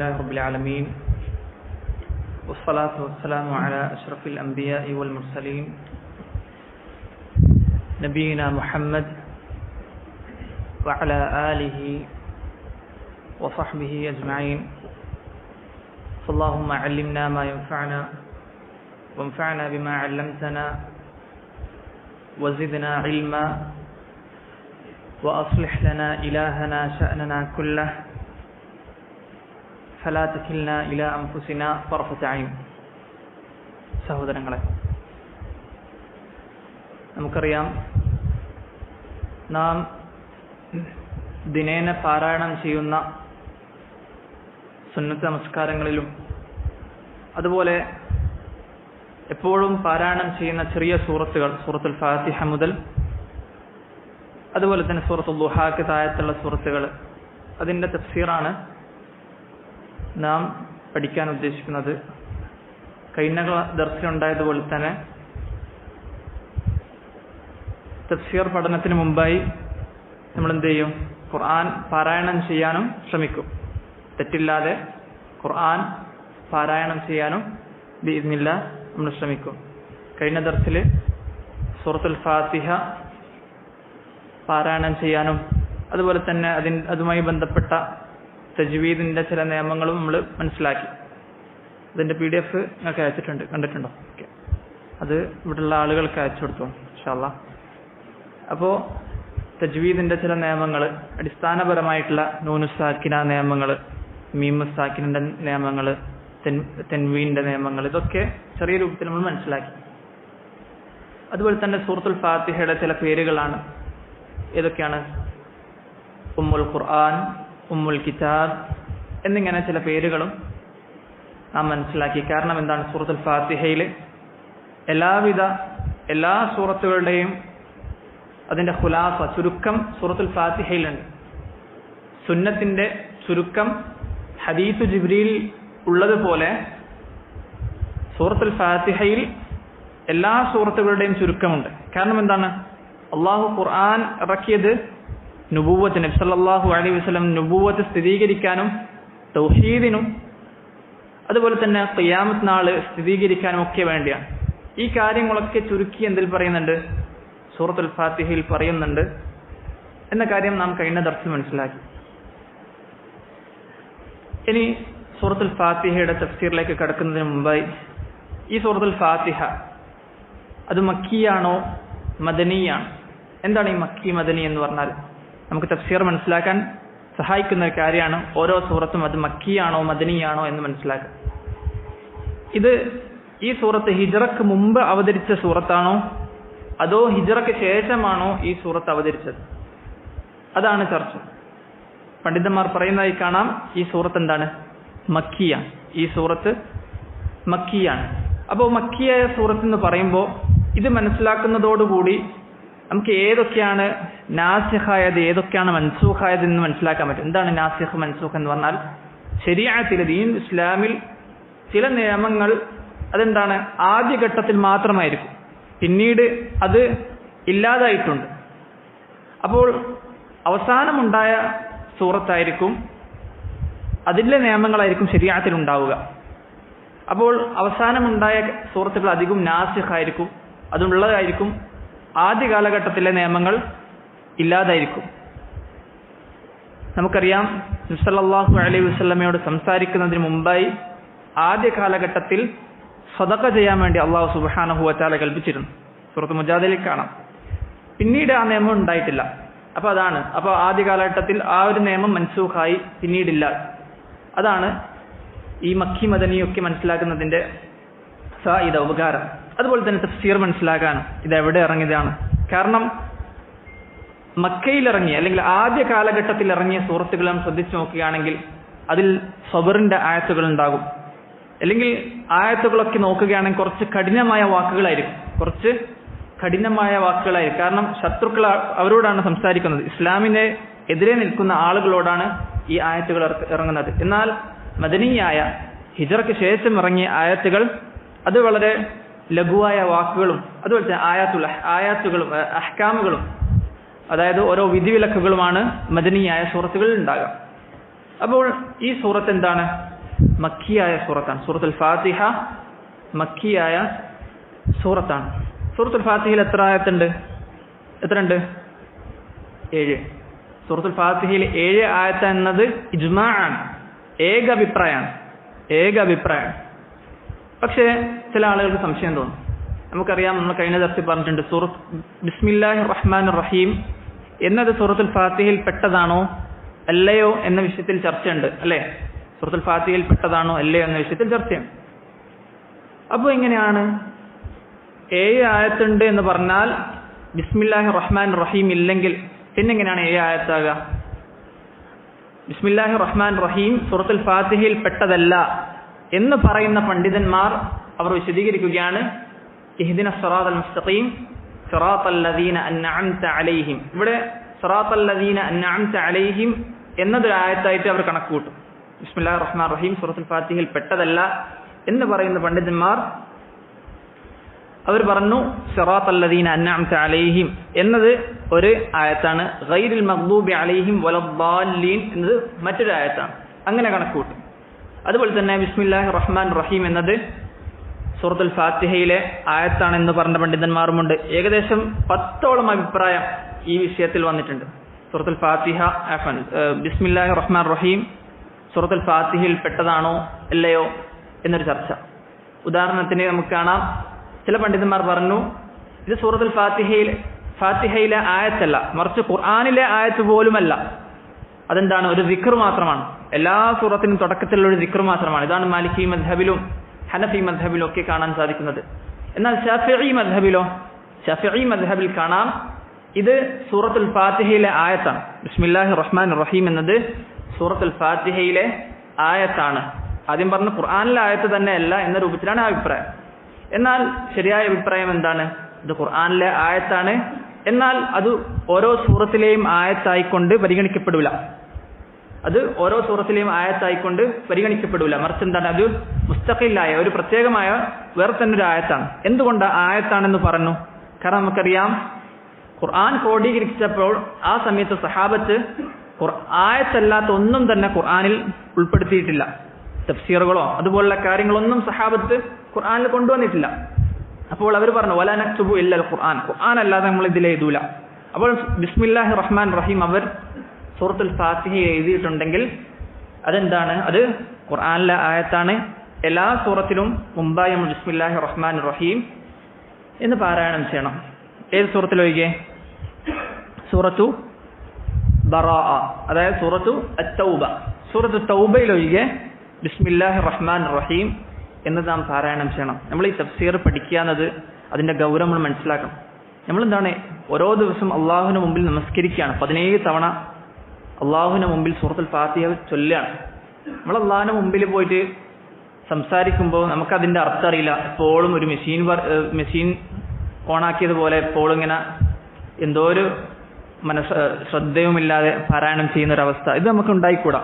لله رب العالمين والصلاة والسلام على أشرف الأنبياء والمرسلين نبينا محمد وعلى آله وصحبه أجمعين فاللهم علمنا ما ينفعنا وانفعنا بما علمتنا وزدنا علما وأصلح لنا إلهنا شأننا كله فلا تكلنا إلى أنفسنا طرفة عين. സഹോദരങ്ങളെ, നമുക്കറിയാം, നാം ദിനേന പാരായണം ചെയ്യുന്ന സുന്നത്ത് നമസ്കാരങ്ങളിലും അതുപോലെ എപ്പോഴും പാരായണം ചെയ്യുന്ന ചെറിയ സൂറത്തുകൾ, സൂറത്തുൽ ഫാത്തിഹ മുതൽ അതുപോലെ തന്നെ സൂറത്തുൽ ദുഹാക്ക് താഴത്തുള്ള സൂറത്തുകൾ, അതിൻ്റെ തഫ്സീറാണ് നാം പഠിക്കാൻ ഉദ്ദേശിക്കുന്നത്. കഴിഞ്ഞ ദർസിലുണ്ടായതുപോലെ തന്നെ തഫ്സീർ പഠനത്തിന് മുമ്പായി നമ്മൾ എന്ത് ചെയ്യും? ഖുർആൻ പാരായണം ചെയ്യാനും ശ്രമിക്കും. തെറ്റില്ലാതെ ഖുർആൻ പാരായണം ചെയ്യാനും ബിഇദ്നില്ലാ നമ്മൾ ശ്രമിക്കും. കഴിഞ്ഞ ദർസിൽ സൂറത്തുൽ ഫാത്തിഹ പാരായണം ചെയ്യാനും അതുപോലെ തന്നെ അതുമായി ബന്ധപ്പെട്ട തജ്വീദിന്റെ ചില നിയമങ്ങളും നമ്മൾ മനസ്സിലാക്കി. അതിന്റെ PDF നിങ്ങൾക്ക് അയച്ചിട്ടുണ്ട്, കണ്ടിട്ടുണ്ടോ? ഓക്കെ, അത് ഇവിടെയുള്ള ആളുകൾക്ക് അയച്ചു കൊടുത്തു ഇൻഷാ അല്ലാഹ്. അപ്പോൾ തജ്വീദിന്റെ ചില നിയമങ്ങൾ, അടിസ്ഥാനപരമായിട്ടുള്ള നൂനുസാക്കിന നിയമങ്ങൾ, മീമുസാക്കിനിന്റെ നിയമങ്ങൾ, തെൻവീന്റെ നിയമങ്ങൾ, ഇതൊക്കെ ചെറിയ രൂപത്തിൽ നമ്മൾ മനസ്സിലാക്കി. അതുപോലെ തന്നെ സൂറത്തുൽ ഫാത്തിഹയുടെ ചില പേരുകളാണ്. ഏതൊക്കെയാണ്? ഉമ്മുൽ ഖുർആൻ, ഉമ്മുൽ കിതാബ് എന്നിങ്ങനെ ചില പേരുകളും നാം മനസ്സിലാക്കി. കാരണം എന്താണ്? സൂറത്തുൽ ഫാത്തിഹയിൽ എല്ലാ സൂറത്തുകളുടെയും അതിന്റെ ഖുലാസ, ചുരുക്കം സൂറത്തുൽ ഫാത്തിഹയിലുണ്ട്. സുന്നത്തിന്റെ ചുരുക്കം ഹദീസു ജിബ്രീൽ ഉള്ളതുപോലെ സൂറത്തുൽ ഫാത്തിഹയിൽ എല്ലാ സൂറത്തുകളുടെയും ചുരുക്കമുണ്ട്. കാരണം എന്താണ്? അള്ളാഹു ഖുർആൻ ഇറക്കിയത് നുബുവത്ത്, നബി സല്ലല്ലാഹു അലൈഹി വസല്ലം നുബുവത്ത് സ്ഥിരീകരിക്കാനും തൗഹീദിനും അതുപോലെ തന്നെ ഖിയാമത്ത് നാള് സ്ഥിരീകരിക്കാനും ഒക്കെ വേണ്ടിയാണ്. ഈ കാര്യങ്ങളൊക്കെ ചുരുക്കി എന്തിൽ പറയുന്നുണ്ട്? സൂറത്തുൽ ഫാത്തിഹയിൽ പറയുന്നുണ്ട് എന്ന കാര്യം നാം കഴിഞ്ഞ ദർസിൽ മനസ്സിലാക്കി. ഇനി സൂറത്തുൽ ഫാത്തിഹയുടെ തഫ്സീറിലേക്ക് കടക്കുന്നതിന് മുമ്പായി, ഈ സൂറത്തുൽ ഫാത്തിഹ അത് മക്കിയാണോ മദനിയാണോ? എന്താണ് ഈ മക്കി മദനി എന്ന് പറഞ്ഞാൽ? നമുക്ക് തഫ്സീർ മനസ്സിലാക്കാൻ സഹായിക്കുന്ന ഒരു കാര്യമാണ് ഓരോ സൂറത്തും അത് മക്കിയാണോ മദനിയാണോ എന്ന് മനസ്സിലാക്കുക. ഈ സൂറത്ത് ഹിജ്റക്ക് മുമ്പ് അവതരിച്ച സൂറത്താണോ അതോ ഹിജ്റക്ക് ശേഷമാണോ ഈ സൂറത്ത് അവതരിച്ചത്? അതാണ് ചർച്ച. പണ്ഡിതന്മാർ പറയുന്നതായി കാണാം, ഈ സൂറത്ത് എന്താണ്? മക്കിയാണ്. ഈ സൂറത്ത് മക്കിയാണ്. അപ്പോൾ മക്കിയായ സൂറത്ത് എന്ന് പറയുമ്പോൾ ഇത് മനസ്സിലാക്കുന്നതോടുകൂടി നമുക്ക് ഏതൊക്കെയാണ് നാസിഖായത്, ഏതൊക്കെയാണ് മൻസൂഖായത് എന്ന് മനസ്സിലാക്കാൻ പറ്റും. എന്താണ് നാസിഖ് മൻസൂഖ് എന്ന് പറഞ്ഞാൽ? ശരീഅത്തിൽ, ദീൻ ഇസ്ലാമിൽ ചില നിയമങ്ങൾ അതെന്താണ്? ആദ്യഘട്ടത്തിൽ മാത്രമായിരിക്കും, പിന്നീട് അത് ഇല്ലാതായിട്ടുണ്ട്. അപ്പോൾ അവസാനമുണ്ടായ സൂറത്തായിരിക്കും, അതിലെ നിയമങ്ങളായിരിക്കും ശരീഅത്തിൽ ഉണ്ടാവുക. അപ്പോൾ അവസാനമുണ്ടായ സൂറത്തുകൾ അധികം നാസിഖായിരിക്കും, അതുള്ളതായിരിക്കും. ആദ്യ കാലഘട്ടത്തിലെ നിയമങ്ങൾ ഇല്ലാതായിരിക്കും. നമുക്കറിയാം, നബി സല്ലല്ലാഹു അലൈഹി വസല്ലമയോട് സംസാരിക്കുന്നതിന് മുമ്പായി ആദ്യ കാലഘട്ടത്തിൽ സദഖ ചെയ്യാൻ വേണ്ടി അല്ലാഹു സുബ്ഹാനഹു വ തആല കൽപ്പിച്ചിരുന്നു. സൂറത്ത് മുജാദലയിൽ കാണാം. പിന്നീട് ആ നിയമം ഉണ്ടായിട്ടില്ല. അപ്പോൾ ആദ്യ കാലഘട്ടത്തിൽ ആ ഒരു നിയമം മൻസൂഖായി, പിന്നീടില്ല. അതാണ് ഈ മക്കി മദനിയൊക്കെ മനസ്സിലാക്കുന്നതിന്റെ ഫായിദ, ഉപകാരം. അതുപോലെ തന്നെ തഫ്സീർ മനസ്സിലാക്കാനും ഇത് എവിടെ ഇറങ്ങിയതാണ്. കാരണം മക്കയിൽ ഇറങ്ങിയ അല്ലെങ്കിൽ ആദ്യ കാലഘട്ടത്തിൽ ഇറങ്ങിയ സൂറത്തുകൾ നാം ശ്രദ്ധിച്ചു നോക്കുകയാണെങ്കിൽ അതിൽ സബറിന്റെ ആയത്തുകൾ ഉണ്ടാകും. അല്ലെങ്കിൽ ആയത്തുകളൊക്കെ നോക്കുകയാണെങ്കിൽ കുറച്ച് കഠിനമായ വാക്കുകളായിരിക്കും. കാരണം ശത്രുക്കൾ അവരോടാണ് സംസാരിക്കുന്നത്. ഇസ്ലാമിനെ എതിരെ നിൽക്കുന്ന ആളുകളോടാണ് ഈ ആയത്തുകൾ ഇറങ്ങുന്നത്. എന്നാൽ മദനിയായ ഹിജ്റക്ക് ശേഷം ഇറങ്ങിയ ആയത്തുകൾ അത് വളരെ ലഘുവായ വാക്കുകളും അതുപോലെ തന്നെ ആയാത്തുകളും അഹ്കാമുകളും, അതായത് ഓരോ വിധിവിലക്കുകളുമാണ് മദനിയായ സൂറത്തുകളിൽ ഉണ്ടാകുക. അപ്പോൾ ഈ സൂറത്ത് എന്താണ്? മക്കിയായ സൂറത്താണ്. സൂറത്തുൽ ഫാത്തിഹ മക്കിയായ സൂറത്താണ്. സൂറത്തുൽ ഫാത്തിഹയിൽ എത്ര ആയത്തുണ്ട്? എത്രയുണ്ട്? 7. സൂറത്തുൽ ഫാത്തിഹയിൽ 7 ആയത്ത് എന്നത് ഇജ്മാ ആണ്, ഏക അഭിപ്രായമാണ്. പക്ഷേ ചില ആളുകൾക്ക് സംശയം തോന്നും. നമുക്കറിയാം, നമ്മൾ കഴിഞ്ഞ ദർസിൽ പറഞ്ഞിട്ടുണ്ട്, സൂറത്ത് ബിസ്മില്ലാഹിർ റഹ്മാനിർ റഹീം എന്നത് സൂറത്തുൽ ഫാത്തിഹയിൽ പെട്ടതാണോ അല്ലയോ എന്ന വിഷയത്തിൽ ചർച്ചയുണ്ട്, അല്ലേ? സൂറത്തുൽ ഫാത്തിഹയിൽ പെട്ടതാണോ അല്ലയോ എന്ന വിഷയത്തിൽ ചർച്ചയാണ്. അപ്പോൾ എങ്ങനെയാണ് 7 ആയത്തുണ്ട് എന്ന് പറഞ്ഞാൽ ബിസ്മില്ലാഹിർ റഹ്മാനിർ റഹീം ഇല്ലെങ്കിൽ പിന്നെ എങ്ങനെയാണ് 7 ആയത്താകുക? ബിസ്മില്ലാഹിർ റഹ്മാനിർ റഹീം സൂറത്തുൽ ഫാത്തിഹയിൽ പെട്ടതല്ല എന്ന് പറയുന്ന പണ്ഡിതന്മാർ അവർ വിശദീകരിക്കുകയാണ്, ഇഹ്ദിനസ് സിറാത്തൽ മുസ്തഖീം സിറാത്തൽ ലദീന അൻഅംത അലൈഹിം. ഇവിടെ സിറാത്തൽ ലദീന അൻഅംത അലൈഹിം എന്നതൊരു ആയത്തായിട്ട് അവർ കണക്കുകൂട്ടും. ബിസ്മില്ലാഹിർ റഹ്മാനിർ റഹീം സൂറത്തുൽ ഫാത്തിഹയിൽ പെട്ടതല്ല എന്ന് പറയുന്ന പണ്ഡിതന്മാർ അവർ പറഞ്ഞു സിറാത്തൽ ലദീന അൻഅംത അലൈഹിം എന്നത് ഒരു ആയത്താണ്, ഗൈറിൽ മഗ്ദൂബി അലൈഹിം വലദ്ദാല്ലീൻ എന്നത് മറ്റൊരു ആയത്താണ്. അങ്ങനെ കണക്കുകൂട്ടും. അതുപോലെ തന്നെ ബിസ്മില്ലാഹിർ റഹ്മാനിർ റഹീം എന്നത് സൂറത്തുൽ ഫാത്തിഹയിലെ ആയത്താണെന്ന് പറഞ്ഞ പണ്ഡിതന്മാരുമുണ്ട്. ഏകദേശം 10ഓളം അഭിപ്രായം ഈ വിഷയത്തിൽ വന്നിട്ടുണ്ട്. സൂറത്തുൽ ഫാത്തിഹ ബിസ്മില്ലാഹിർ റഹ്മാനിർ റഹീം സൂറത്തുൽ ഫാത്തിഹയിൽ പെട്ടതാണോ അല്ലയോ എന്നൊരു ചർച്ച. ഉദാഹരണത്തിന് നമുക്ക് കാണാം, ചില പണ്ഡിതന്മാർ പറഞ്ഞു ഇത് സൂറത്തുൽ ഫാത്തിഹയിലെ ആയത്തല്ല, മറിച്ച് ഖുർആനിലെ ആയത്ത് പോലുമല്ല. അതെന്താണ്? ഒരു ദിക്ർ മാത്രമാണ്. എല്ലാ സൂറത്തിനും തുടക്കത്തിലുള്ള ഒരു ദിക്ർ മാത്രമാണ്. ഇതാണ് മാലിക്കി മദ്ഹബിലും ഹനഫി മദ്ഹബിലും ഒക്കെ കാണാൻ സാധിക്കുന്നത്. എന്നാൽ ഷാഫിഈ മദ്ഹബിൽ കാണാം ഇത് സൂറത്തുൽ ഫാത്തിഹയിലെ ആയത്താണ്. ബിസ്മില്ലാഹിർ റഹ്മാനിർ റഹീം എന്നത് സൂറത്തുൽ ഫാത്തിഹയിലെ ആയത്താണ്. ആദ്യം പറഞ്ഞ ഖുർആനിലെ ആയത്ത് തന്നെ അല്ല എന്ന രൂപത്തിലാണ് ആ അഭിപ്രായം. എന്നാൽ ശരിയായ അഭിപ്രായം എന്താണ്? ഇത് ഖുർആനിലെ ആയത്താണ്, എന്നാൽ അത് ഓരോ സൂറത്തിലെയും ആയത്തായിക്കൊണ്ട് പരിഗണിക്കപ്പെടില്ല. മറിച്ച് എന്താണ്? അത് മുസ്തഖിലായ ഒരു പ്രത്യേകമായ വേറെ തന്നെ ഒരു ആയത്താണ്. എന്തുകൊണ്ട് ആയത്താണെന്ന് പറഞ്ഞു? കാരണം നമുക്കറിയാം, ഖുർആൻ ക്രോഡീകരിച്ചപ്പോൾ ആ സമയത്ത് സഹാബത്ത് ആയത്തല്ലാത്ത ഒന്നും തന്നെ ഖുർആനിൽ ഉൾപ്പെടുത്തിയിട്ടില്ല. തഫ്സീറുകളോ അതുപോലുള്ള കാര്യങ്ങളൊന്നും സഹാബത്ത് ഖുർആനിൽ കൊണ്ടുവന്നിട്ടില്ല. അപ്പോൾ അവർ പറഞ്ഞു വലാ നക്തുബു ഇല്ലൽ ഖുർആൻ അല്ലാതെ നമ്മൾ ഇതിൽ എഴുതൂല. അപ്പോൾ ബിസ്മില്ലാഹിർ റഹ്മാനിർ റഹീം അവർ സൂറത്തുൽ ഫാത്തിഹ എഴുതിയിട്ടുണ്ടെങ്കിൽ അതെന്താണ്? അത് ഖുർആനിലെ ആയത്താണ്. എല്ലാ സൂറത്തിലും മുമ്പായി നമ്മൾ ബിസ്മില്ലാഹിർ റഹ്മാനിർ റഹീം എന്ന് പാരായണം ചെയ്യണം. ഏത് സൂറത്തിലൊഴികെ? സൂറത്തു ബറാഅ, അതായത് സൂറത്തു അത്തൗബ. സൂറത്തു തൗബയിലൊഴികെ ബിസ്മില്ലാഹിർ റഹ്മാനിർ റഹീം എന്ന് നാം പാരായണം ചെയ്യണം. നമ്മൾ ഈ തഫ്സീർ പഠിക്കുക എന്നത് അതിന്റെ ഗൗരവം നമ്മൾ മനസ്സിലാക്കണം. നമ്മളെന്താണ് ഓരോ ദിവസം അള്ളാഹുവിന് മുമ്പിൽ നമസ്കരിക്കുകയാണ്. 17 തവണ അള്ളാഹുവിന് മുമ്പിൽ സൂറത്തുൽ ഫാത്തിഹ ചൊല്ലുകയാണ്. നമ്മൾ അള്ളാഹുവിന് മുമ്പിൽ പോയിട്ട് സംസാരിക്കുമ്പോൾ നമുക്കതിന്റെ അർത്ഥം അറിയില്ല. എപ്പോഴും ഒരു മെഷീൻ ഓണാക്കിയതുപോലെ എപ്പോഴും ഇങ്ങനെ എന്തോ ഒരു ശ്രദ്ധയുമില്ലാതെ പാരായണം ചെയ്യുന്ന ഒരവസ്ഥ ഇത് നമുക്ക് ഉണ്ടായിക്കൂടാ.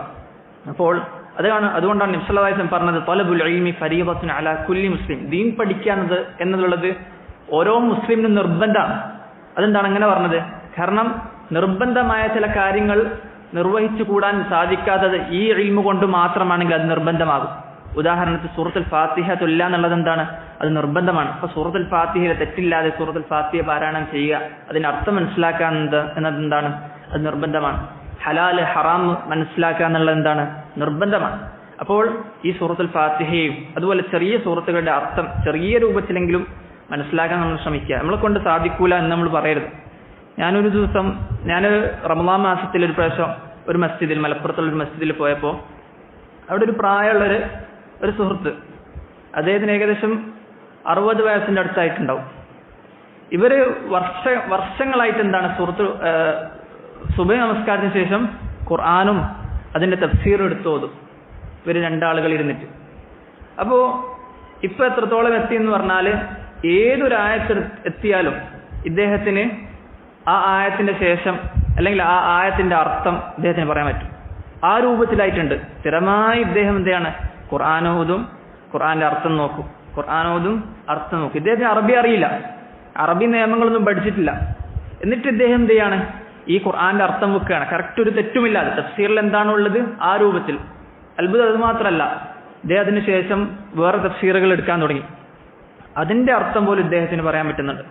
അപ്പോൾ അതുകൊണ്ടാണ് നബി സല്ലല്ലാഹു അലൈഹി വസല്ലം പറഞ്ഞത് തലബുൽ ഇൽമി ഫരീദത്തുൻ അലാ കുല്ലി മുസ്ലിം. ദീൻ പഠിക്കുക എന്നുള്ളത് ഓരോ മുസ്ലിമിനും നിർബന്ധമാണ്. അതെന്താണ് അങ്ങനെ പറഞ്ഞത്? കാരണം നിർബന്ധമായ ചില കാര്യങ്ങൾ നിർവഹിച്ചു കൂടാൻ സാധിക്കാത്തത് ഈ ഇൽമു കൊണ്ട് മാത്രമാണെങ്കിൽ അത് നിർബന്ധമാകും. ഉദാഹരണത്തിന് സൂറത്തുൽ ഫാത്തിഹ ചൊല്ലുക എന്നുള്ളത് എന്താണ്? അത് നിർബന്ധമാണ്. അപ്പൊ സൂറത്തുൽ ഫാത്തിഹയിൽ തെറ്റില്ലാതെ സൂറത്തുൽ ഫാത്തിഹ പാരായണം ചെയ്യുക, അതിന്റെ അർത്ഥം മനസ്സിലാക്കുക എന്നത് എന്താണ്? അത് നിർബന്ധമാണ്. ഹലാല് ഹറാം മനസ്സിലാക്കുക എന്നുള്ളത് എന്താണ്? നിർബന്ധമാണ്. അപ്പോൾ ഈ സൂറത്തുൽ ഫാത്തിഹയും അതുപോലെ ചെറിയ സൂറത്തുകളുടെ അർത്ഥം ചെറിയ രൂപത്തിലെങ്കിലും മനസ്സിലാക്കാൻ നമ്മൾ ശ്രമിക്കുക. നമ്മളെ കൊണ്ട് സാധിക്കൂല എന്ന് നമ്മൾ പറയരുത്. ഞാനൊരു ദിവസം റമളാൻ മാസത്തിൽ ഒരു പ്രാവശ്യം ഒരു മസ്ജിദിൽ, മലപ്പുറത്തുള്ള ഒരു മസ്ജിദിൽ പോയപ്പോൾ അവിടെ ഒരു പ്രായമുള്ളൊരു സുഹൃത്ത്, അദ്ദേഹത്തിന് ഏകദേശം 60 വയസ്സിന്റെ അടുത്തായിട്ടുണ്ടാവും. ഇവര് വർഷങ്ങളായിട്ട് എന്താണ് സുബഹി നമസ്കാരത്തിന് ശേഷം ഖുർആനും അതിന്റെ തഫ്സീറും എടുത്ത് ഓതും. ഇവര് 2 ആളുകൾ ഇരുന്നിട്ട്. അപ്പോ ഇപ്പൊ എത്രത്തോളം എത്തിയെന്ന് പറഞ്ഞാല് ഏതൊരു ആയത്ത് എത്തിയാലും ഇദ്ദേഹത്തിന് ആ ആയത്തിന്റെ ശേഷം അല്ലെങ്കിൽ ആ ആയത്തിന്റെ അർത്ഥം ഇദ്ദേഹത്തിന് പറയാൻ പറ്റും. ആ രൂപത്തിലായിട്ടുണ്ട്. സ്ഥിരമായി ഇദ്ദേഹം എന്താണ്? ഖുർആനോതും, ഖുർആന്റെ അർത്ഥം നോക്കും, ഖുർആനോതും അർത്ഥം നോക്കും. ഇദ്ദേഹത്തിന് അറബി അറിയില്ല, അറബി നിയമങ്ങളൊന്നും പഠിച്ചിട്ടില്ല. എന്നിട്ട് ഇദ്ദേഹം എന്ത് ചെയ്യാണ്? ഈ ഖുർആന്റെ അർത്ഥം വെക്കുകയാണ്. കറക്റ്റ് ഒരു തെറ്റുമില്ലാതെ തഫ്സീറിൽ എന്താണോ ഉള്ളത് ആ രൂപത്തിൽ. അത്ഭുതം അത് മാത്രമല്ല, ഇദ്ദേഹത്തിന് ശേഷം വേറെ തഫ്സീറുകൾ എടുക്കാൻ തുടങ്ങി. അതിന്റെ അർത്ഥം പോലും ഇദ്ദേഹത്തിന് പറയാൻ പറ്റുന്നുണ്ട്.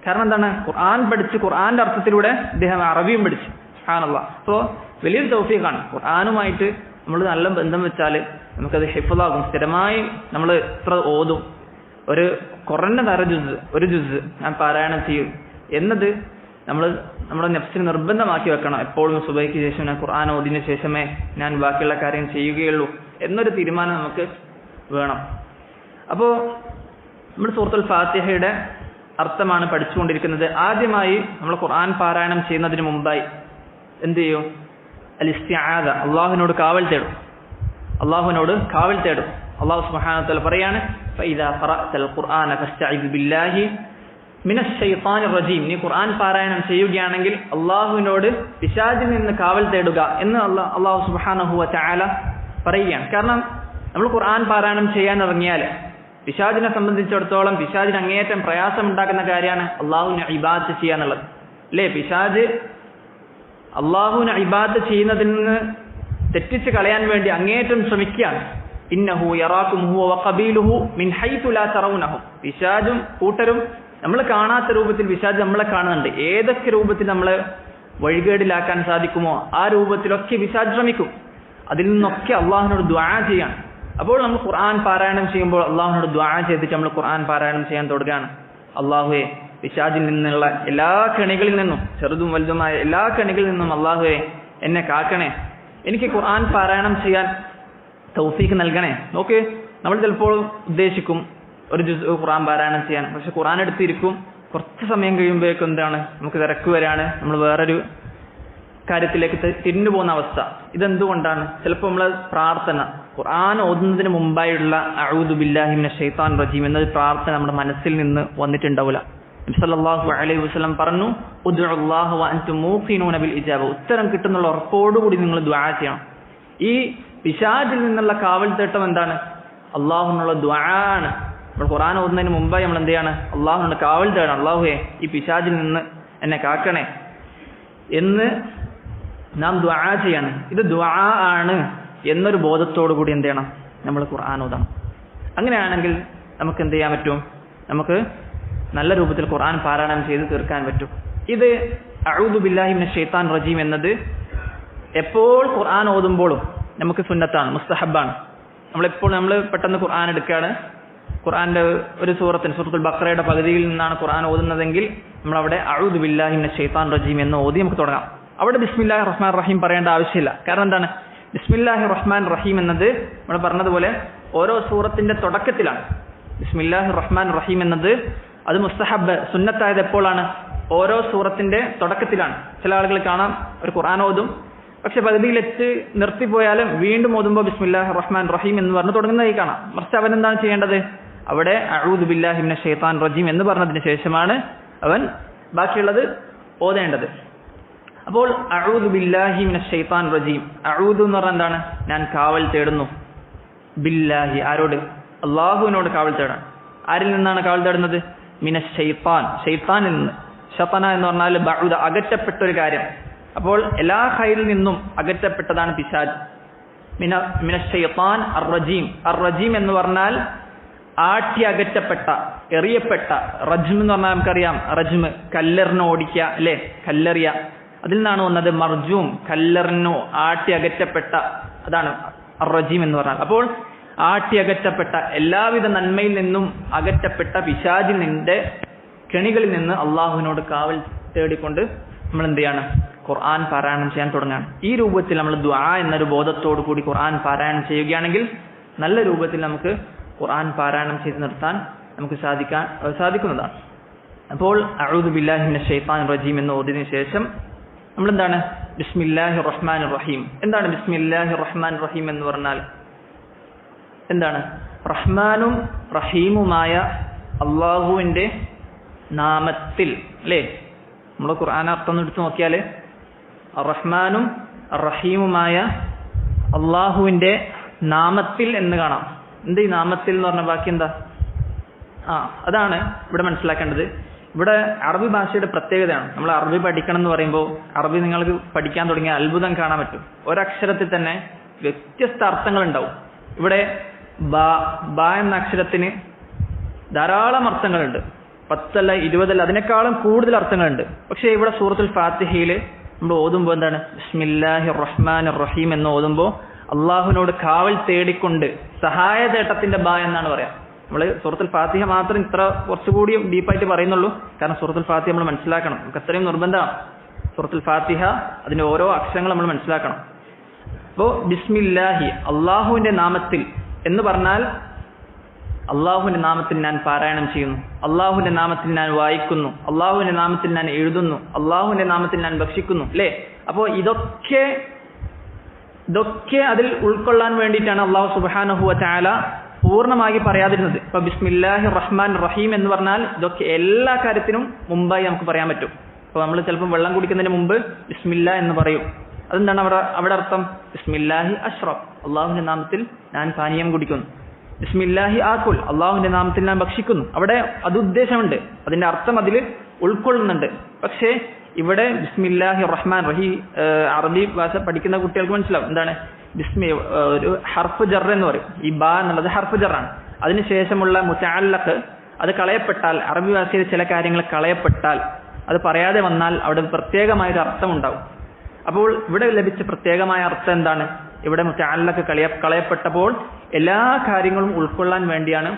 കാരണം എന്താണ്? ഖുർആൻ പഠിച്ച് ഖുർആന്റെ അർത്ഥത്തിലൂടെ ഇദ്ദേഹം അറബിയും പഠിച്ചു. സുബ്ഹാനല്ലാഹ്. അപ്പോൾ വലിയൊരു തൗഫീഖാണ്. ഖുർആനുമായിട്ട് നമ്മൾ നല്ല ബന്ധം വെച്ചാൽ നമുക്കത് ഹിഫ്ളാകും. സ്ഥിരമായി നമ്മൾ ഇത്ര ഓതും, ഒരു കുറഞ്ഞ ഒരു ജുസ് ഞാൻ പാരായണം ചെയ്യും എന്നത് നമ്മുടെ നഫ്സിന് നിർബന്ധമാക്കി വെക്കണം. എപ്പോഴും സുബഹിക്ക് ശേഷം ഞാൻ ഖുർആൻ ഓതിന് ശേഷമേ ഞാൻ ബാക്കിയുള്ള കാര്യം ചെയ്യുകയുള്ളൂ എന്നൊരു തീരുമാനം നമുക്ക് വേണം. അപ്പോൾ നമ്മൾ സൂറത്തുൽ ഫാത്തിഹയുടെ അർത്ഥമാണ് പഠിച്ചുകൊണ്ടിരിക്കുന്നത്. ആദ്യമായി നമ്മൾ ഖുർആൻ പാരായണം ചെയ്യുന്നതിന് മുമ്പായി എന്ത് ചെയ്യും? അൽ ഇസ്തിആദ, അള്ളാഹുവിനോട് കാവൽ തേടും. അള്ളാഹു സുബ്ഹാനഹു വ തആല പറയാണ്, ഫഇദാ ഖറഅതൽ ഖുർആന ഫസ്തഇദ് ബില്ലാഹി മിനശ് ശൈത്താനിർ റജീം. നീ ഖുർആൻ പാരായണം ചെയ്യുകയാണെങ്കിൽ അള്ളാഹുവിനോട് പിശാചിൽ നിന്ന് കാവൽ തേടുക എന്ന് അള്ളാഹു സുബ്ഹാനഹു വ തആല പറയുകയാണ്. കാരണം നമ്മൾ ഖുർആൻ പാരായണം ചെയ്യാൻ ഇറങ്ങിയാൽ പിശാചിനെ സംബന്ധിച്ചിടത്തോളം പിശാചിന് അങ്ങേയറ്റം പ്രയാസമുണ്ടാക്കുന്ന കാര്യമാണ് അള്ളാഹുവിനെ ഇബാദത്ത് ചെയ്യാന്നുള്ളത്, അല്ലേ? പിശാച് അള്ളാഹുവിനെ ഇബാദത്ത് ചെയ്യുന്നതിൽ നിന്ന് തെറ്റിച്ച് കളയാൻ വേണ്ടി അങ്ങേയറ്റം ശ്രമിക്കുകയാണ്. ഇന്നഹു യറാകും ഹുവ വഖബീലുഹു മിൻ ഹൈതു ലാ തറൗനഹും. പിശാചും കൂട്ടരും നമ്മൾ കാണാത്ത രൂപത്തിൽ പിശാച് നമ്മളെ കാണുന്നുണ്ട്. ഏതൊക്കെ രൂപത്തിൽ നമ്മളെ വഴികേടിലാക്കാൻ സാധിക്കുമോ ആ രൂപത്തിലൊക്കെ പിശാച് ശ്രമിക്കും. അതിൽ നിന്നൊക്കെ അള്ളാഹുവിനോട് ദുആ ചെയ്യാൻ. അപ്പോൾ നമ്മൾ ഖുർആൻ പാരായണം ചെയ്യുമ്പോൾ അള്ളാഹുവിനോട് ദുആ ചെയ്തിട്ട് നമ്മൾ ഖുർആൻ പാരായണം ചെയ്യാൻ തുടങ്ങുകയാണ്. അള്ളാഹുവേ, പിശാചിൽ നിന്നുള്ള എല്ലാ കെണികളിൽ നിന്നും, ചെറുതും വലുതുമായ എല്ലാ കെണികളിൽ നിന്നും അള്ളാഹുവേ എന്നെ കാക്കണേ, എനിക്ക് ഖുർആൻ പാരായണം ചെയ്യാൻ തൗഫീഖ് നൽകണേ. നോക്ക്, നമ്മൾ ചിലപ്പോൾ ഉദ്ദേശിക്കും ഒരു ജുസ് ഖുർആൻ പാരായണം ചെയ്യാൻ, പക്ഷെ ഖുർആൻ എടുത്തിരിക്കും, കുറച്ച് സമയം കഴിയുമ്പോഴേക്കും എന്താണ്, നമുക്ക് തിരക്ക് വരാണ്, നമ്മൾ വേറൊരു കാര്യത്തിലേക്ക് തിരിഞ്ഞു പോകുന്ന അവസ്ഥ. ഇതെന്തുകൊണ്ടാണ്? ചിലപ്പോൾ നമ്മൾ പ്രാർത്ഥന ഖുർആൻ ഓതുന്നതിന് മുമ്പായുള്ള അഊദു ബില്ലാഹി മിനശ് ശൈത്താനിർ റജീം എന്നൊരു പ്രാർത്ഥന നമ്മുടെ മനസ്സിൽ നിന്ന് വന്നിട്ടുണ്ടാവില്ല. നബി സല്ലല്ലാഹു അലൈഹി വസല്ലം പറഞ്ഞു, ഉദ്ഉല്ലാഹ വ അൻതും മൂഖിനൂന ബിൽ ഇജാബ. ഉത്തരം കിട്ടുന്നുള്ള ഉറപ്പോടുകൂടി നിങ്ങൾ ദുആ ചെയ്യണം. ഈ പിശാചിൽ നിന്നുള്ള കാവൽ തേട്ടം എന്താണ്? അള്ളാഹുവിനുള്ള ദുആ ആണ്. നമ്മൾ ഖുർആൻ ഓതുന്നതിന് മുമ്പായി നമ്മൾ എന്ത് ചെയ്യാണ്? അള്ളാഹുവിനുള്ള കാവൽ തേടണം. അള്ളാഹുവേ, ഈ പിശാചിൽ നിന്ന് എന്നെ കാക്കണേ എന്ന് നാം ദുആ ചെയ്യണം. ഇത് ദുആ ആണ് എന്നൊരു ബോധത്തോടു കൂടി എന്ത് ചെയ്യണം? നമ്മൾ ഖുർആൻ ഓതണം. അങ്ങനെയാണെങ്കിൽ നമുക്ക് എന്ത് ചെയ്യാൻ പറ്റും? നമുക്ക് നല്ല രൂപത്തിൽ ഖുർആൻ പാരായണം ചെയ്ത് തീർക്കാൻ പറ്റും. ഇത് അഊദു ബില്ലാഹി മിനശ് ശൈത്താനിർ റജീം എന്നത് എപ്പോൾ ഖുർആൻ ഓതുമ്പോഴും നമുക്ക് സുന്നത്താണ്, മുസ്തഹബാണ്. നമ്മൾ പെട്ടെന്ന് ഖുർആൻ എടുക്കുകയാണ്, ഖുർആന്റെ ഒരു സൂറത്തുൽ ബഖറയുടെ പകുതിയിൽ നിന്നാണ് ഖുർആൻ ഓതുന്നതെങ്കിൽ നമ്മൾ അവിടെ അഊദു ബില്ലാഹി മിനശ് ശൈത്താനിർ റജീം എന്ന് ഓതി നമുക്ക് തുടങ്ങാം. അവിടെ ബിസ്മില്ലാഹിർ റഹ്മാനിർ റഹീം പറയേണ്ട ആവശ്യമില്ല. കാരണം എന്താണ്? ബിസ്മില്ലാഹിർ റഹ്മാനിർ റഹീം എന്നത് നമ്മൾ പറഞ്ഞതുപോലെ ഓരോ സൂറത്തിന്റെ തുടക്കത്തിലാണ്. ബിസ്മില്ലാഹിർ റഹ്മാനിർ റഹീം എന്നത് അത് മുസ്തഹബ്, സുന്നത്തായത് എപ്പോഴാണ്? ഓരോ സൂറത്തിന്റെ തുടക്കത്തിലാണ്. ചില ആളുകൾ കാണാം, ഒരു ഖുർആൻ ഓതും, പക്ഷെ പകുതിയിലെച്ച് നിർത്തിപ്പോയാലും വീണ്ടും ഓതുമ്പോൾ ബിസ്മില്ലാഹിർ റഹ്മാനിർ റഹീം എന്ന് പറഞ്ഞ് തുടങ്ങുന്നതായി കാണാം. മറിച്ച് അവൻ എന്താണ് ചെയ്യേണ്ടത്? അവിടെ അഊദു ബില്ലാഹി മിനശ് ശൈത്താനിർ റജീം എന്ന് പറഞ്ഞതിന് ശേഷമാണ് അവൻ ബാക്കിയുള്ളത് ഓതേണ്ടത്. അപ്പോൾ അഊദു ബില്ലാഹി മിനശ് ശൈത്താനിർ റജീം, അഊദു എന്ന് പറഞ്ഞാൽ എന്താണ്? ഞാൻ കാവൽ തേടുന്നു. ബില്ലാഹി, ആരോട്? അള്ളാഹുവിനോട് കാവൽ തേടാൻ. ആരിൽ നിന്നാണ് കാവൽ തേടുന്നത്? മിനശ് ശൈത്താൻ, ശൈത്താനിൽ നിന്ന്. ശതന എന്ന് പറഞ്ഞാൽ ബഅദ, അകറ്റപ്പെട്ട ഒരു കാര്യം. അപ്പോൾ എല്ലാ ഖൈറിൽ നിന്നും അകറ്റപ്പെട്ടതാണ് പിശാച്. മിനശ് ശൈത്താൻ അർ റജീം, അർ റജീം എന്ന് പറഞ്ഞാൽ ആട്ടി അകറ്റപ്പെട്ട, എറിയപ്പെട്ട. റജ്മ് എന്ന് പറഞ്ഞാൽ നമുക്കറിയാം, റജ്മ് കല്ലെറിന് ഓടിക്കുക, അല്ലെ? കല്ലെറിയ, അതിൽ നിന്നാണ് വന്നത് മർജൂം, കല്ലെറിനോ ആട്ടി അകറ്റപ്പെട്ട, അതാണ് അർ റജീം എന്ന് പറഞ്ഞാൽ. അപ്പോൾ ആട്ടി അകറ്റപ്പെട്ട, എല്ലാവിധ നന്മയിൽ നിന്നും അകറ്റപ്പെട്ട പിശാചിൽ നിന്റെ കെണികളിൽ നിന്ന് അള്ളാഹുവിനോട് കാവൽ തേടിക്കൊണ്ട് നമ്മൾ എന്ത് ചെയ്യാണ്? ഖുർആൻ പാരായണം ചെയ്യാൻ തുടങ്ങുകയാണ്. ഈ രൂപത്തിൽ നമ്മൾ ദുആ എന്നൊരു ബോധത്തോടു കൂടി ഖുർആൻ പാരായണം ചെയ്യുകയാണെങ്കിൽ നല്ല രൂപത്തിൽ നമുക്ക് ഖുർആൻ പാരായണം ചെയ്ത് നിർത്താൻ നമുക്ക് സാധിക്കുന്നതാണ്. അപ്പോൾ അഊദു ബില്ലാഹി മിനശ് ശൈത്താനിർ റജീം എന്ന് ഓതിയതിനു ശേഷം നമ്മൾ എന്താണ്? ബിസ്മില്ലാഹിർ റഹ്മാനിർ റഹീം. എന്താണ് ബിസ്മില്ലാഹിർ റഹ്മാനിർ റഹീം എന്ന് പറഞ്ഞാൽ? എന്താണ്? റഹ്മാനും റഹീമുമായ അള്ളാഹുവിന്റെ നാമത്തിൽ, അല്ലേ? നമ്മൾ ഖുർആൻ അർത്ഥം എടുത്ത് നോക്കിയാൽ റഹ്മാനും റഹീമുമായ അള്ളാഹുവിന്റെ നാമത്തിൽ എന്ന് കാണാം. എന്ത് ഈ നാമത്തിൽ എന്ന് പറഞ്ഞ ബാക്കി എന്താ? അതാണ് ഇവിടെ മനസ്സിലാക്കേണ്ടത്. ഇവിടെ അറബി ഭാഷയുടെ പ്രത്യേകതയാണ്. നമ്മൾ അറബി പഠിക്കണം എന്ന് പറയുമ്പോൾ അറബി നിങ്ങൾക്ക് പഠിക്കാൻ തുടങ്ങിയ അത്ഭുതം കാണാൻ പറ്റും. ഒരക്ഷരത്തിൽ തന്നെ വ്യത്യസ്ത അർത്ഥങ്ങൾ ഉണ്ടാവും. ഇവിടെ ബ എന്ന അക്ഷരത്തിന് ധാരാളം അർത്ഥങ്ങളുണ്ട്. 10 അല്ല 20 അല്ല അതിനേക്കാളും കൂടുതൽ അർത്ഥങ്ങളുണ്ട്. പക്ഷേ ഇവിടെ സൂറത്തുൽ ഫാത്തിഹയിൽ നമ്മൾ ഓതുമ്പോൾ എന്താണ് ബിസ്മില്ലാഹിർ റഹ്മാനിർ റഹീം എന്ന് ഓതുമ്പോൾ അള്ളാഹുവിനോട് കാവൽ തേടിക്കൊണ്ട് സഹായ തേട്ടത്തിന്റെ ബ എന്നാണ് പറയാം. നമ്മൾ സൂറത്തുൽ ഫാത്തിഹ മാത്രം ഇത്ര കുറച്ചുകൂടി ഡീപ്പായിട്ട് പറയുന്നുള്ളൂ. കാരണം സൂറത്തുൽ ഫാത്തിഹ നമ്മൾ മനസ്സിലാക്കണം, നമുക്ക് അത്രയും നിർബന്ധമാണ്. സൂറത്തുൽ ഫാത്തിഹ അതിന്റെ ഓരോ അക്ഷരങ്ങളും നമ്മൾ മനസ്സിലാക്കണം. അപ്പോൾ ബിസ്മില്ലാഹി അള്ളാഹുവിന്റെ നാമത്തിൽ എന്ന് പറഞ്ഞാൽ അള്ളാഹുവിന്റെ നാമത്തിൽ ഞാൻ പാരായണം ചെയ്യുന്നു, അള്ളാഹുവിന്റെ നാമത്തിൽ ഞാൻ വായിക്കുന്നു, അള്ളാഹുവിന്റെ നാമത്തിൽ ഞാൻ എഴുതുന്നു, അള്ളാഹുവിന്റെ നാമത്തിൽ ഞാൻ ഭക്ഷിക്കുന്നു, അല്ലേ? അപ്പോൾ ഇതൊക്കെ അതിൽ ഉൾക്കൊള്ളാൻ വേണ്ടിയിട്ടാണ് അള്ളാഹു സുബ്ഹാനഹു വ തആല പൂർണ്ണമായി പറയാതിരുന്നത്. ഇപ്പൊ ബിസ്മില്ലാഹിർ റഹ്മാൻ റഹീം എന്ന് പറഞ്ഞാൽ ഇതൊക്കെ എല്ലാ കാര്യത്തിനും മുമ്പായി നമുക്ക് പറയാൻ പറ്റും. അപ്പോൾ നമ്മൾ ചിലപ്പോൾ വെള്ളം കുടിക്കുന്നതിന് മുമ്പ് ബിസ്മില്ലാ എന്ന് പറയും. അതെന്താണ് അവിടെ അർത്ഥം? ബിസ്മില്ലാഹി അഷ്റബ്, അള്ളാഹുവിന്റെ നാമത്തിൽ ഞാൻ പാനീയം കുടിക്കുന്നു. ബിസ്മില്ലാഹി ആക്കുൽ, അള്ളാഹുവിന്റെ നാമത്തിൽ ഞാൻ ഭക്ഷിക്കുന്നു. അവിടെ അത് ഉദ്ദേശമുണ്ട്, അതിന്റെ അർത്ഥം അതിൽ ഉൾക്കൊള്ളുന്നുണ്ട്. പക്ഷേ ഇവിടെ ബിസ്മില്ലാഹി റഹ്മാൻ റഹീം അറബി ഭാഷ പഠിക്കുന്ന കുട്ടികൾക്ക് മനസ്സിലാവും എന്താണ് ഒരു ഹർഫ് ജർ എന്ന് പറയും. ഈ ബ എന്നുള്ളത് ഹർഫ് ജറാണ്. അതിനുശേഷമുള്ള മുതഅല്ലഖ് അത് കളയപ്പെട്ടാൽ, അറബി ഭാഷയിൽ ചില കാര്യങ്ങൾ കളയപ്പെട്ടാൽ, അത് പറയാതെ വന്നാൽ അവിടെ പ്രത്യേകമായൊരു അർത്ഥം ഉണ്ടാവും. അപ്പോൾ ഇവിടെ ലഭിച്ച പ്രത്യേകമായ അർത്ഥം എന്താണ്? ഇവിടെ മുതഅല്ലഖ് കളയപ്പെട്ടപ്പോൾ എല്ലാ കാര്യങ്ങളും ഉൾക്കൊള്ളാൻ വേണ്ടിയാണ്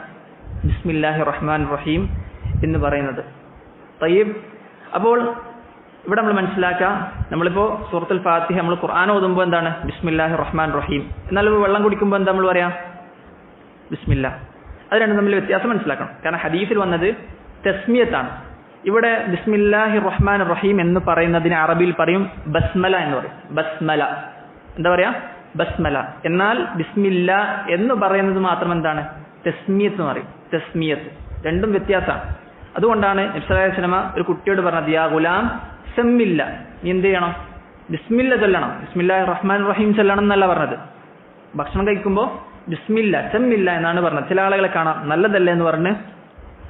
ബിസ്മില്ലാഹിർ റഹ്മാൻ റഹീം എന്ന് പറയുന്നത്. തയ്യിബ്. അപ്പോൾ ഇവിടെ നമ്മൾ മനസ്സിലാക്കുക, നമ്മളിപ്പോൾ സൂറത്തുൽ ഫാത്തിഹ നമ്മൾ ഖുർആൻ ഓതുമ്പോൾ എന്താണ് ബിസ്മില്ലാഹിർ റഹ്മാൻ റഹീം, എന്നാൽ വെള്ളം കുടിക്കുമ്പോൾ എന്താ നമ്മൾ പറയാം? ബിസ്മില്ലാ. അത് രണ്ടും തമ്മിൽ വ്യത്യാസം മനസ്സിലാക്കണം. കാരണം ഹദീസിൽ വന്നത് തസ്മിയത്താണ്. ഇവിടെ ബിസ്മില്ലാഹിർ റഹ്മാൻ റഹീം എന്ന് പറയുന്നതിന് അറബിയിൽ പറയും ബസ്മല എന്ന് പറയും. ബസ്മല എന്താ പറയാ? ബസ്മല. എന്നാൽ ബിസ്മില്ല എന്ന് പറയുന്നത് മാത്രം എന്താണ്? തസ്മിയത്ത് എന്ന് പറയും. തസ്മിയത്ത് രണ്ടും വ്യത്യാസമാണ്. അതുകൊണ്ടാണ് നബി സല്ലല്ലാഹു അലൈഹി വസല്ലം ഒരു കുട്ടിയോട് പറഞ്ഞത്, യാ ഗുലാം സമ്മില്ല, നീ എന്ത് ചെയ്യണം? ബിസ്മില്ല ചൊല്ലണം, ബിസ്മില്ലാഹിർ റഹ്മാൻ റഹീം ചൊല്ലണം എന്നല്ല പറഞ്ഞത്. ഭക്ഷണം കഴിക്കുമ്പോൾ ബിസ്മില്ല സമ്മില്ല എന്നാണ് പറഞ്ഞത്. ചില ആളുകളെ കാണാം നല്ലതല്ലേ എന്ന് പറഞ്ഞ്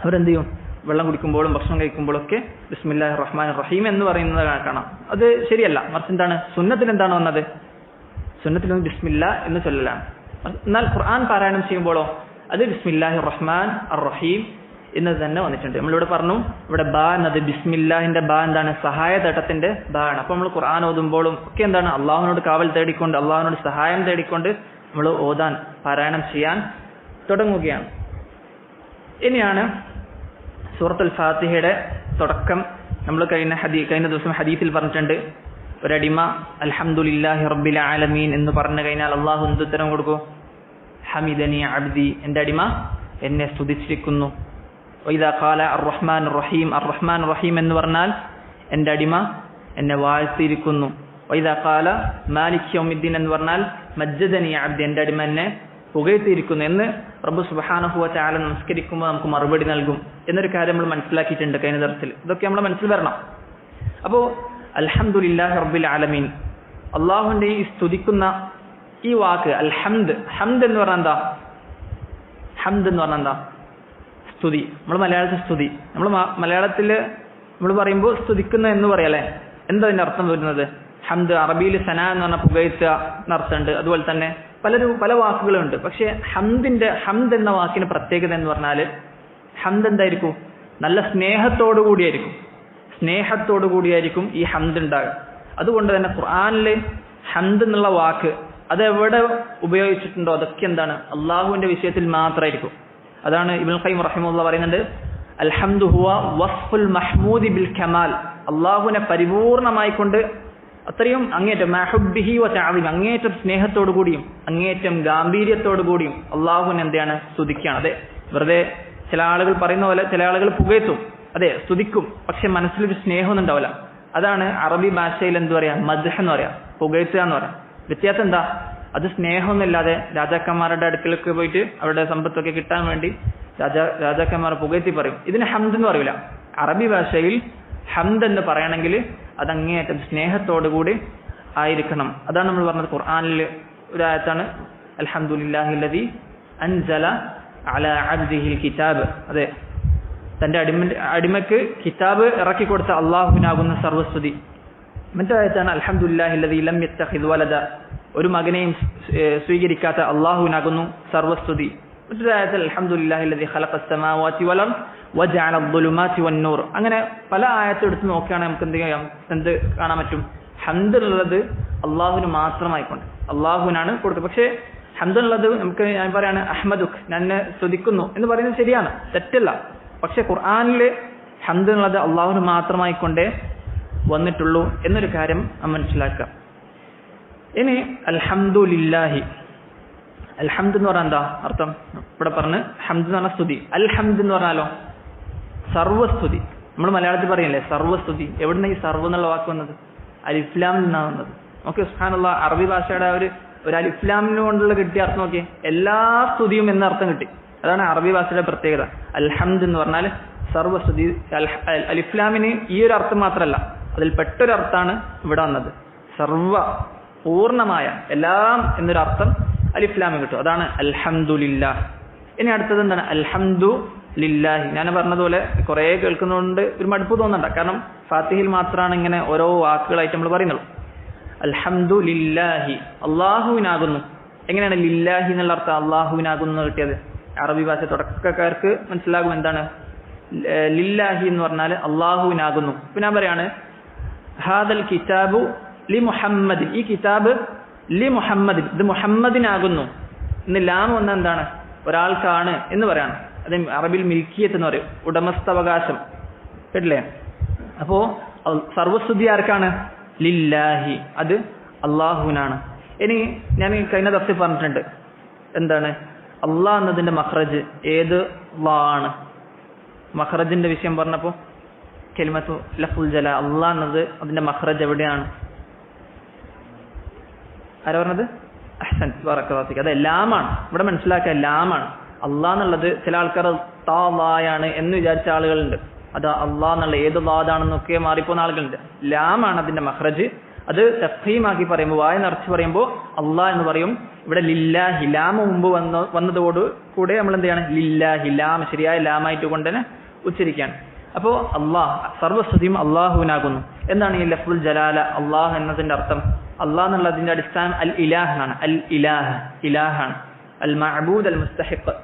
അവരെന്ത് ചെയ്യും? വെള്ളം കുടിക്കുമ്പോഴും ഭക്ഷണം കഴിക്കുമ്പോഴും ഒക്കെ ബിസ്മില്ലാഹിർ റഹ്മാൻ റഹീം എന്ന് പറയുന്നത് കാണാം. അത് ശരിയല്ല. മറിച്ച് എന്താണ് സുന്നത്തിൽ എന്താണ് വന്നത്? സുന്നത്തിൽ ബിസ്മില്ല എന്ന് ചൊല്ലലാണ്. എന്നാൽ ഖുർആൻ പാരായണം ചെയ്യുമ്പോഴോ അത് ബിസ്മില്ലാഹിർ റഹ്മാൻ അർ റഹീം എന്നത് തന്നെ വന്നിട്ടുണ്ട്. നമ്മളിവിടെ പറഞ്ഞു, ഇവിടെ ബ എന്നത് ബിസ്മില്ലാഹിന്റെ ബ എന്താണ്? സഹായ തേട്ടത്തിന്റെ ബ ആണ്. അപ്പൊ നമ്മൾ ഖുർആൻ ഓതുമ്പോഴും ഒക്കെ എന്താണ്? അള്ളാഹുവിനോട് കാവൽ തേടിക്കൊണ്ട്, അള്ളാഹുവിനോട് സഹായം തേടിക്കൊണ്ട് നമ്മൾ ഓതാൻ പാരായണം ചെയ്യാൻ തുടങ്ങുകയാണ്. ഇനിയാണ് സൂറത്തുൽ ഫാത്തിഹയുടെ തുടക്കം. നമ്മൾ കഴിഞ്ഞ ദിവസം ഹദീസിൽ പറഞ്ഞിട്ടുണ്ട്, ഒരടിമ അൽഹംദുലില്ലാഹി റബ്ബിൽ ആലമീൻ എന്ന് പറഞ്ഞു കഴിഞ്ഞാൽ അള്ളാഹു എന്തുത്തരം കൊടുക്കും? ഹമിദനി അബ്ദി, എൻ്റെ അടിമ എന്നെ സ്തുതിച്ചിരിക്കുന്നു. വഇദാ ഖാല അർ-റഹ്മാൻ റഹീം, അർ-റഹ്മാൻ റഹീം എന്ന് പറഞ്ഞാൽ എൻ്റെ അടിമ എന്നെ വാഴ്ത്തിയിരിക്കുന്നു. വഇദാ ഖാല മാലിക് യൗമിദ്ദീൻ എന്ന് പറഞ്ഞാൽ മജ്ജദനി അബ്ദി, എൻ്റെ അടിമ എന്നെ പുകഴ്ത്തിയിരിക്കുന്നു എന്ന് റബ്ബ് സുബ്ഹാനഹു വ തആല നമസ്കരിക്കുമ്പോൾ നമുക്ക് മറുപടി നൽകും എന്നൊരു കാര്യം നമ്മൾ മനസ്സിലാക്കിയിട്ടുണ്ട് കഴിഞ്ഞ ദിവസത്തിൽ. ഇതൊക്കെ നമ്മുടെ മനസ്സിൽ വരണം. അപ്പോൾ അൽഹംദുലില്ലാഹി റബ്ബിൽ ആലമീൻ, അള്ളാഹുവിന്റെ ഈ സ്തുതിക്കുന്ന ഈ വാക്ക് അൽഹംദ്, ഹംദ് എന്ന് പറഞ്ഞാൽ എന്താ? ഹംദ് എന്ന് പറഞ്ഞാൽ എന്താ? സ്തുതി. നമ്മൾ മലയാളത്തിൽ സ്തുതി, നമ്മൾ മലയാളത്തിൽ നമ്മൾ പറയുമ്പോൾ സ്തുതിക്കുന്ന എന്ന് പറയല്ലേ. എന്താ അതിന്റെ അർത്ഥം വരുന്നത്? ഹംദ് അറബിയിൽ സന എന്ന് പറഞ്ഞാൽ പുകഴ്ത്തുക എന്നർത്ഥമുണ്ട്. അതുപോലെ തന്നെ പല വാക്കുകളുണ്ട്. പക്ഷേ ഹംദ് എന്ന വാക്കിന് പ്രത്യേകത എന്ന് പറഞ്ഞാൽ ഹംദ് എന്തായിരിക്കും? നല്ല സ്നേഹത്തോടു കൂടിയായിരിക്കും ഈ ഹംദ് ഉണ്ടാകുക. അതുകൊണ്ട് തന്നെ ഖുർആനിൽ ഹംദ് എന്നുള്ള വാക്ക് അതെവിടെ ഉപയോഗിച്ചിട്ടുണ്ടോ അതൊക്കെ എന്താണ്? അള്ളാഹുവിന്റെ വിഷയത്തിൽ മാത്രമായിരിക്കും. അതാണ് ഇബ്നുൽ ഖയ്യിം റഹിമഹുല്ലാഹ് പറയുന്നത്, അൽഹംദു ഹുവ വസ്ഫുൽ മഹ്മൂദി ബിൽ കമാൽ, അള്ളാഹുവിനെ പരിപൂർണമായി കൊണ്ട് അത്രയും അങ്ങേറ്റം മഹബ്ബിഹി വ തഅദീം, അങ്ങേറ്റം സ്നേഹത്തോടു കൂടിയും അങ്ങേറ്റം ഗാംഭീര്യത്തോടു കൂടിയും അള്ളാഹുവിനെ എന്താണ്? സ്തുതിക്കുകയാണ്. അതെ, വെറുതെ ചില ആളുകൾ പറയുന്ന പോലെ ചില ആളുകൾ പുകഴ്ത്തും, അതെ സ്തുതിക്കും, പക്ഷെ മനസ്സിലൊരു സ്നേഹമൊന്നും ഉണ്ടാവില്ല. അതാണ് അറബി ഭാഷയിൽ എന്ത് പറയാ? മദ്ഹ് എന്ന് പറയാം, പുകഴ്ത്തുക എന്ന് പറയാം. വ്യത്യാസം എന്താ? അത് സ്നേഹമൊന്നുമില്ലാതെ രാജാക്കന്മാരുടെ അടുക്കലൊക്കെ പോയിട്ട് അവരുടെ സമ്പത്തൊക്കെ കിട്ടാൻ വേണ്ടി രാജാക്കന്മാർ പുകഴ്ത്തി പറയും. ഇതിന് ഹംദ് എന്ന് പറയില്ല. അറബി ഭാഷയിൽ ഹംദ് എന്ന് പറയണമെങ്കിൽ അത് അങ്ങേയറ്റം സ്നേഹത്തോടു കൂടി ആയിരിക്കണം. അതാണ് നമ്മൾ പറഞ്ഞത്. ഖുർആനിൽ ഒരു ആയത്താണ് അൽഹംദുലില്ലാഹില്ലദീ അൻസല അലാ അബ്ദിഹിൽ കിതാബ്. അതെ, തന്റെ അടിമക്ക് കിതാബ് ഇറക്കി കൊടുത്ത അള്ളാഹുവിനാകുന്ന സർവസ്തുതി. മറ്റേ ആയത്താണ് അൽഹംദുലില്ലാഹില്ലദീ ലം യത്തഖിദ് വലദ, ഒരു മകനെയും സ്വീകരിക്കാത്ത അള്ളാഹുവിനാകുന്നു സർവസ്തുതി. മറ്റൊരു ആയത്തിൽ അൽഹംദുലില്ലാഹില്ലദീ ഖലഖസ് സമാവാതി വൽ അർദ് വജഅല അദ്ദുലുമാതി വന്നൂർ. അങ്ങനെ പല ആയത്തും എടുത്ത് നോക്കുകയാണെങ്കിൽ നമുക്ക് എന്ത് കാണാൻ പറ്റും? ഹംദ് ഉള്ളത് അള്ളാഹുവിന് മാത്രമായിക്കൊണ്ട് അള്ളാഹുവിനാണ് കൊടുക്കുക. പക്ഷേ ഹംദ് ഉള്ളത് നമുക്ക് ഞാൻ പറയാണ് അഹ്മദുഖ്, ഞാൻ സ്തുതിക്കുന്നു എന്ന് പറയുന്നത് ശരിയാണ്, തെറ്റല്ല. പക്ഷെ ഖുർആനിൽ ഹംദ് ഉള്ളത് അള്ളാഹുവിന് മാത്രമായിക്കൊണ്ടേ വന്നിട്ടുള്ളൂ എന്നൊരു കാര്യം മനസ്സിലാക്കാം. ഇനി അൽഹംദുലില്ലാഹി, അൽഹംദ് എന്ന് പറഞ്ഞാൽ എന്താ അർത്ഥം? ഇവിടെ പറഞ്ഞ് ഹംദ് എന്ന് പറഞ്ഞാൽ സ്തുതി. അൽഹംദ് എന്ന് പറഞ്ഞാലോ സർവസ്തുതി. നമ്മൾ മലയാളത്തിൽ പറയല്ലേ സർവസ്തുതി. എവിടുന്ന ഈ സർവ്വ എന്നുള്ള വാക്ക് വന്നത്? അലിഫ്ലാമിൽ നിന്നാണ് വന്നത്. നോക്കി സുബ്ഹാനല്ലാഹ്, അറബി ഭാഷയുടെ ഒരു അലിഫ്ലാമിന് കൊണ്ടുള്ള കിട്ടിയ അർത്ഥം നോക്കി, എല്ലാ സ്തുതിയും എന്ന അർത്ഥം കിട്ടി. അതാണ് അറബി ഭാഷയുടെ പ്രത്യേകത. അൽഹംദ് എന്ന് പറഞ്ഞാൽ സർവസ്തുതി. അലിഫ്ലാമിന് ഈ ഒരു അർത്ഥം മാത്രമല്ല, അതിൽ പെട്ടൊരർത്ഥാണ് ഇവിടെ വന്നത്. സർവ പൂർണ്ണമായ എല്ലാം എന്നൊരു അർത്ഥം അലിഫ്ലാമിന് കിട്ടും. അതാണ് അൽഹംദുലില്ലാഹ്. ഇനി അടുത്തത് എന്താണ്? അൽഹംദു ലില്ലാഹി. ഞാൻ പറഞ്ഞതുപോലെ കുറെ കേൾക്കുന്നതുകൊണ്ട് ഒരു മടുപ്പ് തോന്നണ്ട. കാരണം ഫാത്തിഹയിൽ മാത്രമാണ് ഇങ്ങനെ ഓരോ വാക്കുകളായിട്ട് നമ്മൾ പറയുന്നുള്ളൂ. അൽഹംദു ലില്ലാഹി, അള്ളാഹുവിനാകുന്നു. എങ്ങനെയാണ് ലില്ലാഹി എന്നുള്ള അർത്ഥം അള്ളാഹുവിനാകുന്നു കിട്ടിയത്? അറബി ഭാഷ തുടക്കക്കാർക്ക് മനസ്സിലാകും എന്താണ് ലില്ലാഹി എന്ന് പറഞ്ഞാൽ അള്ളാഹുവിനാകുന്നു. പിന്നെ ഞാൻ പറയാണ് ഹാദൽ കിതാബു ലി മുഹമ്മദ്, ഈ കിതാബ് ലി മുഹമ്മദ്, ഇത് മുഹമ്മദിനാകുന്നു. ഇന്ന് ലാം വന്ന എന്താണ്? ഒരാൾക്കാണ് എന്ന് പറയാണ്. അത് അറബിൽ മിൽക്കിയത്ത് എന്ന് പറയും, ഉടമസ്ഥാവകാശം. കേട്ടില്ലേ? അപ്പോ സർവസ്തുതി ആർക്കാണ്? ലില്ലാഹി, അത് അള്ളാഹുവിനാണ്. ഇനി ഞാൻ കഴിഞ്ഞ ദഫ്സിൽ പറഞ്ഞിട്ടുണ്ട് എന്താണ് അള്ളാഹ് എന്നതിന്റെ മഖ്റജ് ഏത് ആണ്? മഖ്റജിന്റെ വിഷയം പറഞ്ഞപ്പോൾ കലിമത്തു ലഫ്ദുൽ ജലാല, അള്ളാഹ് എന്നത് അതിന്റെ മഖ്റജ് എവിടെയാണ്? ആരാ പറഞ്ഞത്? അഹ്സൻ, ബറക്കല്ലാഹു. അത് ലാമാണ്. ഇവിടെ മനസ്സിലാക്കുക ലാമാണ്. അള്ളാഹ് എന്നുള്ളത് ചില ആൾക്കാർ തായാണ് എന്ന് വിചാരിച്ച ആളുകളുണ്ട്. അത് അള്ളാഹ് എന്നുള്ള ഏത് വാദാണെന്നൊക്കെ മാറിപ്പോകുന്ന ആളുകളുണ്ട്. ലാമാണ് അതിന്റെ മഖ്റജ്. അത് തഫ്ഹീമാക്കി പറയുമ്പോൾ, വായ നിറച്ച് പറയുമ്പോൾ അള്ളാഹ് എന്ന് പറയും. ഇവിടെ ലില്ലാഹി, ലാമ മുമ്പ് വന്നതോട് കൂടെ നമ്മൾ എന്ത് ചെയ്യണം? ലില്ലാഹി, ലാം ശരിയായ ലാമായിട്ട് കൊണ്ട് തന്നെ ഉച്ചരിക്കുകയാണ്. അപ്പോൾ അള്ളാഹ് സർവസ്തുതിയും അള്ളാഹുവിനാകുന്നു. എന്താണ് ഈ ലഫ്ദുൽ ജലാല അള്ളാഹ് എന്നതിന്റെ അർത്ഥം? അള്ളാഹ് എന്നുള്ളതിന്റെ അടിസ്ഥാനം അൽ ഇലാഹാണ്. അൽ ഇലാഹ്, ഇലാഹാണ്. അൽ മഅബൂദ് അൽ മുസ്തഹിഖ്,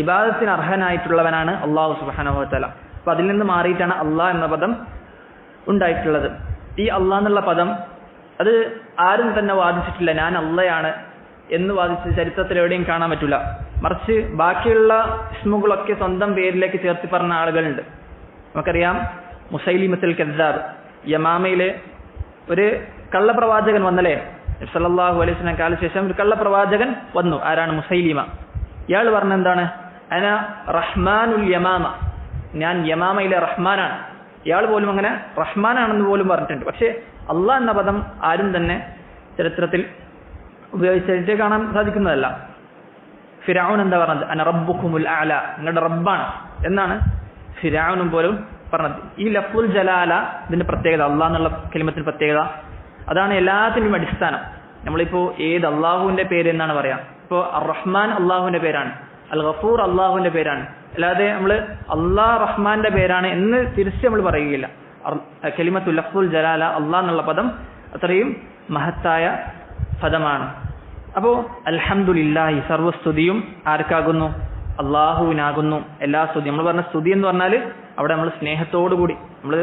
ഇബാദത്തിന് അർഹനായിട്ടുള്ളവനാണ് അള്ളാഹു സുബ്ഹാനഹു വ തആല. അപ്പൊ അതിൽ നിന്ന് മാറിയിട്ടാണ് അള്ളാഹ് എന്ന പദം ഉണ്ടായിട്ടുള്ളത്. ഈ അള്ളാഹ് എന്നുള്ള പദം അത് ആരും തന്നെ വാദിച്ചിട്ടില്ല ഞാൻ അള്ളയാണ് എന്ന് വാദിച്ച ചരിത്രത്തിൽ എവിടെയും കാണാൻ പറ്റില്ല. മറിച്ച് ബാക്കിയുള്ള ഇസ്മുകളൊക്കെ സ്വന്തം പേരിലേക്ക് ചേർത്തി പറഞ്ഞ ആളുകളുണ്ട്. നമുക്കറിയാം മുസൈലിമത്തുൽ കദ്ദാബ്, യമാമയിലെ ഒരു കള്ളപ്രവാചകൻ വന്നല്ലേ, സല്ലല്ലാഹു അലൈഹി വസല്ലം കാലശേഷം ഒരു കള്ളപ്രവാചകൻ വന്നു. ആരാണ്? മുസൈലിമ. ഇയാൾ പറഞ്ഞ എന്താണ്? അന റഹ്മാനുൽ യമാമ, ഞാൻ യമാമയിലെ റഹ്മാനാണ്. ഇയാൾ പോലും അങ്ങനെ റഹ്മാനാണെന്ന് പോലും പറഞ്ഞിട്ടുണ്ട്. പക്ഷേ അള്ളാഹ് എന്ന പദം ആരും തന്നെ ചരിത്രത്തിൽ ഉപയോഗിച്ചിട്ട് കാണാൻ സാധിക്കുന്നതല്ല. ഫിർഔൻ എന്താ പറഞ്ഞത്? അന റബ്ബുക്കുമുൽ അഅല, നിങ്ങളുടെ റബ്ബാണ് എന്നാണ് ഫിർഔനും പോലും പറഞ്ഞത്. ഈ ലഫ്ദുൽ ജലാല ഇതിന്റെ പ്രത്യേകത, അള്ളാഹ് എന്നുള്ള കലിമത്തിന്റെ പ്രത്യേകത അതാണ് എല്ലാത്തിനും അടിസ്ഥാനം. നമ്മളിപ്പോ ഏത് അള്ളാഹുവിന്റെ പേര് എന്നാണ് പറയാം. ഇപ്പോൾ അർ റഹ്മാൻ അള്ളാഹുവിന്റെ പേരാണ്, അൽ ഗഫൂർ അള്ളാഹുവിന്റെ പേരാണ്. അല്ലാതെ നമ്മൾ അള്ളാഹ് റഹ്മാന്റെ പേരാണ് എന്ന് തിരിച്ച് നമ്മൾ പറയുകയില്ല. കലിമത്തു ലഫ്ദുൽ ജലാല അള്ളാഹ് എന്നുള്ള പദം അത്രയും മഹത്തായ പദമാണ്. അപ്പോ അൽഹംദുലില്ലാഹി, സർവസ്തുതിയും ആർക്കാകുന്നു? അള്ളാഹുവിനാകുന്നു. എല്ലാ സ്തുതി, നമ്മൾ പറഞ്ഞ സ്തുതി എന്ന് പറഞ്ഞാൽ അവിടെ നമ്മൾ സ്നേഹത്തോടു കൂടി, നമ്മൾ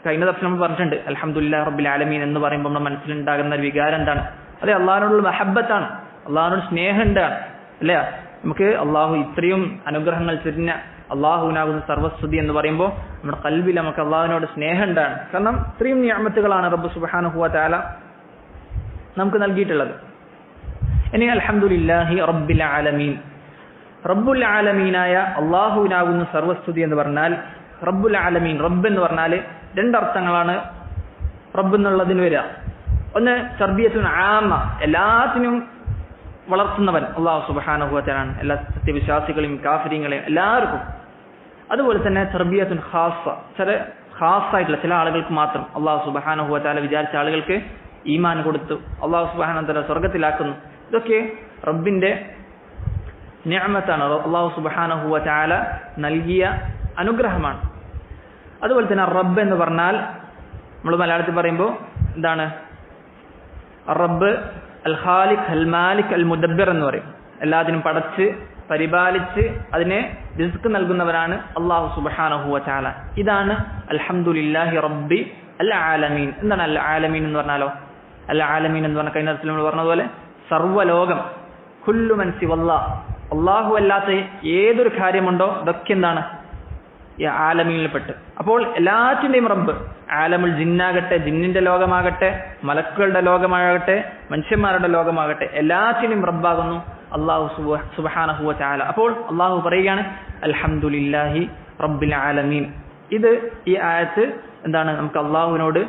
കഴിഞ്ഞ ദിവസം നമ്മൾ പറഞ്ഞിട്ടുണ്ട് അൽഹംദുലില്ലാഹി റബ്ബിൽ ആലമീൻ എന്ന് പറയുമ്പോൾ നമ്മുടെ മനസ്സിലുണ്ടാകുന്ന ഒരു വികാരം എന്താണ്? അതെ, അള്ളാഹിനോടുള്ള മഹബ്ബത്താണ്, അള്ളാഹിനോട് സ്നേഹം ഉണ്ടാണ് അല്ലേ? നമുക്ക് അള്ളാഹു ഇത്രയും അനുഗ്രഹങ്ങൾ ചൊരിഞ്ഞ അള്ളാഹുവിനാകുന്ന സർവസ്തുതി എന്ന് പറയുമ്പോൾ നമ്മുടെ ഖൽബിൽ നമുക്ക് അള്ളാഹുവിനോട് സ്നേഹം ഉണ്ടാണ്. കാരണം ഇത്രയും നിഅമത്തുകളാണ് റബ്ബ് സുബ്ഹാനഹു വ തആല നമുക്ക് നൽകിയിട്ടുള്ളത്. ഇനി അൽഹംദുലില്ലാഹി റബ്ബിൽ ആലമീൻ, റബ്ബുൽ ആലമീനായ അള്ളാഹുവിനാകുന്ന സർവസ്തുതി എന്ന് പറഞ്ഞാൽ, റബ്ബുൽ ആലമീൻ, റബ്ബ് എന്ന് പറഞ്ഞാൽ രണ്ടർത്ഥങ്ങളാണ് റബ്ബ് എന്നുള്ളതിന് വരിക. ഒന്ന് തർബിയത്തുൻ ആമ, എല്ലാത്തിനും വളർത്തുന്നവൻ അള്ളാഹു സുബ്ഹാനഹു വ തആല, എല്ലാ സത്യവിശ്വാസികളെയും കാഫിരീങ്ങളെയും എല്ലാവർക്കും. അതുപോലെ തന്നെ തർബിയത്തുൻ ഖാസ, ചില ഖാസായിട്ടുള്ള ചില ആളുകൾക്ക് മാത്രം അള്ളാഹു സുബ്ഹാനഹു വ തആല വിചാരിച്ച ആളുകൾക്ക് ഈമാൻ കൊടുത്തു അള്ളാഹു സുബ്ഹാനഹു വ തആല സ്വർഗ്ഗത്തിലാക്കുന്നു. ഇതൊക്കെ റബ്ബിന്റെ നിഅമത്താണ്, അള്ളാഹു സുബ്ഹാനഹു വ തആല നൽകിയ അനുഗ്രഹമാണ്. അതുപോലെ തന്നെ റബ്ബ് എന്ന് പറഞ്ഞാൽ നമ്മൾ മലയാളത്തിൽ പറയുമ്പോൾ എന്താണ്? റബ്ബ് അൽ ഖാലിഖ്, അൽ മാലിക്, അൽ മുദബ്ബിർ എന്ന് പറയും. എല്ലാത്തിനും പടച്ച് പരിപാലിച്ച് അതിനെ റിസ്ക് നൽകുന്നവരാണ് അല്ലാഹു സുബ്ഹാനഹു വ തആല. ഇതാണ് അൽഹംദുലില്ലാഹി റബ്ബി അൽ ആലമീൻ. എന്താണ് അൽ ആലമീൻ എന്ന് പറഞ്ഞാലോ? അൽ ആലമീൻ എന്ന് പറഞ്ഞ കഴിഞ്ഞ ദിവസം നമ്മൾ പറഞ്ഞതുപോലെ സർവ്വലോകം, കുല്ലു മൻ സിവല്ലാഹ്, അല്ലാഹു അല്ലാത്ത ഏതൊരു കാര്യമുണ്ടോ അതൊക്കെ എന്താണ് ഈ ആലമീനിൽപ്പെട്ട്. അപ്പോൾ എല്ലാറ്റിന്റെയും റബ്ബ്, ആലമുൽ ജിന്നാകട്ടെ, ജിന്നിന്റെ ലോകമാകട്ടെ, മലക്കുകളുടെ ലോകമാകട്ടെ, മനുഷ്യന്മാരുടെ ലോകമാകട്ടെ, എല്ലാറ്റിന്റെയും റബ്ബാകുന്നു അല്ലാഹു സുബ്ഹാനഹു വ തആല. അപ്പോൾ അല്ലാഹു പറയുകയാണ് അൽഹംദുലില്ലാഹി റബ്ബിൽ ആലമീൻ. ഇത് ഈ ആയത്ത് എന്താണ്? നമുക്ക് അല്ലാഹുവിനോട്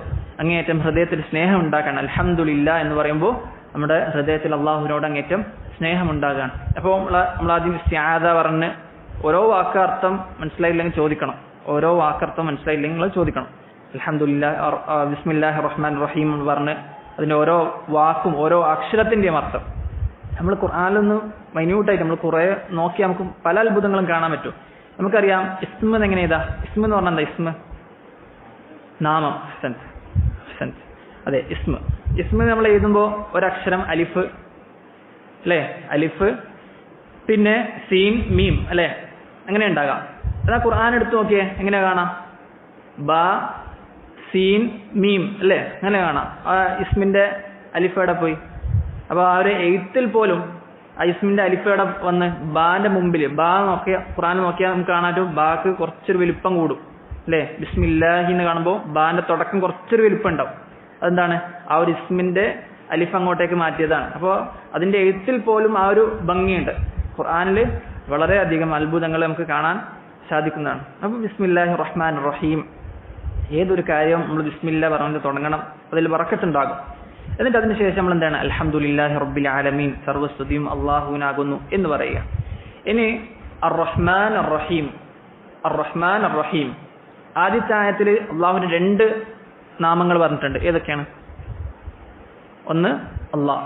അങ്ങേയറ്റം ഹൃദയത്തിൽ സ്നേഹം ഉണ്ടാക്കാണ്. അൽഹംദുലില്ലാ എന്ന് പറയുമ്പോൾ നമ്മുടെ ഹൃദയത്തിൽ അല്ലാഹുവിനോട് അങ്ങേറ്റം സ്നേഹം ഉണ്ടാകാണ്. അപ്പോൾ നമ്മൾ ആദ്യം ഇസ്തിആദ പറഞ്ഞ് ഓരോ വാക്കർത്ഥം മനസ്സിലായില്ലെങ്കിൽ ചോദിക്കണം. ഓരോ വാക്കർത്ഥം മനസ്സിലായില്ലെങ്കിൽ ചോദിക്കണം. അൽഹംദുലില്ലാ, ബിസ്മില്ലാഹിർ റഹ്മാനിർ റഹീം എന്ന് പറഞ്ഞ് അതിന്റെ ഓരോ വാക്കും ഓരോ അക്ഷരത്തിന്റെയും അർത്ഥം നമ്മൾ ഖുർആനിലൊന്ന് മൈന്യൂട്ടായിട്ട് നമ്മൾ കുറെ നോക്കി നമുക്ക് പല അത്ഭുതങ്ങളും കാണാൻ പറ്റും. നമുക്കറിയാം ഇസ്മ എങ്ങനെ ഇതാ? ഇസ്മ എന്ന് പറഞ്ഞാൽ എന്താ? ഇസ്മ നാമം. അതെ, ഇസ്മ നമ്മൾ എഴുതുമ്പോൾ ഒരക്ഷരം അലിഫ് അല്ലേ? അലിഫ്, പിന്നെ സീൻ, മീം അല്ലേ? അങ്ങനെ ഉണ്ടാകാം. എന്നാൽ ഖുർആൻ എടുത്തു നോക്കിയേ, എങ്ങനെ കാണാം? ബ, സീൻ, മീം അല്ലേ? അങ്ങനെ കാണാം. ആ ഇസ്മിന്റെ അലിഫ് എവിടെ പോയി? അപ്പൊ ആ ഒരു എഴുത്തിൽ പോലും ആ ഇസ്മിന്റെ അലിഫ് എവിടെ വന്ന്? ബാന്റെ മുമ്പിൽ. ബാ നോക്കിയ ഖുർആൻ നോക്കിയാൽ നമുക്ക് കാണാൻ പറ്റും ബാക്ക് കുറച്ചൊരു വലിപ്പം കൂടും അല്ലേ? ബിസ്മില്ലാഹി എന്ന് കാണുമ്പോൾ ബാന്റെ തുടക്കം കുറച്ചൊരു വലിപ്പം ഉണ്ടാവും. അതെന്താണ്? ആ ഒരു ഇസ്മിന്റെ അലിഫ് അങ്ങോട്ടേക്ക് മാറ്റിയതാണ്. അപ്പോൾ അതിന്റെ എഴുത്തിൽ പോലും ആ ഒരു ഭംഗിയുണ്ട്. ഖുർആനിൽ വളരെയധികം അത്ഭുതങ്ങൾ നമുക്ക് കാണാൻ സാധിക്കുന്നതാണ്. അപ്പോൾ ബിസ്മില്ലാഹിർ റഹ്മാനിർ റഹീം, ഏതൊരു കാര്യം നമ്മൾ ബിസ്മില്ല പറഞ്ഞ് തുടങ്ങണം, അതിൽ ബറക്കത്തുണ്ടാകും. എന്നിട്ട് അതിനുശേഷം നമ്മൾ എന്താണ്? അൽഹംദുലില്ലാഹി റബ്ബിൽ ആലമീൻ, സർവ്വസ്തുതിയും അല്ലാഹുവിനാകുന്നു എന്ന് പറയുക. ഇനി അർ റഹ്മാൻ അർ റഹീം. അർ റഹ്മാൻ അർ റഹീം ആദ്യത്തെ ആയത്തിൽ അള്ളാഹുവിന്റെ 2 നാമങ്ങൾ പറഞ്ഞിട്ടുണ്ട്. ഏതൊക്കെയാണ്? ഒന്ന് അള്ളാഹ്,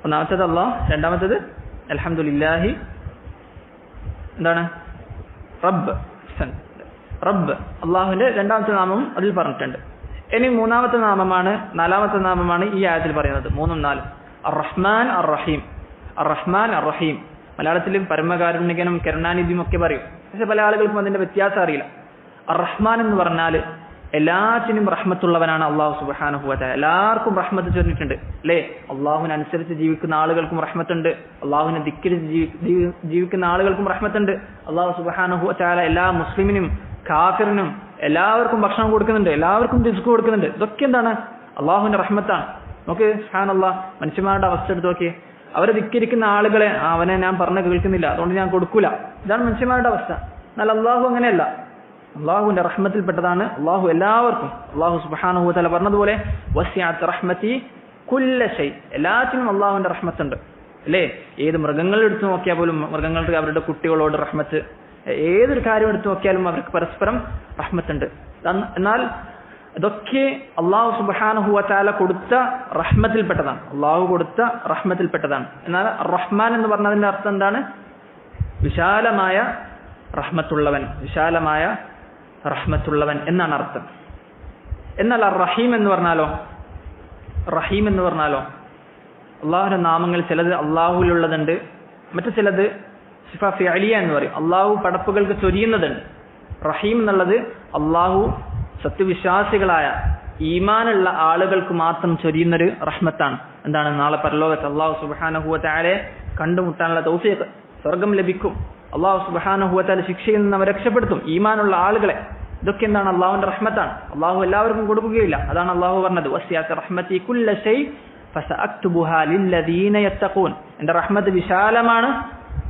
ഒന്നാമത്തേത് അള്ളാഹ്, രണ്ടാമത്തേത് അൽഹംദുലില്ലാഹി എന്താണ്? റബ്ബ്. അള്ളാഹുവിന്റെ രണ്ടാമത്തെ നാമവും അതിൽ പറഞ്ഞിട്ടുണ്ട്. ഇനി മൂന്നാമത്തെ നാമമാണ്, 4ാമത്തെ നാമമാണ് ഈ ആയത്തിൽ പറയുന്നത്. 3ഉം 4ഉം അർ റഹ്മാൻ അർ റഹീം. അർ റഹ്മാൻ അർ റഹീം മലയാളത്തിൽ പരമകാരുണികനും കരുണാനിധിയും ഒക്കെ പറയും. പക്ഷെ പല ആളുകൾക്കും അതിന്റെ വ്യത്യാസം അറിയില്ല. അർ റഹ്മാൻ എന്ന് പറഞ്ഞാൽ എല്ലാറ്റിനും റഹ്മത്തുള്ളവനാണ് അല്ലാഹു സുബ്ഹാനഹു വ തആല. എല്ലാവർക്കും റഹ്മത്ത് ചൊരിഞ്ഞിട്ടുണ്ട് അല്ലേ? അള്ളാഹുവിനനുസരിച്ച് ജീവിക്കുന്ന ആളുകൾക്കും റഹ്മത്തുണ്ട്. അള്ളാഹുവിനെ ധിക്കരിച്ച് ജീവിക്കുന്ന ആളുകൾക്കും റഹ്മത്തുണ്ട്. അല്ലാഹു സുബ്ഹാനഹു വ തആല എല്ലാ മുസ്ലിമിനും കാഫിറിനും എല്ലാവർക്കും ഭക്ഷണം കൊടുക്കുന്നുണ്ട്, എല്ലാവർക്കും റിസ്ക് കൊടുക്കുന്നുണ്ട്. ഇതൊക്കെ എന്താണ്? അള്ളാഹുവിന്റെ റഹ്മത്താണ്. നമുക്ക് സുബ്ഹാനല്ലാഹ് മനുഷ്യന്മാരുടെ അവസ്ഥ എടുത്ത് നോക്കിയേ. അവരെ ധിക്കരിക്കുന്ന ആളുകളെ, അവനെ ഞാൻ പറഞ്ഞ് കേൾക്കുന്നില്ല അതുകൊണ്ട് ഞാൻ കൊടുക്കൂല, ഇതാണ് മനുഷ്യന്മാരുടെ അവസ്ഥ. എന്നാൽ അള്ളാഹു അങ്ങനെയല്ല. അള്ളാഹുവിന്റെ റഹ്മത്തിൽപ്പെട്ടതാണ് അള്ളാഹു എല്ലാവർക്കും. അള്ളാഹു സുബ്ഹാനഹു വ തആല പറഞ്ഞതുപോലെ വസിഅത് റഹ്മതി കുല്ല ഷൈ, എല്ലാത്തിനും അള്ളാഹുവിന്റെ റഹ്മത്തുണ്ട് അല്ലേ? ഏത് മൃഗങ്ങൾ എടുത്തു നോക്കിയാൽ പോലും മൃഗങ്ങൾക്ക് അവരുടെ കുട്ടികളോട് റഹ്മത്ത്, ഏതൊരു കാര്യം എടുത്തു നോക്കിയാലും അവർക്ക് പരസ്പരം റഹ്മത്തുണ്ട്. എന്നാൽ ഇതൊക്കെ അള്ളാഹു സുബ്ഹാനഹു വ തആല കൊടുത്ത റഹ്മത്തിൽപ്പെട്ടതാണ്. അള്ളാഹു കൊടുത്ത റഹ്മത്തിൽപ്പെട്ടതാണ്. എന്നാൽ റഹ്മാൻ എന്ന് പറഞ്ഞതിന്റെ അർത്ഥം എന്താണ്? വിശാലമായ റഹ്മത്തുള്ളവൻ, വിശാലമായ റഹ്മത്തുള്ളവൻ എന്നാണ് അർത്ഥം. എന്നാൽ അർ റഹീം എന്ന് പറഞ്ഞാലോ? റഹീം എന്ന് പറഞ്ഞാലോ അള്ളാഹുവിന്റെ നാമങ്ങൾ ചിലത് അള്ളാഹുവിലുള്ളതുണ്ട്, മറ്റു ചിലത് സിഫ ഫിഅലിയ എന്ന് പറയും. അള്ളാഹു പടപ്പുകൾക്ക് ചൊരിയുന്നതുണ്ട്. റഹീം എന്നുള്ളത് അള്ളാഹു സത്യവിശ്വാസികളായ ഈമാനുള്ള ആളുകൾക്ക് മാത്രം ചൊരിയുന്നൊരു റഹ്മത്താണ്. എന്താണ്? നാളെ പരലോകത്ത് അള്ളാഹു സുബ്ഹാനഹു വ തആലയെ കണ്ടുമുട്ടാനുള്ള തൗഫീഖ്, സ്വർഗം ലഭിക്കും. അള്ളാഹു സുബ്ഹാനഹു വ തആല ശിക്ഷയിൽ നിന്ന് അവരെ രക്ഷപ്പെടുത്തും, ഈമാനുള്ള ആളുകളെ. ഇതൊക്കെ എന്താണ്? അള്ളാഹുവിന്റെ റഹ്മത്താണ്. അള്ളാഹു എല്ലാവർക്കും കൊടുക്കുകയില്ല. അതാണ് അള്ളാഹു പറഞ്ഞത് വസിഅത് റഹ്മതി കുല്ല ഷൈ ഫസഅക്തുബുഹാ ലില്ലദീന യത്തഖൂൻ. എന്റെ റഹ്മത്ത് വിശാലമാണ്,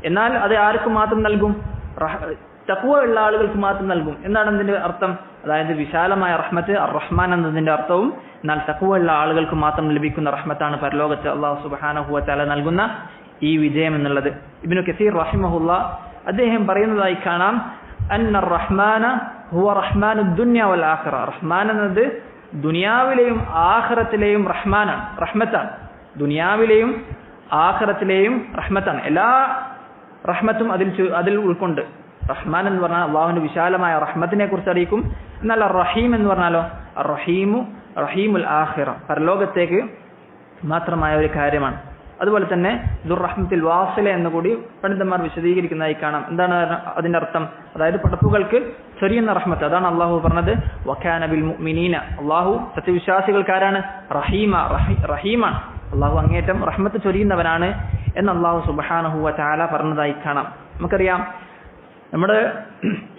എന്നാൽ അത് ആർക്ക് മാത്രം നൽകും? തഖ്വ ഉള്ള ആളുകൾക്ക് മാത്രം നൽകും. എന്താണ് അതിന്റെ അർത്ഥം? അതായത് വിശാലമായ റഹ്മത്ത് അർ റഹ്മാൻ എന്നതിന്റെ അർത്ഥവും, എന്നാൽ തഖ്വ ഉള്ള ആളുകൾക്ക് മാത്രം ലഭിക്കുന്ന റഹ്മത്താണ് പരലോകത്ത് അള്ളാഹു സുബ്ഹാനഹു വ തആല നൽകുന്ന ഈ വിജയം എന്നുള്ളത്. ഇബ്നു കസീർ റഹിമഹുല്ലാഹ് അദ്ദേഹം പറയുന്നതായി കാണാം, അന്ന റഹ്മാന ഹുവ റഹ്മാനുദ് ദുനിയ വൽ ആഖിറ. റഹ്മാൻ എന്നത് ദുനിയാവിലെയും ആഖിറത്തിലെയും റഹ്മാനാണ്, റഹ്മത്താണ്. ദുനിയാവിലെയും ആഖിറത്തിലെയും റഹ്മത്താണ്. എല്ലാ റഹ്മത്തും അതിൽ ഉൾക്കൊണ്ട്. റഹ്മാൻ എന്ന് പറഞ്ഞാൽ അള്ളാഹുവിന്റെ വിശാലമായ റഹ്മത്തിനെ കുറിച്ച് അറിയിക്കും. എന്നാൽ അർ റഹീം എന്ന് പറഞ്ഞാലോ? അർ റഹീമു റഹീമുൽ ആഖിറ, പരലോകത്തേക്ക് മാത്രമായ ഒരു കാര്യമാണ്. അതുപോലെ തന്നെ ദുർറഹ്മത്തിൽ വാസില എന്നുകൂടി പണ്ഡിതന്മാർ വിശദീകരിക്കുന്നതായി കാണാം. എന്താണ് അതിന്റെ അർത്ഥം? അതായത് പടപ്പുകൾക്ക് ചൊരിയുന്ന റഹ്മത്ത്. അതാണ് അള്ളാഹു പറഞ്ഞത് വകാന ബിൽ മുഅ്മിനീന, അള്ളാഹു സത്യവിശ്വാസികൾക്കാരാണ് റഹീമാണ്, അള്ളാഹു അങ്ങേറ്റം റഹ്മത്ത് ചൊരിയുന്നവനാണ് എന്ന് അള്ളാഹു സുബ്ഹാനഹു വ തആല പറഞ്ഞതായി കാണാം. നമുക്കറിയാം നമ്മുടെ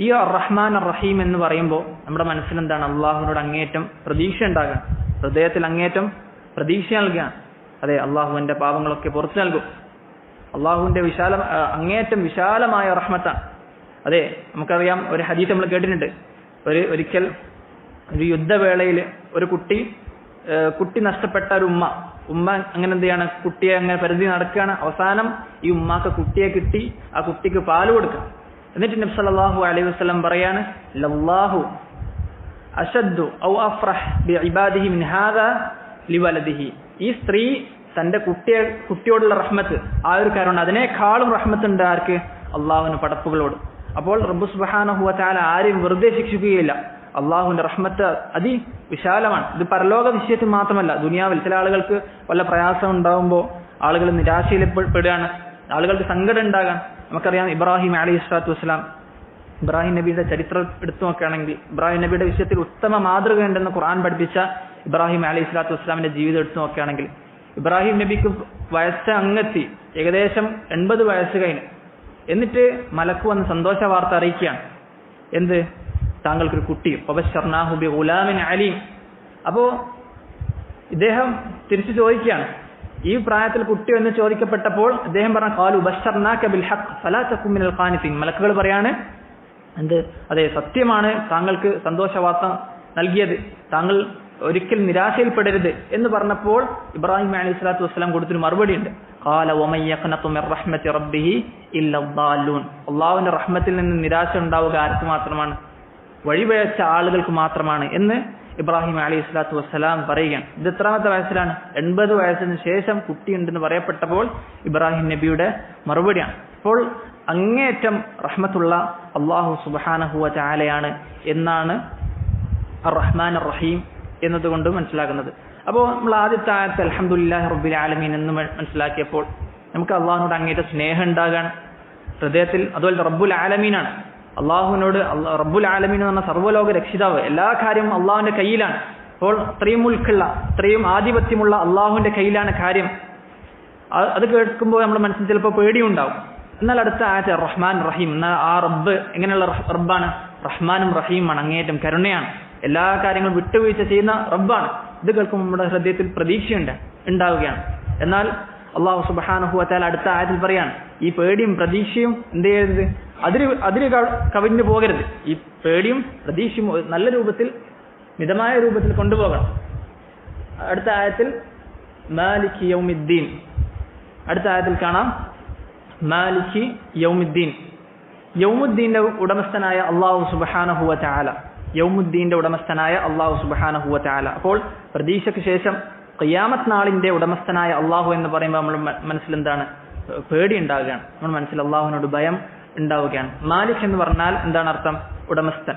ഈ റഹ്മാൻ റഹീം എന്ന് പറയുമ്പോൾ നമ്മുടെ മനസ്സിലെന്താണ്? അള്ളാഹുവിനോട് അങ്ങേറ്റം പ്രതീക്ഷ ഉണ്ടാകുക, ഹൃദയത്തിൽ അങ്ങേറ്റം പ്രതീക്ഷ നൽകുകയാണ്. അതെ, അള്ളാഹുവിന്റെ പാപങ്ങളൊക്കെ പുറത്തു നൽകും. അള്ളാഹുവിന്റെ അങ്ങേറ്റം വിശാലമായ റഹ്മത്താണ്. അതെ, നമുക്കറിയാം, ഒരു ഹദീസ് നമ്മൾ കേട്ടിട്ടുണ്ട്. ഒരിക്കൽ ഒരു യുദ്ധവേളയിൽ ഒരു കുട്ടി നഷ്ടപ്പെട്ട ഒരു ഉമ്മ അങ്ങനെ എന്ത് ചെയ്യാണ്? കുട്ടിയെ അങ്ങനെ പരിധി നടക്കുകയാണ്. അവസാനം ഈ ഉമ്മാക്ക് കുട്ടിയെ കിട്ടി, ആ കുട്ടിക്ക് പാല് കൊടുക്കുക. എന്നിട്ട് നബി സല്ലല്ലാഹു അലൈഹി വസല്ലം പറയാണ്, ലല്ലാഹു അശദ്ദു ഔ അഫ്റഹ് ബിഇബാദിഹി മിൻ ഹാദാ ലിവലദിഹി. ഈ സ്ത്രീ തന്റെ കുട്ടിയോടുള്ള റഹ്മത്ത്, ആ ഒരു കാരണം, അതിനേക്കാളും റഹ്മത്തുണ്ട് ആർക്ക്? അള്ളാഹുവിന് പടപ്പുകളോട്. അപ്പോൾ റബ്ബ് സുബ്ഹാനഹു വ തആല ആരെയും വെറുതെ ശിക്ഷിക്കുകയില്ല. അള്ളാഹുവിന്റെ റഹ്മത്ത് അതിവിശാലമാണ്. ഇത് പരലോക വിഷയത്തിൽ മാത്രമല്ല, ദുനിയാവിൽ ചില ആളുകൾക്ക് വല്ല പ്രയാസം ഉണ്ടാകുമ്പോൾ ആളുകൾ നിരാശയിൽ പെടുകയാണ്, ആളുകൾക്ക് സങ്കടം ഉണ്ടാകാൻ. നമുക്കറിയാം ഇബ്രാഹിം അലൈഹിസ്സലാത്തു വസ്സലാം, ഇബ്രാഹിം നബിയുടെ ചരിത്രം എടുത്തു നോക്കുകയാണെങ്കിൽ ഇബ്രാഹിം നബിയുടെ വിഷയത്തിൽ ഉത്തമ മാതൃകയുണ്ടെന്ന് ഖുർആൻ പഠിപ്പിച്ച ഇബ്രാഹിം അലൈഹിസ്സലാത്തു വസ്സലാമിന്റെ ജീവിതം എടുത്തു നോക്കുകയാണെങ്കിൽ ഇബ്രാഹിം നബിക്ക് വയസ്സ് അങ്ങെത്തി, ഏകദേശം 80 വയസ്സ് കഴിഞ്ഞു. എന്നിട്ട് മലക്ക് വന്ന് സന്തോഷ വാർത്ത അറിയിക്കുകയാണ്. എന്ത്? താങ്കൾക്കൊരു കുട്ടി. വബശ്ശർനാഹു ബിഗുലാമിൻ അലീം. അപ്പോ ഇദ്ദേഹം തിരിച്ചു ചോദിക്കുകയാണ്, ഈ പ്രായത്തിൽ കുട്ടി എന്ന് ചോദിക്കപ്പെട്ടപ്പോൾ അദ്ദേഹം പറഞ്ഞു, ഖാലു ബശ്ശർനാക ബിൽ ഹഖ് ഫലാ തകും മിനൽ ഖാനിതീൻ. മലക്കുകൾ പറയാണ്, എന്ത്? അതെ, സത്യമാണ് താങ്കൾക്ക് സന്തോഷ വാർത്ത നൽകിയത്, താങ്കൾ ഒരിക്കൽ നിരാശയിൽപ്പെടരുത് എന്ന് പറഞ്ഞപ്പോൾ ഇബ്രാഹിം അലൈഹിസ്സലാത്തു വസ്സലാം കൊടുത്തൊരു മറുപടി ഉണ്ട്. ഖാല വമൻ യഖ്നതു മിർ റഹ്മത്തി റബ്ബിഹി ഇല്ല ദ്ദാല്ലൂൻ. അല്ലാഹുവിന്റെ റഹ്മത്തിൽ നിന്ന് നിരാശ ഉണ്ടാവുക ആർക്ക് മാത്രമാണ്? വഴിപിഴച്ച ആളുകൾക്ക് മാത്രമാണ് എന്ന് ഇബ്രാഹിം അലൈഹിസ്സലാത്തു വസ്സലാം പറയുകയാണ്. ഇത് എത്രാമത്തെ വയസ്സിലാണ്? 80 വയസ്സിന് ശേഷം കുട്ടിയുണ്ടെന്ന് പറയപ്പെട്ടപ്പോൾ ഇബ്രാഹിം നബിയുടെ മറുപടിയാണ്. അപ്പോൾ അങ്ങേറ്റം റഹ്മത്തുള്ള അല്ലാഹു സുബ്ഹാനഹു വ തആലയാണ് എന്നാണ് അർ റഹ്മാൻ അർ റഹീം എന്നതുകൊണ്ട് മനസ്സിലാക്കുന്നത്. അപ്പോൾ നമ്മൾ ആദ്യത്തെ ആയത്ത് അൽഹംദുലില്ലാഹി റബ്ബിൽ ആലമീൻ എന്ന് മനസ്സിലാക്കിയപ്പോൾ നമുക്ക് അള്ളാഹുവിനോട് അങ്ങേറ്റ സ്നേഹം ഉണ്ടാകാൻ ഹൃദയത്തിൽ. അതുപോലെ റബ്ബുൽ ആലമീനാണ്, അള്ളാഹുവിനോട് റബ്ബുൽ ആലമീൻ എന്ന് പറഞ്ഞ സർവ്വലോക രക്ഷിതാവ്, എല്ലാ കാര്യവും അള്ളാഹുവിന്റെ കയ്യിലാണ്. അപ്പോൾ അത്രയും മുൽക്കുള്ള, അത്രയും ആധിപത്യമുള്ള അള്ളാഹുവിന്റെ കയ്യിലാണ് കാര്യം. അത് കേൾക്കുമ്പോൾ നമ്മുടെ മനസ്സിൽ ചിലപ്പോൾ പേടിയുണ്ടാവും. എന്നാൽ അടുത്ത ആയത്ത് റഹ്മാൻ റഹീം, എന്നാൽ ആ റബ്ബ് എങ്ങനെയുള്ള റബ്ബാണ്? റഹ്മാനും റഹീമാണ്, അങ്ങേറ്റം കരുണയാണ്, എല്ലാ കാര്യങ്ങളും വിട്ടുവീഴ്ച ചെയ്യുന്ന റബ്ബാണ്. ഇത് കേൾക്കുമ്പോൾ നമ്മുടെ ഹൃദയത്തിൽ പ്രതീക്ഷ ഉണ്ടാവുകയാണ്. എന്നാൽ അള്ളാഹു സുബ്ഹാനഹു വ തആല അടുത്ത ആയത്തിൽ പറയാണ്, ഈ പേടിയും പ്രതീക്ഷയും എന്ത് ചെയ്യരുത്? അതിര് കവിഞ്ഞു പോകരുത്. ഈ പേടിയും പ്രതീക്ഷയും നല്ല രൂപത്തിൽ, മിതമായ രൂപത്തിൽ കൊണ്ടുപോകണം. അടുത്ത ആയത്തിൽ മാലികി യൗമിദ്ദീൻ, അടുത്ത ആയത്തിൽ കാണാം മാലികി യൗമിദ്ദീൻ. യൗമുദ്ദീന്റെ ഉടമസ്ഥനായ അള്ളാഹു സുബ്ഹാനഹു വ തആല, യൗമുദ്ദീന്റെ ഉടമസ്ഥനായ അള്ളാഹു സുബ്ഹാനഹു വ തആല. അപ്പോൾ പ്രതീക്ഷയ്ക്ക് ശേഷം ഖിയാമത്ത് നാളിന്റെ ഉടമസ്ഥനായ അള്ളാഹു എന്ന് പറയുമ്പോൾ നമ്മൾ മനസ്സിൽ എന്താണ്? പേടി ഉണ്ടാവുകയാണ്, നമ്മുടെ മനസ്സിൽ അള്ളാഹുവിനോട് ഭയം ഉണ്ടാവുകയാണ്. മാലിക് എന്ന് പറഞ്ഞാൽ എന്താണ് അർത്ഥം? ഉടമസ്ഥൻ.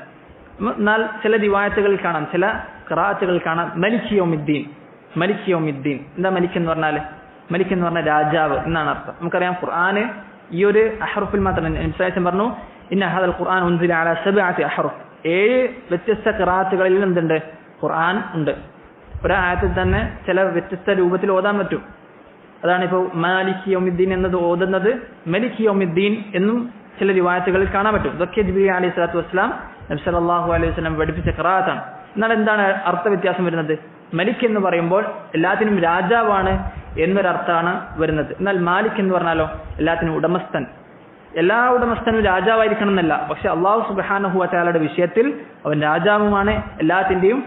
എന്നാൽ ചില റിവായത്തുകളിൽ കാണാം, ചില ഖിറാഅത്തുകളിൽ കാണാം മലിക് യൗമിദ്ദീൻ. മലിക് യൗമിദ്ദീൻ എന്താ മലിക് എന്ന് പറഞ്ഞാൽ? മലിക് എന്ന് പറഞ്ഞാൽ രാജാവ് എന്നാണ് അർത്ഥം. നമുക്കറിയാം ഖുർആന് ഈ ഒരു അഹ്റുഫിൽ മാത്രം ഇൻസാൻ പറഞ്ഞു, ഇന്ന ഹദൽ ഖുർആൻ ഉൻസില അലാ സബ്അത്തി അഹ്റുഫ്. 7 വ്യത്യസ്ത ഖിറാഅത്തുകളിൽ എന്തുണ്ട്? ഖുർആൻ ഉണ്ട്. ഒരായത്തിൽ തന്നെ ചില വ്യത്യസ്ത രൂപത്തിൽ ഓതാൻ പറ്റും. അതാണ് ഇപ്പോൾ മാലിക് യൗമിദ്ദീൻ എന്നത് ഓതുന്നത് മലിക് യൗമിദ്ദീൻ എന്നും ചില റിവായത്തുകളിൽ കാണാൻ പറ്റും. ഇതൊക്കെ ജിബ്രീൽ അലൈഹിസ്സലാത്തു വസ്സലാം നബി സല്ലല്ലാഹു അലൈഹി വസല്ലം പഠിപ്പിച്ച ഖിറാഅത്താണ്. എന്നാൽ എന്താണ് അർത്ഥവ്യത്യാസം വരുന്നത്? മലിക് എന്ന് പറയുമ്പോൾ എല്ലാത്തിനും രാജാവാണ് എന്നൊരർത്ഥമാണ് വരുന്നത്. എന്നാൽ മാലിക് എന്ന് പറഞ്ഞാലോ എല്ലാത്തിനും ഉടമസ്ഥൻ. എല്ലാ ഉടമസ്ഥനും രാജാവായിരിക്കണം എന്നല്ല, പക്ഷെ അള്ളാഹു സുബ്ഹാനഹു വ തആലയുടെ വിഷയത്തിൽ അവൻ രാജാവുമാണ്, എല്ലാത്തിന്റെയും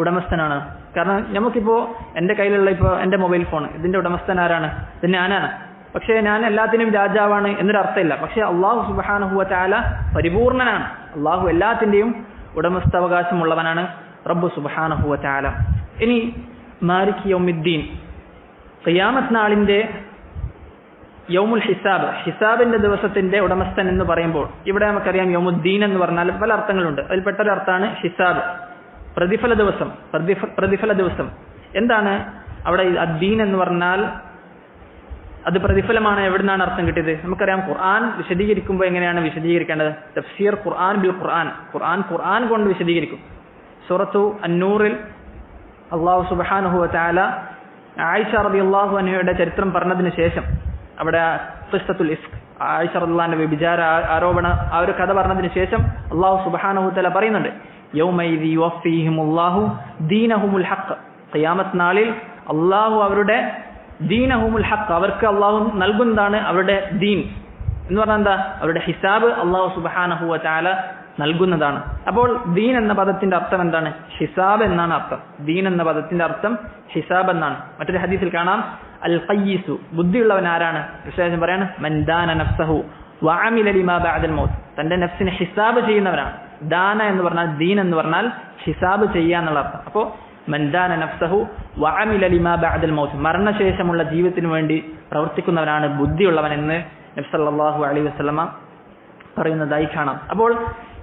ഉടമസ്ഥനാണ്. കാരണം നമുക്കിപ്പോ എന്റെ കയ്യിലുള്ള ഇപ്പോൾ എന്റെ മൊബൈൽ ഫോൺ, ഇതിന്റെ ഉടമസ്ഥൻ ആരാണ്? ഇത് ഞാനാണ്. പക്ഷെ ഞാൻ എല്ലാത്തിനും രാജാവാണ് എന്നൊരർത്ഥമില്ല. പക്ഷെ അള്ളാഹു സുബ്ഹാനഹു വ തആല പരിപൂർണനാണ്. അള്ളാഹു എല്ലാത്തിന്റെയും ഉടമസ്ഥാവകാശമുള്ളവനാണ് റബ്ബ് സുബ്ഹാനഹു വ തആല. ഇനി മാലിക് യൗമിദ്ദീൻ, ഖിയാമത്ത് നാളിന്റെ യൗമുൽ ഹിസാബ്, ഹിസാബിന്റെ ദിവസത്തിന്റെ ഉടമസ്ഥൻ എന്ന് പറയുമ്പോൾ ഇവിടെ നമുക്കറിയാം യൗമുദ്ദീൻ എന്ന് പറഞ്ഞാൽ പല അർത്ഥങ്ങളുണ്ട്. അതിൽപ്പെട്ടൊരു അർത്ഥമാണ് ഹിസാബ്. പ്രതിഫല ദിവസം. എന്താണ് അവിടെ അദ്ദീൻ എന്ന് പറഞ്ഞാൽ? അത് പ്രതിഫലമാണ്. എവിടുന്നാണ് അർത്ഥം കിട്ടിയത്? നമുക്കറിയാം, ഖുർആൻ വിശദീകരിക്കുമ്പോൾ എങ്ങനെയാണ് വിശദീകരിക്കേണ്ടത്? തഫ്സീർ ഖുർആൻ ബിൽ ഖുർആൻ, ഖുർആൻ കൊണ്ട് വിശദീകരിക്കും. സൂറത്തു അന്നൂറിൽ അല്ലാഹു സുബ്ഹാനഹു വ തആല ആയിഷ റളിയല്ലാഹു അൻഹയുടെ ചരിത്രം പറഞ്ഞതിന് ശേഷം, അവിടെ ഖിസ്സത്തുൽ ഇഫ്ക്, ആയിഷ റളിയല്ലാഹുവിന്റെ വ്യഭിചാര ആരോപണ ആ ഒരു കഥ പറഞ്ഞതിന് ശേഷം അല്ലാഹു സുബ്ഹാനഹു വ തആല പറയുന്നുണ്ട്, യൗമൈദി യുവഫീഹിമുല്ലാഹു ദീനഹുമുൽ ഹഖ്, ഖിയാമത്ത് നാളിൽ അല്ലാഹു അവരുടെ ദീനഹുമുൽ ഹഖ്, അവർക്ക് അല്ലാഹു നൽകുന്നതാണ് അവരുടെ ദീൻ എന്ന് പറഞ്ഞാൽ എന്താ? അവരുടെ ഹിസാബ് അല്ലാഹു സുബ്ഹാനഹു വ തആല നൽകുന്നതാണ്. അപ്പോൾ ദീൻ എന്ന പദത്തിന്റെ അർത്ഥം എന്താണ്? ഹിസാബ് എന്നാണ് അർത്ഥം. ദീൻ എന്ന പദത്തിന്റെ അർത്ഥം ഹിസാബ് എന്നാണ്. മറ്റൊരു ഹദീസിൽ കാണാം, അൽ ഖയ്യിസു, ബുദ്ധിയുള്ളവൻ ആരാണ്? വിശേഷം പറയാണ്, മൻ ദാന നഫ്സഹു വഅമില ലിമാ ബഅദൽ മൗത്ത്, തന്റെ നഫ്സിനെ ഹിസാബ് ചെയ്യുന്നവനാണ്. ദാന എന്ന് പറഞ്ഞാൽ, ദീൻ എന്ന് പറഞ്ഞാൽ ഹിസാബ് ചെയ്യുക എന്നുള്ള അർത്ഥം. അപ്പോൾ മൻ ദാന നഫ്സഹു വഅമില ലിമാ ബഅദൽ മൗത്ത്, മരണശേഷമുള്ള ജീവിതത്തിന് വേണ്ടി പ്രവർത്തിക്കുന്നവനാണ് ബുദ്ധിയുള്ളവൻ എന്ന് നബി സല്ലല്ലാഹു അലൈഹി വസല്ലമ പറയുന്നതായി കാണാം. അപ്പോൾ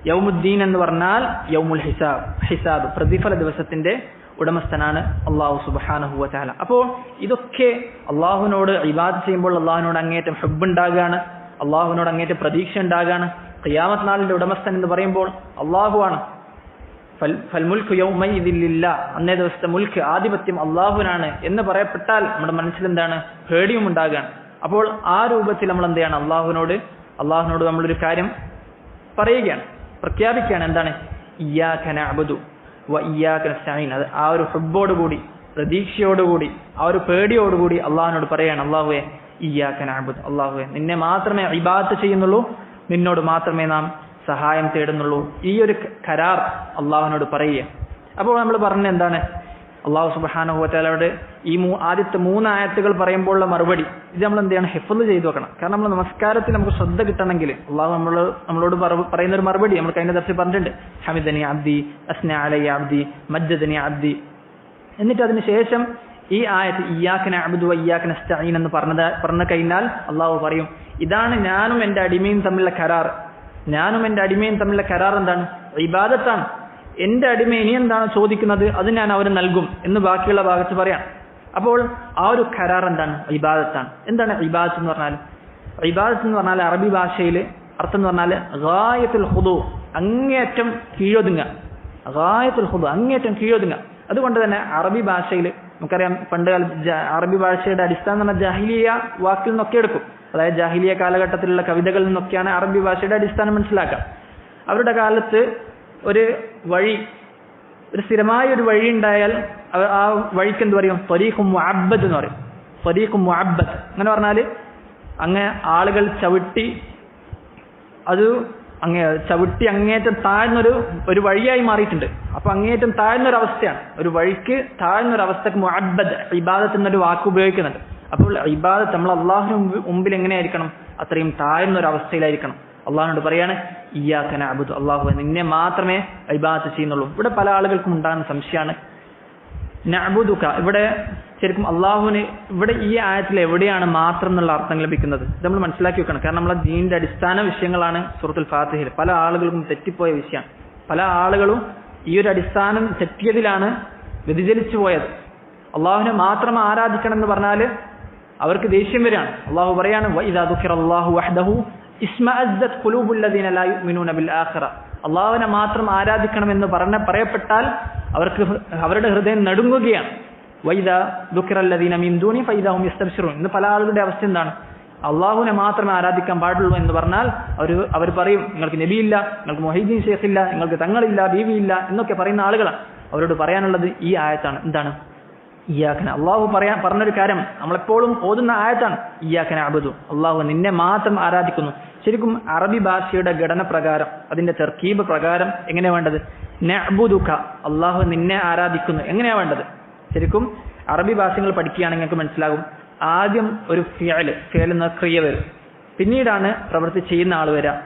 യൗമുദ്ദീൻ എന്ന് പറഞ്ഞാൽ യൗമുൽ ഹിസാബ്, പ്രതിഫല ദിവസത്തിന്റെ ഉടമസ്ഥനാണ് അല്ലാഹു സുബ്ഹാനഹു വ തആല. അപ്പോൾ ഇതൊക്കെ അല്ലാഹുവിനോട് ഇബാദത്ത് ചെയ്യുമ്പോൾ അല്ലാഹുവിനോട് അങ്ങേറ്റം ഹുബ്ബ് ഉണ്ടാകുകയാണ്, അല്ലാഹുവിനോട് അങ്ങേറ്റം പ്രതീക്ഷ ഉണ്ടാകുകയാണ്. ഖിയാമത്ത് നാളിന്റെ ഉടമസ്ഥൻ എന്ന് പറയുമ്പോൾ അല്ലാഹുവാണ്. ഫൽ മുൽക്കു യൗമൈദിൻ ലില്ലാഹ്, അന്നേ ദിവസത്തെ മുൽക്ക്, ആധിപത്യം അല്ലാഹുവിനാണ് എന്ന് പറയപ്പെട്ടാൽ നമ്മുടെ മനസ്സിൽ എന്താണ്? പേടിയും ഉണ്ടാകുകയാണ്. അപ്പോൾ ആ രൂപത്തിൽ നമ്മൾ എന്ത് ചെയ്യണം? അല്ലാഹുവിനോട് നമ്മളൊരു കാര്യം പറയുകയാണ്, പ്രഖ്യാപിക്കുകയാണ്. എന്താണ്? ഇയ്യാക നഅ്ബുദു വ ഇയ്യാക നസ്തഈൻ. അത് ആ ഒരു ഹുബ്ബോടുകൂടി, പ്രതീക്ഷയോടുകൂടി, ആ ഒരു പേടിയോടുകൂടി അള്ളാഹുവിനോട് പറയാണ്, അല്ലാഹുവേ ഇയ്യാക നഅ്ബുദു, അല്ലാഹുവേ നിന്നെ മാത്രമേ ഇബാദത്ത് ചെയ്യുന്നുള്ളൂ, നിന്നോട് മാത്രമേ നാം സഹായം തേടുന്നുള്ളൂ. ഈ ഒരു കരാർ അള്ളാഹുവിനോട് പറയുക. അപ്പോൾ നമ്മൾ പറഞ്ഞ എന്താണ്? അല്ലാഹു സുബ്ഹാനഹു വ തആലയോട് ഈ ആദ്യത്തെ 3 ആയത്തുകൾ പറയുമ്പോഴുള്ള മറുപടി ഇത് നമ്മൾ എന്ത് ചെയ്യണം? ഹിഫ്ള് ചെയ്തു വെക്കണം. കാരണം നമ്മൾ നമസ്കാരത്തിൽ നമുക്ക് ശ്രദ്ധ കിട്ടണമെങ്കിൽ അള്ളാഹു നമ്മളോട് പറയുന്ന ഒരു മറുപടി നമ്മൾ കഴിഞ്ഞ ദിവസം പറഞ്ഞിട്ടുണ്ട്, ഹമിദനി അബ്ദി, അസ്ന അലയ്യ അബ്ദി, മജ്ജദനി അബ്ദി. എന്നിട്ട് അതിന് ശേഷം ഈ ആയത്ത് ഇയ്യാക നഅ്ബുദു വ ഇയ്യാക നസ്തഈൻ എന്ന് പറഞ്ഞു കഴിഞ്ഞാൽ അള്ളാഹു പറയും, ഇതാണ് ഞാനും എൻ്റെ അടിമയും തമ്മിലുള്ള കരാർ. ഞാനും എൻ്റെ അടിമയും തമ്മിലുള്ള കരാർ എന്താണ്? ഇബാദത്താണ്. എന്റെ അടിമ ഇനി എന്താണ് ചോദിക്കുന്നത് അത് ഞാൻ അവന് നൽകും എന്ന് ബാക്കിയുള്ള ഭാഗത്ത് പറയാം. അപ്പോൾ ആ ഒരു കരാർ എന്താണ്? ഇബാദത്താണ്. എന്താണ് ഇബാദത്ത് എന്ന് പറഞ്ഞാൽ? ഇബാദത്ത് എന്ന് പറഞ്ഞാൽ അറബി ഭാഷയിൽ അർത്ഥം എന്ന് പറഞ്ഞാൽ ഗായത്തുൽ ഖുദൂ, അങ്ങേയറ്റം കീഴൊതുങ്ങുക. ഗായത്തുൽ ഖുദൂ, അങ്ങേയറ്റം കീഴൊതുങ്ങുക. അതുകൊണ്ട് തന്നെ അറബി ഭാഷയിൽ നമുക്കറിയാം, പണ്ട് അറബി ഭാഷയുടെ അടിസ്ഥാനം എന്ന് പറഞ്ഞാൽ ജാഹിലിയ വാക്കിൽ നിന്നൊക്കെ എടുക്കും. അതായത് ജാഹിലിയ കാലഘട്ടത്തിലുള്ള കവിതകളിൽ നിന്നൊക്കെയാണ് അറബി ഭാഷയുടെ അടിസ്ഥാനം മനസ്സിലാക്കുക. അവരുടെ കാലത്ത് ഒരു വഴി, ഒരു സ്ഥിരമായ ഒരു വഴി ഉണ്ടായാൽ ആ വഴിക്ക് എന്ത് പറയും? ത്വരീഖും മുഅബ്ബദ് എന്ന് പറയും. ത്വരീഖും മുഅബ്ബദ് അങ്ങനെ പറഞ്ഞാൽ അങ്ങ് ആളുകൾ ചവിട്ടി അങ്ങേറ്റം താഴ്ന്നൊരു വഴിയായി മാറിയിട്ടുണ്ട്. അപ്പൊ അങ്ങേറ്റം താഴ്ന്നൊരവസ്ഥയാണ്, ഒരു വഴിക്ക് താഴ്ന്നൊരവസ്ഥക്ക് മുഅബ്ബദ്, ഇബാദത്ത് എന്നൊരു വാക്ക് ഉപയോഗിക്കുന്നുണ്ട്. അപ്പോൾ ഇബാദത്ത് നമ്മൾ അള്ളാഹുവിന് മുമ്പിൽ എങ്ങനെയായിരിക്കണം? അത്രയും താഴ്ന്നൊരവസ്ഥയിലായിരിക്കണം. അള്ളാഹുനോട് പറയാണ് ഇയ്യാക നഅ്ബുദു, അല്ലാഹുവേ നിന്നെ മാത്രമേ ഇബാദത്ത് ചെയ്യുന്നുള്ളൂ. ഇവിടെ പല ആളുകൾക്കും ഉണ്ടാകുന്ന സംശയമാണ്, നഅ്ബുദുക ഇവിടെ ശരിക്കും അള്ളാഹുവിന് ഇവിടെ ഈ ആയത്തിൽ എവിടെയാണ് മാത്രം എന്നുള്ള അർത്ഥം ലഭിക്കുന്നത്? ഇത് നമ്മൾ മനസ്സിലാക്കി വെക്കണം. കാരണം നമ്മളെ ദീനിന്റെ അടിസ്ഥാന വിഷയങ്ങളാണ് സൂറത്തുൽ ഫാത്തിഹയിൽ. പല ആളുകൾക്കും തെറ്റിപ്പോയ വിഷയമാണ്. പല ആളുകളും ഈ ഒരു അടിസ്ഥാനം തെറ്റിയതിലാണ് വ്യതിചലിച്ചു പോയത്. അള്ളാഹുവിനെ മാത്രം ആരാധിക്കണം എന്ന് പറഞ്ഞാൽ അവർക്ക് ദേഷ്യം വരികയാണ്. അള്ളാഹു പറയാണ് വഇദാ ദുഖിറല്ലാഹു വഹ്ദഹു ഇസ്മഅസ്സത് ഖുലൂബുല്ലദീന ലാ യുഅ്മിനൂന ബിൽ ആഖിറ. അള്ളാഹുവിനെ മാത്രം ആരാധിക്കണമെന്ന് പറയപ്പെട്ടാൽ അവരുടെ ഹൃദയം നടുങ്ങുകയാണ്. വഇദാ ദുഖിറല്ലദീന മിൻ ദൂനി ഫഇദാ ഹും യസ്തബ്ശിറൂൻ. ഇന്ന് പല ആളുകളുടെ അവസ്ഥ എന്താണ്? അള്ളാഹുവിനെ മാത്രമേ ആരാധിക്കാൻ പാടുള്ളൂ എന്ന് പറഞ്ഞാൽ അവർ പറയും നിങ്ങൾക്ക് നബിയില്ല, നിങ്ങൾക്ക് മുഹീദ്ദീൻ ശൈഖില്ല, നിങ്ങൾക്ക് തങ്ങളില്ല, ബീവിയില്ല എന്നൊക്കെ പറയുന്ന ആളുകളാണ്. അവരോട് പറയാനുള്ളത് ഈ ആയത്താണ്. എന്താണ്? ഇയ്യാക. അള്ളാഹു പറഞ്ഞൊരു കാര്യം നമ്മളെപ്പോഴും ഓതുന്ന ആയത്താണ് ഇയ്യാക നഅ്ബുദു, അള്ളാഹു നിന്നെ മാത്രം ആരാധിക്കുന്നു. ശരിക്കും അറബി ഭാഷയുടെ ഘടന പ്രകാരം, അതിന്റെ തർക്കീബ് പ്രകാരം എങ്ങനെയാ വേണ്ടത്? നഅ്ബുദുക, അള്ളാഹു നിന്നെ ആരാധിക്കുന്നു. എങ്ങനെയാ വേണ്ടത്? ശരിക്കും അറബി ഭാഷകൾ പഠിക്കുകയാണെങ്കിൽ നിങ്ങൾക്ക് മനസ്സിലാകും. ആദ്യം ഒരു ഫിഅൽ എന്ന ക്രിയ വരും, പിന്നീടാണ് പ്രവൃത്തി ചെയ്യുന്ന ആൾ വരാം,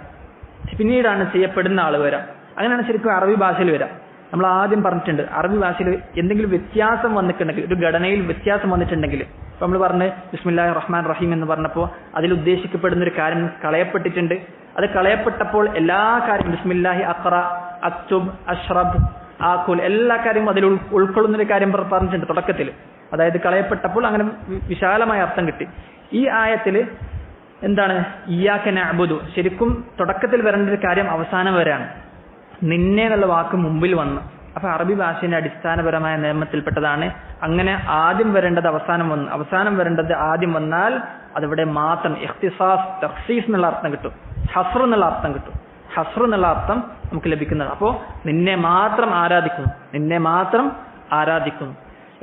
പിന്നീടാണ് ചെയ്യപ്പെടുന്ന ആൾ വരാം. അങ്ങനെയാണ് ശരിക്കും അറബി ഭാഷയിൽ വരാം. നമ്മൾ ആദ്യം പറഞ്ഞിട്ടുണ്ട്, അറബി ഭാഷയിൽ എന്തെങ്കിലും വ്യത്യാസം വന്നിട്ടുണ്ടെങ്കിൽ, ഒരു ഘടനയിൽ വ്യത്യാസം വന്നിട്ടുണ്ടെങ്കിൽ, ഇപ്പൊ നമ്മൾ പറഞ്ഞ് ബിസ്മില്ലാഹിർ റഹ്മാൻ റഹീം എന്ന് പറഞ്ഞപ്പോൾ അതിൽ ഉദ്ദേശിക്കപ്പെടുന്ന ഒരു കാര്യം കളയപ്പെട്ടിട്ടുണ്ട്. അത് കളയപ്പെട്ടപ്പോൾ എല്ലാ കാര്യം ബിസ്മില്ലാഹി അഖ്റ, അക്തുബ്, അഷ്റബ്, ആക്കുൽ, എല്ലാ കാര്യവും അതിൽ ഉൾക്കൊള്ളുന്നൊരു കാര്യം പറഞ്ഞിട്ടുണ്ട് തുടക്കത്തിൽ. അതായത് കളയപ്പെട്ടപ്പോൾ അങ്ങനെ വിശാലമായ അർത്ഥം കിട്ടി. ഈ ആയത്തിൽ എന്താണ് ഇയ്യാക നഅ്ബുദു, ശരിക്കും തുടക്കത്തിൽ വരേണ്ട ഒരു കാര്യം അവസാനം വരെയാണ്. നിന്നെ എന്നുള്ള വാക്ക് മുമ്പിൽ വന്നു. അപ്പൊ അറബി ഭാഷയുടെ അടിസ്ഥാനപരമായ നിയമത്തിൽപ്പെട്ടതാണ് അങ്ങനെ ആദ്യം വരേണ്ടത് അവസാനം വന്നു, അവസാനം വരേണ്ടത് ആദ്യം വന്നാൽ അതിവിടെ മാത്രം ഇഖ്തിസാസ് തഖ്സീസ് എന്നുള്ള അർത്ഥം കിട്ടും, ഹസ്ർ എന്നുള്ള അർത്ഥം കിട്ടും. ഹസ്ർ എന്നുള്ള അർത്ഥം നമുക്ക് ലഭിക്കുന്നത്. അപ്പോൾ നിന്നെ മാത്രം ആരാധിക്കുന്നു, നിന്നെ മാത്രം ആരാധിക്കുന്നു.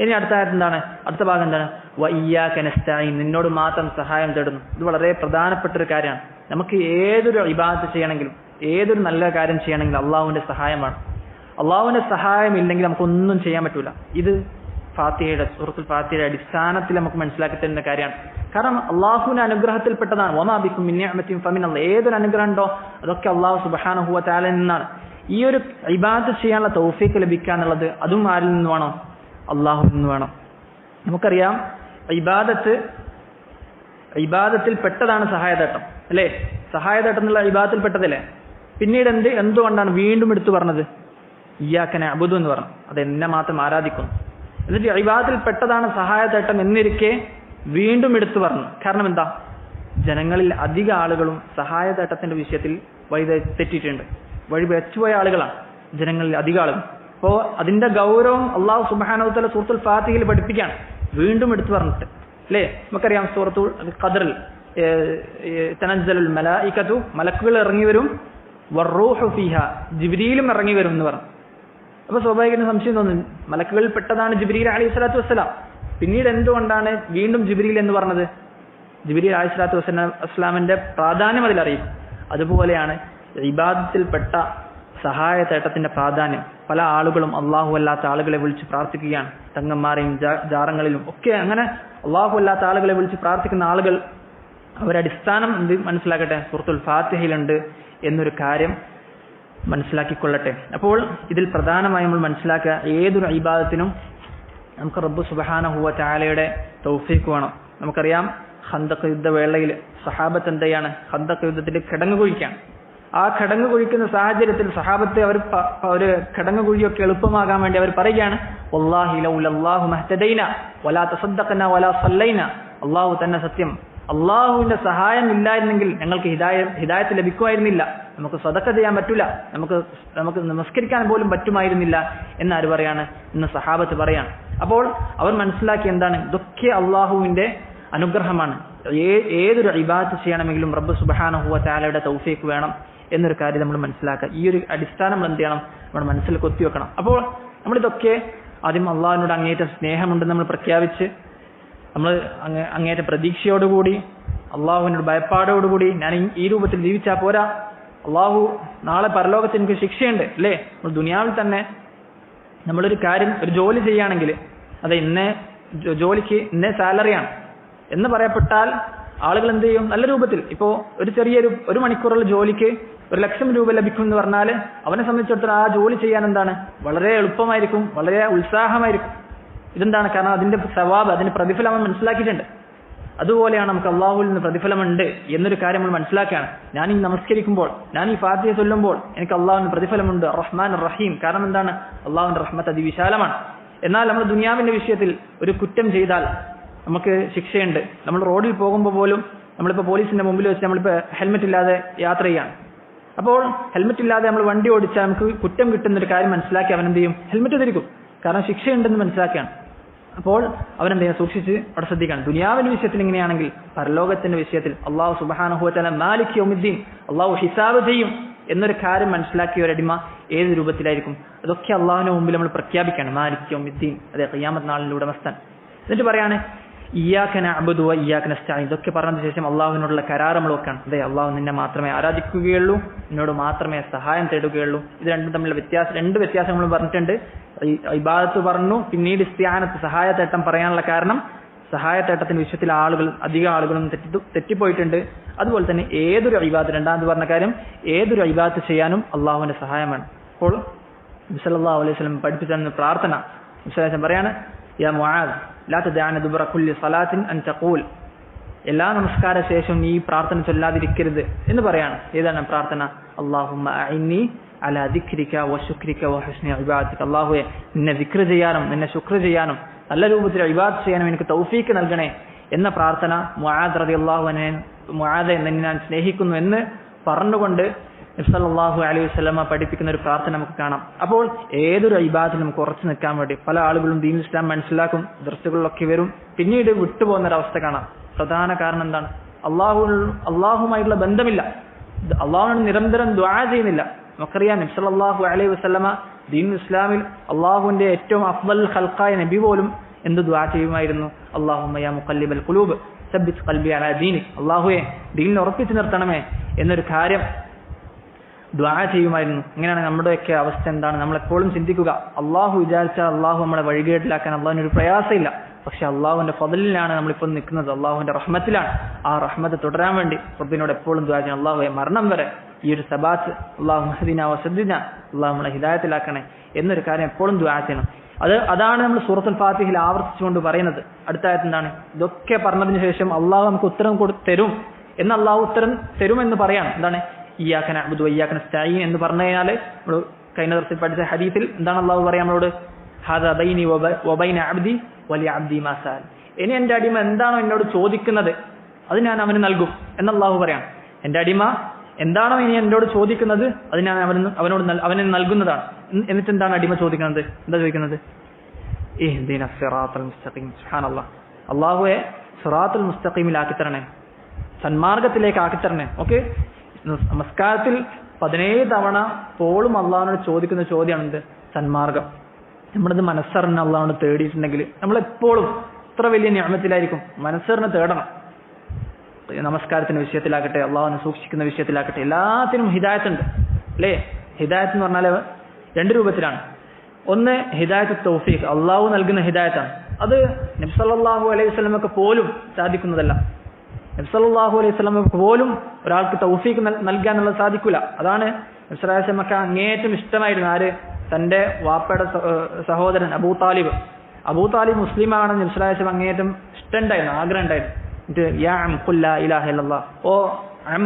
ഇനി അടുത്ത ആയത്ത് എന്താണ്? അടുത്ത ഭാഗം എന്താണ്? വഇയ്യാക നസ്തഈൻ, നിന്നോട് മാത്രം സഹായം തേടുന്നു. ഇത് വളരെ പ്രധാനപ്പെട്ട ഒരു കാര്യമാണ്. നമുക്ക് ഏതൊരു ഇബാദത്ത് ചെയ്യണമെങ്കിലും ഏതൊരു നല്ല കാര്യം ചെയ്യണമെങ്കിലും അള്ളാഹുവിന്റെ സഹായമാണ്. അള്ളാഹുവിന്റെ സഹായം ഇല്ലെങ്കിൽ നമുക്കൊന്നും ചെയ്യാൻ പറ്റൂല. ഇത് ഫാത്തിഹയുടെ സൂറത്തുൽ ഫാത്തിഹയുടെ അടിസ്ഥാനത്തിൽ നമുക്ക് മനസ്സിലാക്കി തരുന്ന കാര്യമാണ്. കാരണം അള്ളാഹുവിന്റെ അനുഗ്രഹത്തിൽപ്പെട്ടതാണ്. വമാ ബികും മിൻ നിഅമത്തിൻ ഫമിനല്ലാഹ്, ഏതൊരു അനുഗ്രഹം ഉണ്ടോ അതൊക്കെ അള്ളാഹു സുബ്ഹാനഹു വ തആല നിന്നാണ്. ഈ ഒരു ഇബാദത്ത് ചെയ്യാനുള്ള തൗഫീഖ് ലഭിക്കുക എന്നുള്ളത് അതും ആരിൽ നിന്ന് വേണം? അള്ളാഹുവിൽ നിന്ന് വേണം. നമുക്കറിയാം ഇബാദത്തിൽ പെട്ടതാണ് സഹായതേട്ടം, അല്ലേ? സഹായതേട്ടം എന്നുള്ള ഇബാദത്തിൽ പെട്ടതല്ലേ? പിന്നീട് എന്തുകൊണ്ടാണ് വീണ്ടും എടുത്തു പറഞ്ഞത്? ഇയ്യാക നഅ്ബുദു എന്ന് പറഞ്ഞു, അത് എന്നെ മാത്രം ആരാധിക്കുന്നു. എന്നിട്ട് ഇബാദത്തിൽ പെട്ടതാണ് സഹായതേട്ടം എന്നിരിക്കെ വീണ്ടും എടുത്തു പറഞ്ഞു. കാരണം എന്താ? ജനങ്ങളിൽ അധിക ആളുകളും സഹായതേട്ടത്തിന്റെ വിഷയത്തിൽ വഴി തെറ്റിയിട്ടുണ്ട്, വഴി വെച്ചുപോയ ആളുകളാണ് ജനങ്ങളിൽ അധിക ആളുകൾ. അപ്പോൾ അതിന്റെ ഗൗരവം അള്ളാഹു സുബ്ഹാനഹു വ തആല സൂറത്തുൽ ഫാത്തിഹയിൽ പഠിപ്പിക്കുകയാണ്, വീണ്ടും എടുത്തു പറഞ്ഞിട്ട്, അല്ലേ? നമുക്കറിയാം സൂറത്തുൽ ഖദറിൽ തനസ്സലുൽ മലായികതു, മലക്കുകൾ ഇറങ്ങി വരും, വറൂഹു ഫീഹ, ജിബ്രീലും ഇറങ്ങി വരും എന്ന് പറഞ്ഞു. അപ്പൊ സ്വാഭാവികമായിട്ടും സംശയം തോന്നും, മലക്കുകളിൽ പെട്ടതാണ് ജിബ്രീൽ അലൈഹിസ്സലാത്തു വസ്സലാം, പിന്നീട് എന്തുകൊണ്ടാണ് വീണ്ടും ജിബ്രീൽ എന്ന് പറഞ്ഞത്? ജിബ്രീൽ അലൈഹിസ്സലാത്തു വസ്സലാമിന്റെ പ്രാധാന്യം അതിൽ അറിയും. അതുപോലെയാണ് ഇബാദത്തിൽപ്പെട്ട സഹായതേട്ടത്തിന്റെ പ്രാധാന്യം. പല ആളുകളും അള്ളാഹു അല്ലാത്ത ആളുകളെ വിളിച്ച് പ്രാർത്ഥിക്കുകയാണ്, തങ്ങന്മാരെയും ജാറങ്ങളിലും ഒക്കെ. അങ്ങനെ അള്ളാഹു അല്ലാത്ത ആളുകളെ വിളിച്ച് പ്രാർത്ഥിക്കുന്ന ആളുകൾ അവരടിസ്ഥാനം എന്ത് മനസ്സിലാക്കട്ടെ? സൂറത്തുൽ ഫാത്തിഹയിലുണ്ട് എന്നൊരു കാര്യം മനസ്സിലാക്കിക്കൊള്ളട്ടെ. അപ്പോൾ ഇതിൽ പ്രധാനമായും നമ്മൾ മനസ്സിലാക്കുക, ഏതൊരു ഇബാദത്തിനും നമുക്ക് റബ്ബ് സുബ്ഹാനഹു വ തആലയുടെ തൗഫീഖ് വേണം. നമുക്കറിയാം ഖന്തഖ് യുദ്ധവേളയിൽ സഹാബത്ത് എന്ത് ചെയ്യാണ്? ഖന്തഖ് യുദ്ധത്തിൽ കിടങ്ങ് കുഴിക്കുകയാണ്. ആ കിടങ്ങ് കുഴിക്കുന്ന സാഹചര്യത്തിൽ സഹാബത്ത് ഒരു കിടങ്ങ് കുഴിയൊക്കെ എളുപ്പമാകാൻ വേണ്ടി അവർ പറയുകയാണ്, വല്ലാഹി ലൗലല്ലാഹു മഹ്തദൈന വലാ തസദ്ദഖന വലാ സല്ലൈന, അള്ളാഹു തന്നെ സത്യം, അള്ളാഹുവിന്റെ സഹായം ഇല്ലായിരുന്നെങ്കിൽ ഞങ്ങൾക്ക് ഹിദായത്ത് ലഭിക്കുമായിരുന്നില്ല, നമുക്ക് സദഖ ചെയ്യാൻ പറ്റൂല, നമുക്ക് നമസ്കരിക്കാൻ പോലും പറ്റുമായിരുന്നില്ല എന്നാര് പറയാണ്? ഇന്ന് സഹാബത്ത് പറയാണ്. അപ്പോൾ അവർ മനസ്സിലാക്കി എന്താണ്? ഇതൊക്കെ അള്ളാഹുവിന്റെ അനുഗ്രഹമാണ്. ഏതൊരു ഇബാദത്ത് ചെയ്യണമെങ്കിലും റബ്ബ് സുബ്ഹാനഹു വ തആലയുടെ തൗഫീഖ് വേണം എന്നൊരു കാര്യം നമ്മൾ മനസ്സിലാക്കുക. ഈ ഒരു അടിസ്ഥാനം നമ്മൾ എന്ത് ചെയ്യണം? നമ്മുടെ മനസ്സിൽ കൊത്തിവെക്കണം. അപ്പോൾ നമ്മളിതൊക്കെ ആദ്യം അള്ളാഹുവിനോട് അങ്ങേറ്റം സ്നേഹമുണ്ടെന്ന് നമ്മൾ പ്രഖ്യാപിച്ച്, നമ്മൾ അങ്ങേറ്റ പ്രതീക്ഷയോടുകൂടി അള്ളാഹുവിനോട് ഭയപ്പാടോടുകൂടി ഞാൻ ഈ രൂപത്തിൽ ജീവിച്ചാൽ പോരാ, അള്ളാഹു നാളെ പരലോകത്ത് എനിക്ക് ശിക്ഷയുണ്ട്, അല്ലേ? നമ്മൾ ദുനിയാവിൽ തന്നെ നമ്മളൊരു കാര്യം, ഒരു ജോലി ചെയ്യുകയാണെങ്കിൽ അത് ഇന്നേ ജോലിക്ക് ഇന്നേ സാലറിയാണ് എന്ന് പറയപ്പെട്ടാൽ ആളുകൾ എന്ത് ചെയ്യും? നല്ല രൂപത്തിൽ, ഇപ്പോൾ ഒരു മണിക്കൂറുള്ള ജോലിക്ക് 1,00,000 രൂപ ലഭിക്കും എന്ന് പറഞ്ഞാൽ അവനെ സംബന്ധിച്ചിടത്തോളം ആ ജോലി ചെയ്യാൻ എന്താണ്? വളരെ എളുപ്പമായിരിക്കും, വളരെ ഉത്സാഹമായിരിക്കും. ഇതെന്താണ്? കാരണം അതിന്റെ സവാബ്, അതിന്റെ പ്രതിഫലം അവൻ മനസ്സിലാക്കിയിട്ടുണ്ട്. അതുപോലെയാണ് നമുക്ക് അള്ളാഹുവിൽ നിന്ന് പ്രതിഫലമുണ്ട് എന്നൊരു കാര്യം നമ്മൾ മനസ്സിലാക്കുകയാണ്. ഞാൻ ഈ നമസ്കരിക്കുമ്പോൾ, ഞാൻ ഈ ഫാത്തിഹ ചൊല്ലുമ്പോൾ എനിക്ക് അള്ളാഹുവിന് പ്രതിഫലമുണ്ട്, റഹ്മാൻ റഹീം. കാരണം എന്താണ്? അള്ളാഹുവിന്റെ റഹ്മത്ത് അതിവിശാലമാണ്. എന്നാൽ നമ്മൾ ദുനിയാവിന്റെ വിഷയത്തിൽ ഒരു കുറ്റം ചെയ്താൽ നമുക്ക് ശിക്ഷയുണ്ട്. നമ്മൾ റോഡിൽ പോകുമ്പോൾ പോലും, നമ്മളിപ്പോൾ പോലീസിന്റെ മുമ്പിൽ വെച്ച് നമ്മളിപ്പോൾ ഹെൽമെറ്റ് ഇല്ലാതെ യാത്ര ചെയ്യാണ്. അപ്പോൾ ഹെൽമെറ്റ് ഇല്ലാതെ നമ്മൾ വണ്ടി ഓടിച്ചാൽ നമുക്ക് കുറ്റം കിട്ടുന്നൊരു കാര്യം മനസ്സിലാക്കി അവൻ എന്ത് ചെയ്യും? ഹെൽമെറ്റ് ധരിക്കും, കാരണം ശിക്ഷയുണ്ടെന്ന് മനസ്സിലാക്കുകയാണ്. അപ്പോൾ അവരെന്ത് ചെയ്യാൻ? സൂക്ഷിച്ച് അവിടെ ശ്രദ്ധിക്കണം. ദുനിയാവിന്റെ വിഷയത്തിൽ ഇങ്ങനെയാണെങ്കിൽ പരലോകത്തിന്റെ വിഷയത്തിൽ അള്ളാഹു സുബ്ഹാനഹു വ തആല മാലിക് യൗമിദ്ദീൻ, അള്ളാഹു ഹിസാബ് ചെയ്യും എന്നൊരു കാര്യം മനസ്സിലാക്കിയ ഒരടിമ ഏത് രൂപത്തിലായിരിക്കും? അതൊക്കെ അള്ളാഹുവിന്റെ മുമ്പിൽ നമ്മൾ പ്രഖ്യാപിക്കുകയാണ്. മാലിക് യൗമിദ്ദീൻ, അതെ, ഖിയാമത്ത് നാളിന്റെ ഉടമസ്ഥൻ. എന്നിട്ട് പറയാണ് ഇയ്യാക നഅ്ബുദു വ ഇയ്യാക നസ്തഈൻ. ഇതൊക്കെ പറഞ്ഞതിന് ശേഷം അള്ളാഹുവിനോടുള്ള കരാർ നമ്മൾ വെക്കണം. അതെ, അള്ളാഹു നിന്നെ മാത്രമേ ആരാധിക്കുകയുള്ളൂ, നിന്നോട് മാത്രമേ സഹായം തേടുകയുള്ളൂ. ഇത് രണ്ടും തമ്മിലുള്ള രണ്ട് വ്യത്യാസങ്ങൾ പറഞ്ഞിട്ടുണ്ട്. ഇബാദത്ത് പറഞ്ഞു, പിന്നീട് ഇസ്തിആനത്ത് സഹായത്തേട്ടം പറയാനുള്ള കാരണം സഹായത്തേട്ടത്തിന്റെ വിഷയത്തിൽ അധിക ആളുകളും തെറ്റിപ്പോയിട്ടുണ്ട്. അതുപോലെ തന്നെ ഏതൊരു ഇബാദത്ത്, രണ്ടാമത് പറഞ്ഞ കാര്യം, ഏതൊരു ഇബാദത്ത് ചെയ്യാനും അള്ളാഹുവിന്റെ സഹായമാണ്. അപ്പോൾ നബി സല്ലല്ലാഹു അലൈഹി വസല്ലം പഠിപ്പിച്ച പ്രാർത്ഥന പറയാണ്, യാ മുആദ് ലാ തദഅന ദുബറ കുല്ലി സ്വലാത്തിൻ അൻ തഖൂൽ, എല്ലാ നമസ്കാര ശേഷവും ഈ പ്രാർത്ഥന ചൊല്ലാതിരിക്കരുത് എന്ന് പറയാണ്. ഏതാണ് പ്രാർത്ഥന? അല്ലാഹുമ്മ അഇന്നി അലാ ദിക്രിക വശുക്രിക വഹുസ്നി ഇബാദതിക. അല്ലാഹുവേ നിന്നെ ദിക്ർ ചെയ്യാനും നിന്നെ ശുക്ർ ചെയ്യാനും നല്ല രൂപത്തിൽ ഇബാദത്ത് ചെയ്യാനും എനിക്ക് തൗഫീക്ക് നൽകണേ എന്ന പ്രാർത്ഥന മുആദ് റളിയല്ലാഹു അൻഹു മുആദെ നിന്നെ ഞാൻ സ്നേഹിക്കുന്നു എന്ന് പറഞ്ഞുകൊണ്ട് നബി സല്ലല്ലാഹു അലൈഹി വസല്ലമ പഠിപ്പിക്കുന്ന ഒരു പ്രാർത്ഥന നമുക്ക് കാണാം. അപ്പോൾ ഏതൊരു ഇബാദത്തിലും നമുക്ക് ഉറച്ചു നിൽക്കാൻ വേണ്ടി പല ആളുകളും ദീൻ ഇസ്ലാം മനസ്സിലാക്കും, ദർസുകളിലൊക്കെ വരും, പിന്നീട് വിട്ടുപോകുന്ന ഒരു അവസ്ഥ കാണാം. പ്രധാന കാരണം എന്താണ്? അള്ളാഹുമായിട്ടുള്ള ബന്ധമില്ല, അള്ളാഹുവിനോട് നിരന്തരം ദുആ ചെയ്യുന്നില്ല. നമുക്കറിയാം നബി സല്ലല്ലാഹു അലൈഹി വസല്ലമ ദീൻ ഇസ്ലാമിൽ അള്ളാഹുവിന്റെ ഏറ്റവും അഫ്ളൽ ഖൽഖായ നബി പോലും എന്ത് ദുആ ചെയ്യുമായിരുന്നു? അല്ലാഹുമ്മ യാ മുഖല്ലിബൽ ഖുലൂബ് സബ്ബിത് ഖൽബി അലാ ദീനിക്. അള്ളാഹുവെ ദീനിൽ ഉറപ്പിച്ചു നിർത്തണമേ എന്നൊരു കാര്യം ദുആ ചെയ്യുമായിരുന്നു. ഇങ്ങനെയാണ് നമ്മുടെയൊക്കെ അവസ്ഥ എന്താണ്? നമ്മളെപ്പോഴും ചിന്തിക്കുക, അള്ളാഹു വിചാരിച്ചാൽ അള്ളാഹു നമ്മളെ വഴികേട്ടിലാക്കാൻ അള്ളാഹുവിനൊരു പ്രയാസമില്ല. പക്ഷെ അള്ളാഹുവിന്റെ ഫضലിലാണ് നമ്മളിപ്പോൾ നിൽക്കുന്നത്, അള്ളാഹുവിന്റെ റഹ്മത്തിലാണ്. ആ റഹ്മത്ത് തുടരാൻ വേണ്ടി റബ്ബിനോട് എപ്പോഴും ദുആ ചെയ്യണം. അള്ളാഹുവെ മരണം വരെ ഈ ഒരു സബാത്ത് അള്ളാഹു മഹ്ദിനാ വസദ്ദിന, അള്ളാഹു നമ്മളെ ഹിദായത്തിലാക്കണേ എന്നൊരു കാര്യം എപ്പോഴും ദുആ ചെയ്യണം. അതാണ് നമ്മൾ സൂറത്തുൽ ഫാത്തിഹയിൽ ആവർത്തിച്ചുകൊണ്ട് പറയുന്നത്. അടുത്ത ആയത്ത് എന്താണ്? ഇതൊക്കെ പറഞ്ഞതിന് ശേഷം അള്ളാഹു നമുക്ക് ഉത്തരം തരും എന്ന്, അള്ളാഹു ഉത്തരം തരുമെന്ന് പറയാണ്. എന്താണ്? ഇയ്യാക നഅ്ബുദു വഇയ്യാക നസ്തഈൻ എന്ന് പറഞ്ഞു കഴിഞ്ഞാൽ നമ്മൾ കഴിഞ്ഞ ദിവസം പഠിച്ച ഹദീസിൽ എന്താണ് അള്ളാഹു പറയാം നമ്മളോട്? ഹാദാ ബൈനി വബൈന അബ്ദി വലി അബ്ദി മാ സഅൽ. ഇനി എൻ്റെ അടിമ എന്താണോ എന്നോട് ചോദിക്കുന്നത് അത് ഞാൻ അവന് നൽകും എന്ന് അള്ളാഹു പറയാം. എൻ്റെ അടിമ എന്താണോ ഇനി എന്നോട് ചോദിക്കുന്നത് അത് ഞാൻ അവന് നൽകുന്നതാണ്. എന്നിട്ട് എന്താണ് അടിമ ചോദിക്കുന്നത്? എന്താ ചോദിക്കുന്നത്? ഇഹ്ദിന സിറാത്തൽ മുസ്തഖീം. സുബ്ഹാനല്ലാഹ്, അള്ളാഹുവെ സിറാത്തുൽ മുസ്തഖീമിലാക്കി തരണേ, സന്മാർഗത്തിലേക്ക് ആക്കി തരണേ. ഓക്കെ, നമസ്കാരത്തിൽ 17 തവണ പോലും അള്ളാഹുവിനോട് ചോദിക്കുന്ന ചോദ്യമാണെന്ത്? സന്മാർഗം. നമ്മളിത് മനസ്സറിഞ്ഞ് അള്ളാഹുവിനോട് തേടിയിട്ടുണ്ടെങ്കിൽ നമ്മളെപ്പോഴും ഇത്ര വലിയ നിഅമത്തിലായിരിക്കും. മനസ്സറിഞ്ഞ് തേടണം. നമസ്കാരത്തിന്റെ വിഷയത്തിലാകട്ടെ, അള്ളാഹുവിനെ സൂക്ഷിക്കുന്ന വിഷയത്തിലാകട്ടെ, എല്ലാത്തിനും ഹിദായത്തുണ്ട് അല്ലേ? ഹിദായത്ത് എന്ന് പറഞ്ഞാൽ 2 രൂപത്തിലാണ്. ഒന്ന് ഹിദായത്ത് തൗഫീഖ്, അള്ളാഹു നൽകുന്ന ഹിദായത്താണ്. അത് നബി സല്ലല്ലാഹു അലൈഹി വസല്ലമക്ക് പോലും സാധിക്കുന്നതല്ല. നബി സല്ലല്ലാഹു അലൈഹി വസല്ലമക്ക് പോലും ഒരാൾക്ക് തൗഫീഖ് നൽകാൻ എന്നുള്ളത് സാധിക്കില്ല. അതാണ് നബി സല്ലല്ലാഹു അലൈഹി വസല്ലമക്ക് അങ്ങേയറ്റം ഇഷ്ടമായിരുന്നു. ആര്? തന്റെ വാപ്പയുടെ സഹോദരൻ അബൂ താലിബ് മുസ്ലിമാണെന്ന് നബി സല്ലല്ലാഹു അലൈഹി വസല്ലം അങ്ങേയറ്റം ഇഷ്ടമുണ്ടായിരുന്നു, ആഗ്രഹം ഉണ്ടായിരുന്നു. യാ അം ഖുൽ ലാ ഇലാഹ ഇല്ലല്ലാഹ്, ഓ അം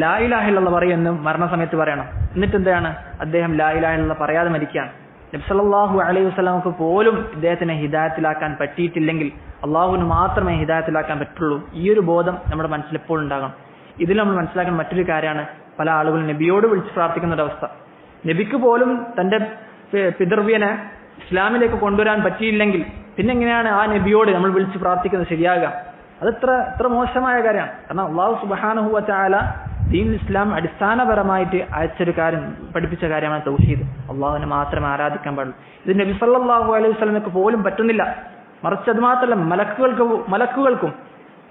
ലാ ഇലാഹ ഇല്ലല്ലാഹ് പറയുമെന്ന് മരണസമയത്ത് പറയണം. എന്നിട്ട് എന്താണ്? അദ്ദേഹം ലാ ഇലാഹ ഇല്ലല്ലാഹ് പറയാതെ മരിക്കുകയാണ്. നബി സല്ലല്ലാഹു അലൈഹി വസല്ലമക്ക് പോലും ഇദ്ദേഹത്തിനെ ഹിദായത്തിലാക്കാൻ പറ്റിയിട്ടില്ലെങ്കിൽ അള്ളാഹുവിന് മാത്രമേ ഹിദായത്തിലാക്കാൻ പറ്റുള്ളൂ. ഈ ഒരു ബോധം നമ്മുടെ മനസ്സിൽ എപ്പോഴും ഉണ്ടാകണം. ഇതിൽ നമ്മൾ മനസ്സിലാക്കുന്ന മറ്റൊരു കാര്യമാണ്, പല ആളുകളും നബിയോട് വിളിച്ച് പ്രാർത്ഥിക്കുന്ന ഒരവസ്ഥ. നബിക്ക് പോലും തന്റെ പിതൃവ്യനെ ഇസ്ലാമിലേക്ക് കൊണ്ടുവരാൻ പറ്റിയില്ലെങ്കിൽ പിന്നെ എങ്ങനെയാണ് ആ നബിയോട് നമ്മൾ വിളിച്ച് പ്രാർത്ഥിക്കുന്നത് ശരിയാകുക? അത് എത്ര മോശമായ കാര്യമാണ്. കാരണം അള്ളാഹു സുബ്ഹാനഹു വ തആല ദീൻ ഇസ്ലാം അടിസ്ഥാനപരമായിട്ട് അയച്ചൊരു കാര്യം, പഠിപ്പിച്ച കാര്യമാണ് തൗഹീദ്. അള്ളാഹുവിനെ മാത്രമേ ആരാധിക്കാൻ പാടുള്ളൂ. ഇത് നബി സല്ലല്ലാഹു അലൈഹി വസല്ലമക്ക് പോലും പറ്റുന്നില്ല. മറിച്ച് അത് മാത്രമല്ല,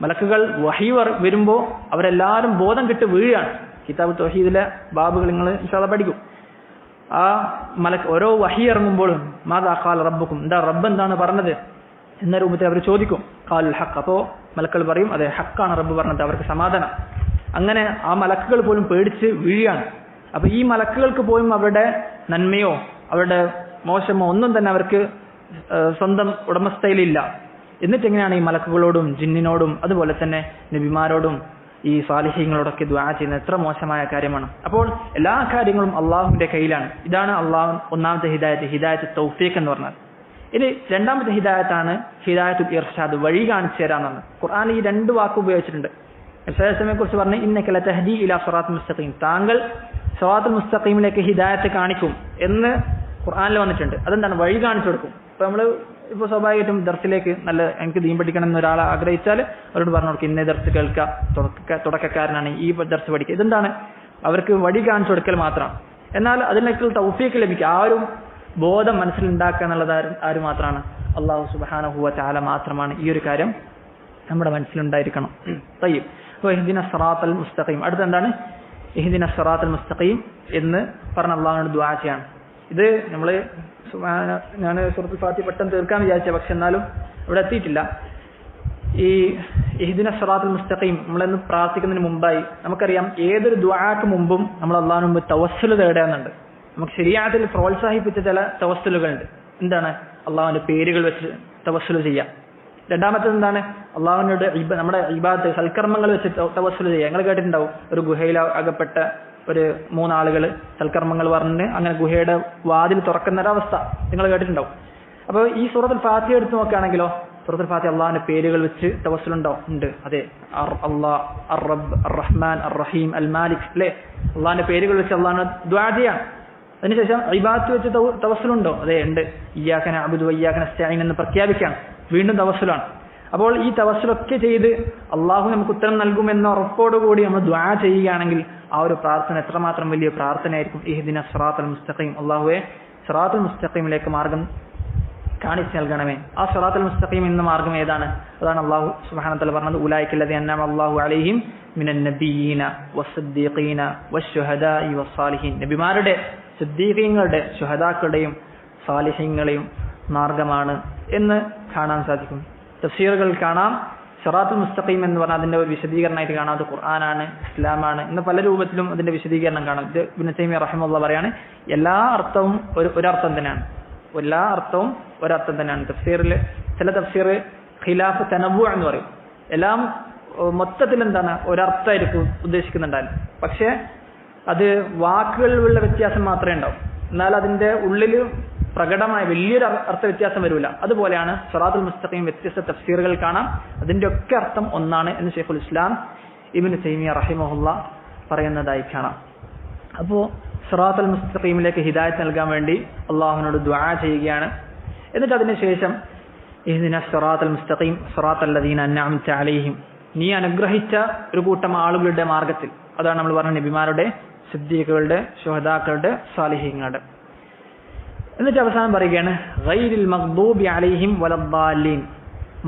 മലക്കുകൾ വഹി വരുമ്പോൾ അവരെല്ലാവരും ബോധം കെട്ട് വീഴുകയാണ്. കിതാബ് തൗഹീദിലെ ബാബുകൾ നിങ്ങൾ ഇൻഷാ അല്ലാഹ് പഠിക്കും. ആ ഓരോ വഹി ഇറങ്ങുമ്പോഴും മാദാ ഖാല റബ്ബുക്കും, എന്താ റബ്ബ് എന്താണ് പറഞ്ഞത് എന്ന രൂപത്തിൽ അവർ ചോദിക്കും. ഖാലുൽ ഹഖ്, അപ്പോൾ മലക്കുകൾ പറയും അതെ ഹക്കാണ് റബ്ബ് പറഞ്ഞത്, അവർക്ക് സമാധാനം. അങ്ങനെ ആ മലക്കുകൾ പോലും പേടിച്ച് വീഴുകയാണ്. അപ്പൊ ഈ മലക്കുകൾക്ക് പോലും അവരുടെ നന്മയോ അവരുടെ മോശമോ ഒന്നും തന്നെ അവർക്ക് സ്വന്തം ഉടമസ്ഥയിലില്ല. എന്നിട്ട് എങ്ങനെയാണ് ഈ മലക്കുകളോടും ജിന്നിനോടും അതുപോലെ തന്നെ നബിമാരോടും ഈ സാലിഹീങ്ങളോടൊക്കെ ദുആ ചെയ്യുന്നത്? എത്ര മോശമായ കാര്യമാണ്. അപ്പോൾ എല്ലാ കാര്യങ്ങളും അള്ളാഹുവിന്റെ കയ്യിലാണ്. ഇതാണ് ഒന്നാമത്തെ ഹിദായത്ത് തൗഫീഖ് എന്ന് പറഞ്ഞാൽ. ഇനി രണ്ടാമത്തെ ഹിദായത്താണ് ഹിദായത്തുൽ ഇർഷാദ്, വഴി കാണിച്ചു തരാന്നാണ്. ഖുർആനിൽ ഈ 2 വാക്ക് ഉപയോഗിച്ചിട്ടുണ്ട്. നബിയെ കുറിച്ച് പറഞ്ഞ് ഇന്നക ലതഹ്ദി ഇലാ സിറാത്തുൽ മുസ്തഖീം, താങ്കൾ സിറാത്തുൽ മുസ്തഖീമിലേക്ക് ഹിദായത്ത് കാണിക്കും എന്ന് ഖുർആനിൽ വന്നിട്ടുണ്ട്. അതെന്താണ്? വഴി കാണിച്ചു കൊടുക്കും. ഇപ്പൊ സ്വാഭാവികമായിട്ടും ദർസിലേക്ക് എനിക്ക് ദീൻ പഠിക്കണം എന്ന് ഒരാൾ ആഗ്രഹിച്ചാൽ അവരോട് പറഞ്ഞു കൊടുക്കും, ഇന്നേ ദർസ് കേൾക്കുക, തുടക്കക്കാരനാണ് ഈ ദർസ് പഠിക്കുക. ഇതെന്താണ്? അവർക്ക് വഴി കാണിച്ചു കൊടുക്കൽ മാത്രമാണ്. എന്നാൽ അതിനേക്കുള്ള തൗഫീഖ് ലഭിക്കുക, ആ ഒരു ബോധം മനസ്സിലുണ്ടാക്കുക എന്നുള്ളത് ആര് മാത്രമാണ്? അല്ലാഹു സുബ്ഹാനഹു വ തആല മാത്രമാണ്. ഈ ഒരു കാര്യം നമ്മുടെ മനസ്സിലുണ്ടായിരിക്കണം. തയ്യിബ്. അപ്പോൾ ഇഹ്ദിന സിറാത്തൽ മുസ്തഖീം, അടുത്ത എന്താണ്? ഇഹ്ദിന സിറാത്തൽ മുസ്തഖീം എന്ന് പറഞ്ഞ അള്ളാഹുവിനോട് ദുആ ചെയ്യാണ്. ഇത് ഞാൻ സൂറത്തുൽ ഫാത്തിഹ പെട്ടെന്ന് തീർക്കാൻ വിചാരിച്ച, പക്ഷെ എന്നാലും ഇവിടെ എത്തിയിട്ടില്ല. ഈ ഇഹ്ദിന സിറാത്തുൽ മുസ്തഖീം നമ്മളെന്ന് പ്രാർത്ഥിക്കുന്നതിന് മുമ്പായി നമുക്കറിയാം, ഏതൊരു ദുആക്ക് മുമ്പും നമ്മൾ അള്ളാഹുവിന് മുമ്പ് തവസ്സുൽ തേടേണ്ടതുണ്ട്. നമുക്ക് ശരീഅത്തിൽ പ്രോത്സാഹിപ്പിച്ച ചില തവസ്സുലുകളുണ്ട്. എന്താണ്? അള്ളാഹുവിന്റെ പേരുകൾ വെച്ച് തവസ്സുൽ ചെയ്യാം. രണ്ടാമത്തേത് എന്താണ്? അള്ളാഹുവിനോട് നമ്മുടെ ഇബാദത്ത് സൽക്കർമ്മങ്ങൾ വെച്ച് തവസ്സുൽ ചെയ്യാം. നിങ്ങൾ കേട്ടിട്ടുണ്ടാവും, ഒരു ഗുഹയിൽ അകപ്പെട്ട ഒരു 3 ആളുകൾ സൽക്കർമ്മങ്ങൾ പറഞ്ഞ് അങ്ങനെ ഗുഹയുടെ വാതിൽ തുറക്കുന്ന ഒരവസ്ഥ നിങ്ങൾ കേട്ടിട്ടുണ്ടാവും. അപ്പോൾ ഈ സൂറത്തുൽ ഫാത്തിഹ എടുത്ത് നോക്കുകയാണെങ്കിലോ സൂറത്തുൽ ഫാത്തിഹ അള്ളാഹിന്റെ പേരുകൾ വെച്ച് തവസ്സുലുണ്ടോ? ഉണ്ട്. അതെ, അള്ളാഹ്, അർ റബ്ബ്, അർ റഹ്മാൻ, അർ റഹീം, അൽ മാലിക്, അല്ലേ? അള്ളാഹിന്റെ പേരുകൾ വെച്ച് അള്ളാഹിനെ ദുആ ചെയ്യാണ്. അതിനുശേഷം ഇബാദത്ത് വെച്ച് തവസ്സുലുണ്ടോ? അതെ, ഉണ്ട്. ഇയ്യാക നഅ്ബുദു വ ഇയ്യാക നസ്തഈൻ എന്ന് പ്രഖ്യാപിക്കുകയാണ്. വീണ്ടും തവസ്സുലാണ്. അപ്പോൾ ഈ തവസ്സുലൊക്കെ ചെയ്ത് അള്ളാഹു നമുക്ക് ഉത്തരം നൽകുമെന്ന ഉറപ്പോടുകൂടി നമ്മൾ ദുആ ചെയ്യുകയാണെങ്കിൽ ആ ഒരു പ്രാർത്ഥന എത്രമാത്രം വലിയ പ്രാർത്ഥനയായിരിക്കും. ഇഹ്ദിന സിറാത്തൽ മുസ്തഖീം, അള്ളാഹുവേ സിറാത്തുൽ മുസ്തഖീമിലേക്ക് മാർഗം കാണിച്ചു നൽകണമേ. ആ സിറാത്തുൽ മുസ്തഖീം എന്ന മാർഗം ഏതാണ്? അതാണ് അള്ളാഹു സുബ്ഹാനഹു വ തആല പറഞ്ഞത്, ഉലൈകല്ലദീന അൻഅമ അല്ലാഹു അലൈഹിം മിനൻ നബിയ്യീന വസ്സദ്ദീഖീന വശുഹദാഇ വസ്സാലിഹീൻ. നബിമാരുടെ, സിദ്ദീഖീങ്ങളുടെ, ശുഹദാക്കളുടെയും സാലിഹീങ്ങളുടെയും മാർഗമാണ് എന്ന് കാണാൻ സാധിക്കും. തഫ്സീറുകൾ കാണാം. സിറാത്തുൽ മുസ്തഖീം എന്ന് പറഞ്ഞാൽ അതിന്റെ ഒരു വിശദീകരണമായിട്ട് കാണാം അത് ഖുർആനാണ്, ഇസ്ലാമാണ് എന്ന് പല രൂപത്തിലും അതിന്റെ വിശദീകരണം കാണാം. ഇത് ഇബ്നു തൈമിയ്യ റഹിമഹുല്ലാഹ് പറയാണ്, എല്ലാ അർത്ഥവും ഒരർത്ഥം തന്നെയാണ്. എല്ലാ അർത്ഥവും ഒരർത്ഥം തന്നെയാണ്. തഫ്സീറിൽ ചില തഫ്സീർ ഖിലാഫ് തനവ്വു എന്ന് പറയും. എല്ലാം മൊത്തത്തിൽ എന്താണ് ഒരർത്ഥമായിരിക്കും ഉദ്ദേശിക്കുന്നുണ്ടാവും. പക്ഷേ അത് വാക്കുകളിലുള്ള വ്യത്യാസം മാത്രമേ ഉണ്ടാവും. എന്നാൽ അതിന്റെ ഉള്ളിൽ പ്രകടമായ വലിയൊരു അർത്ഥ വ്യത്യാസം വരില്ല. അതുപോലെയാണ് സിറാത്തുൽ മുസ്തഖീം വ്യത്യസ്ത തഫ്സീറുകൾ കാണാം. അതിന്റെ ഒക്കെ അർത്ഥം ഒന്നാണ് എന്ന് ശൈഖുൽ ഇസ്ലാം ഇബ്നു തൈമിയ്യ റഹിമഹുല്ലാഹ് പറയുന്നതായി കാണാം. അപ്പോൾ സിറാത്തുൽ മുസ്തഖീമിലേക്ക് ഹിദായത്ത് നൽകാൻ വേണ്ടി അള്ളാഹുവിനോട് ദുആ ചെയ്യുകയാണ്. എന്നിട്ട് അതിനുശേഷം ഇഹ്ദിന സിറാത്തുൽ മുസ്തഖീം സിറാത്തൽ ലദീന അൻഅംത അലൈഹിം, നീ അനുഗ്രഹിച്ച ഒരു കൂട്ടം ആളുകളുടെ മാർഗത്തിൽ. അതാണ് നമ്മൾ പറഞ്ഞ നബിമാരുടെ, സിദ്ദീഖുകളുടെ, ശുഹദാക്കളുടെ, സാലിഹീങ്ങളുടെ. എന്നിട്ട് അവസാനം പറയുകയാണ് ഗൈരിൽ മഗ്ദൂബി അലൈഹിം വലദ്ദാലീൻ.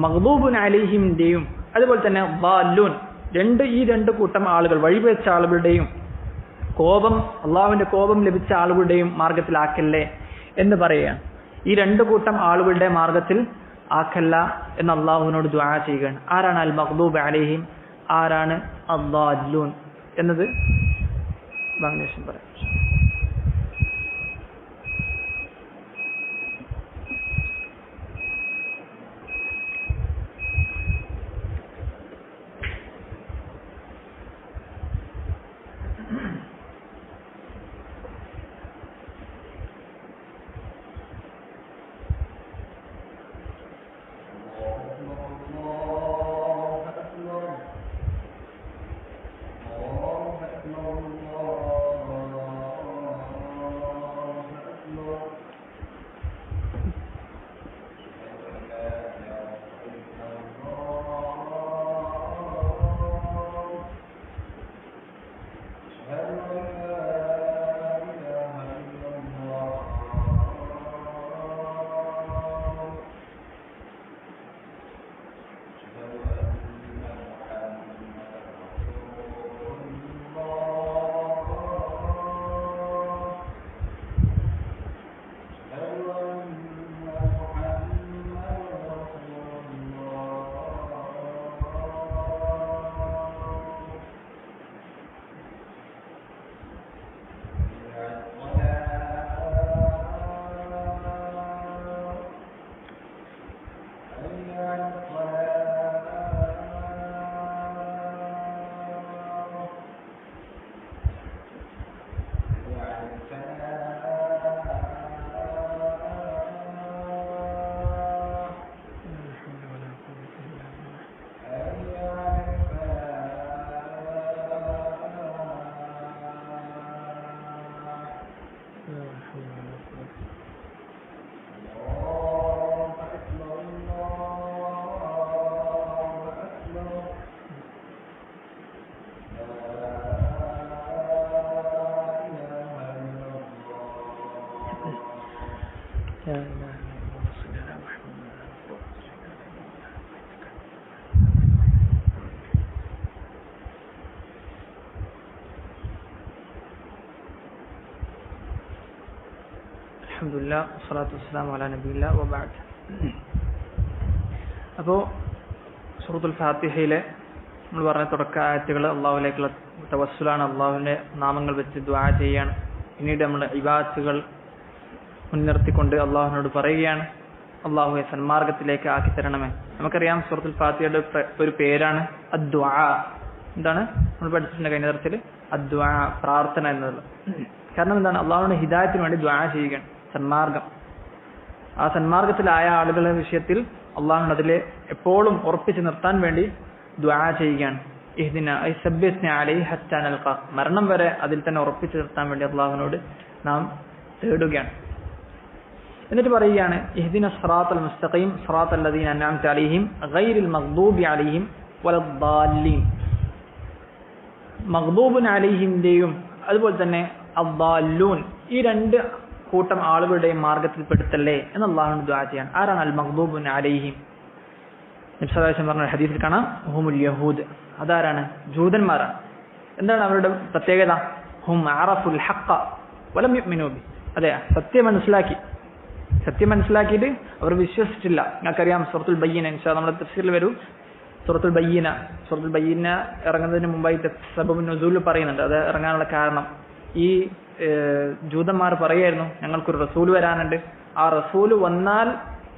മഗ്ദൂബുൻ അലൈഹിമിന്റെയും അതുപോലെ തന്നെ ദാലൂൻ, ഈ രണ്ട് കൂട്ടം ആളുകൾ, വഴിപിഴച്ച ആളുകളുടെയും കോപം, അള്ളാഹുവിന്റെ കോപം ലഭിച്ച ആളുകളുടെയും മാർഗത്തിലാക്കല്ലേ എന്ന് പറയുകയാണ്. ഈ 2 കൂട്ടം ആളുകളുടെ മാർഗത്തിൽ ആക്കല്ല എന്ന് അള്ളാഹുവിനോട് ദുആ ചെയ്യുകയാണ്. ആരാണ് അൽ മഗ്ദൂബ് അലൈഹിം, ആരാണ് അദ്ദാലൂൻ എന്നത് ഭാഗം പറയാം. അൽഹംദുലില്ലാഹ് വസ്സലാത്തു വസ്സലാമു അലാ നബിയില്ലാഹ് വബഅദ്. അപ്പോൾ സൂറത്തുൽ ഫാത്തിഹയിലെ നമ്മൾ പറഞ്ഞ തുടക്ക ആയത്തുകൾ അള്ളാഹുവിലേക്കുള്ള തവസ്സുലാണ്. അള്ളാഹുവിന്റെ നാമങ്ങൾ വെച്ച് ദുആ ചെയ്യാണ്. പിന്നീട് നമ്മൾ ഇബാദത്തുകൾ മുൻനിർത്തിക്കൊണ്ട് അള്ളാഹുവിനോട് പറയുകയാണ്, അള്ളാഹുവെ സന്മാർഗത്തിലേക്ക് ആക്കി തരണമേ. നമുക്കറിയാം സൂറത്തുൽ ഫാത്തിഹയുടെ ഒരു പേരാണ് അദ്ദുആ. എന്താണ് നമ്മൾ പഠിച്ചിട്ടുണ്ട് കഴിഞ്ഞ തരത്തിൽ? അദ്ദുആ, പ്രാർത്ഥന എന്നുള്ളത്. കാരണം എന്താണ്? അള്ളാഹുവിന്റെ ഹിദായത്തിന് വേണ്ടി ദുആ ചെയ്യുകയാണ്. സന്മാർഗം, ആ സന്മാർഗത്തിലായ ആളുകളുടെ വിഷയത്തിൽ അള്ളാഹുവിന് അതിലെ എപ്പോഴും ഉറപ്പിച്ചു നിർത്താൻ വേണ്ടി ദുആ ചെയ്യുകയാണ്. ഇഹ്ദിന ഐ സബ്ബിത്ന അലൈഹി ഹത്താ നൽഖാ, മരണം വരെ അതിൽ തന്നെ ഉറപ്പിച്ചു നിർത്താൻ വേണ്ടി അള്ളാഹുവിനോട് നാം തേടുകയാണ്. എന്നിട്ട് പറയുകയാണ് ഇഹ്ദിന സിറാത്തൽ മുസ്തഖീം സിറാത്തൽ ലദീന അൻഅംത അലൈഹിം ഗൈറിൽ മഗ്ദൂബി അലൈഹിം വലദ്ദാല്ലീൻ. മഗ്ദൂബുൻ അലൈഹിന്റെയും അതുപോലെ തന്നെ അദ്ദാല്ലൂൻ, ഈ രണ്ട് കൂട്ടം ആളുകളുടെയും മാർഗത്തിൽ പെടുത്തല്ലേ എന്ന് അള്ളാഹുവിനോട് ദുആ ചെയ്യാൻ. ആരാണ് അൽ മഗ്ദൂബുൻ അലൈഹിം? നബി സല്ലല്ലാഹു അലൈഹി വസല്ലം പറഞ്ഞ ഹദീസിൽ കാണാം, ഹുമുൽ യഹൂദ്. അതാരാണ്? ജൂതന്മാരാണ്. എന്താണ് അവരുടെ പ്രത്യേകത? ഹും അറഫുൽ ഹഖ്ഖ വലം യുഅ്മിനൂ ബി. അതെ, സത്യം മനസ്സിലാക്കിയിട്ട് അവർ വിശ്വസിച്ചില്ല. നിങ്ങൾക്കറിയാം സൂറത്തുൽ ബയ്യിന, ഇൻഷാ നമ്മുടെ തഫ്സീറിൽ വരും. സൂറത്തുൽ ബയ്യിന ഇറങ്ങുന്നതിന് മുമ്പായി സബബുൻ നുസൂൽ പറയുന്നുണ്ട്. അത് ഇറങ്ങാനുള്ള കാരണം, ഈ ജൂതന്മാർ പറയായിരുന്നു ഞങ്ങൾക്കൊരു റസൂൽ വരാനുണ്ട്, ആ റസൂൽ വന്നാൽ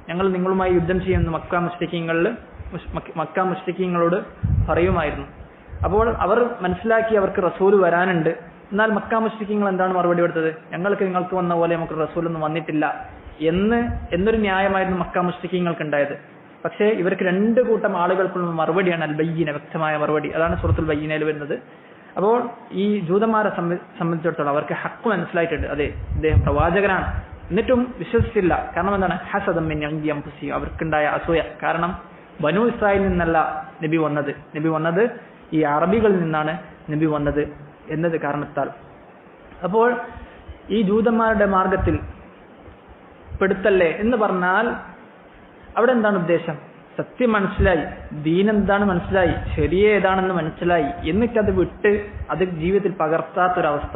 ഞങ്ങൾ നിങ്ങളുമായി യുദ്ധം ചെയ്യുമെന്ന് മക്ക മുശ്രിക്കീങ്ങളോട് പറയുമായിരുന്നു. അപ്പോൾ അവർ മനസ്സിലാക്കി അവർക്ക് റസൂൽ വരാനുണ്ട്. എന്നാൽ മക്ക മുശ്രിക്കീങ്ങൾ എന്താണ് മറുപടി കൊടുത്തത്? നിങ്ങൾക്ക് വന്ന പോലെ നമുക്ക് റസൂലൊന്നും വന്നിട്ടില്ല എന്നൊരു ന്യായമായിരുന്നു മക്ക മുശ്രിക്കീങ്ങൾക്ക് ഉണ്ടായത്. പക്ഷേ ഇവർക്ക് രണ്ട് കൂട്ടം ആളുകൾക്കുള്ള മറുപടിയാണ് അൽ ബയ്യിന, വ്യക്തമായ മറുപടി. അതാണ് സൂറത്തുൽ ബയ്യിനയിൽ വരുന്നത്. അപ്പോൾ ഈ ജൂതന്മാരെ സംബന്ധിച്ചിടത്തോളം അവർക്ക് ഹക്ക് മനസ്സിലായിട്ടുണ്ട്, അതെ ഇദ്ദേഹം പ്രവാചകനാണ്, എന്നിട്ടും വിശ്വസിച്ചില്ല. കാരണം എന്താണ്? ഹസദം മിൻ ഇൻദി അൻഫുസിഹിം, അവർക്കുണ്ടായ അസൂയ. കാരണം ബനൂ ഇസ്രായേലിൽ നിന്നല്ല നബി വന്നത് ഈ അറബികളിൽ നിന്നാണ് നബി വന്നത് എന്നത് കാരണത്താൽ. അപ്പോൾ ഈ ജൂതന്മാരുടെ മാർഗത്തിൽ പെടുത്തല്ലേ എന്ന് പറഞ്ഞാൽ അവിടെ എന്താണ് ഉദ്ദേശം? സത്യം മനസ്സിലായി, ദീൻ എന്താണ് മനസ്സിലായി, ശരിയെ ഏതാണെന്ന് മനസ്സിലായി, എന്നിട്ടത് വിട്ട് അത് ജീവിതത്തിൽ പകർത്താത്തൊരവസ്ഥ,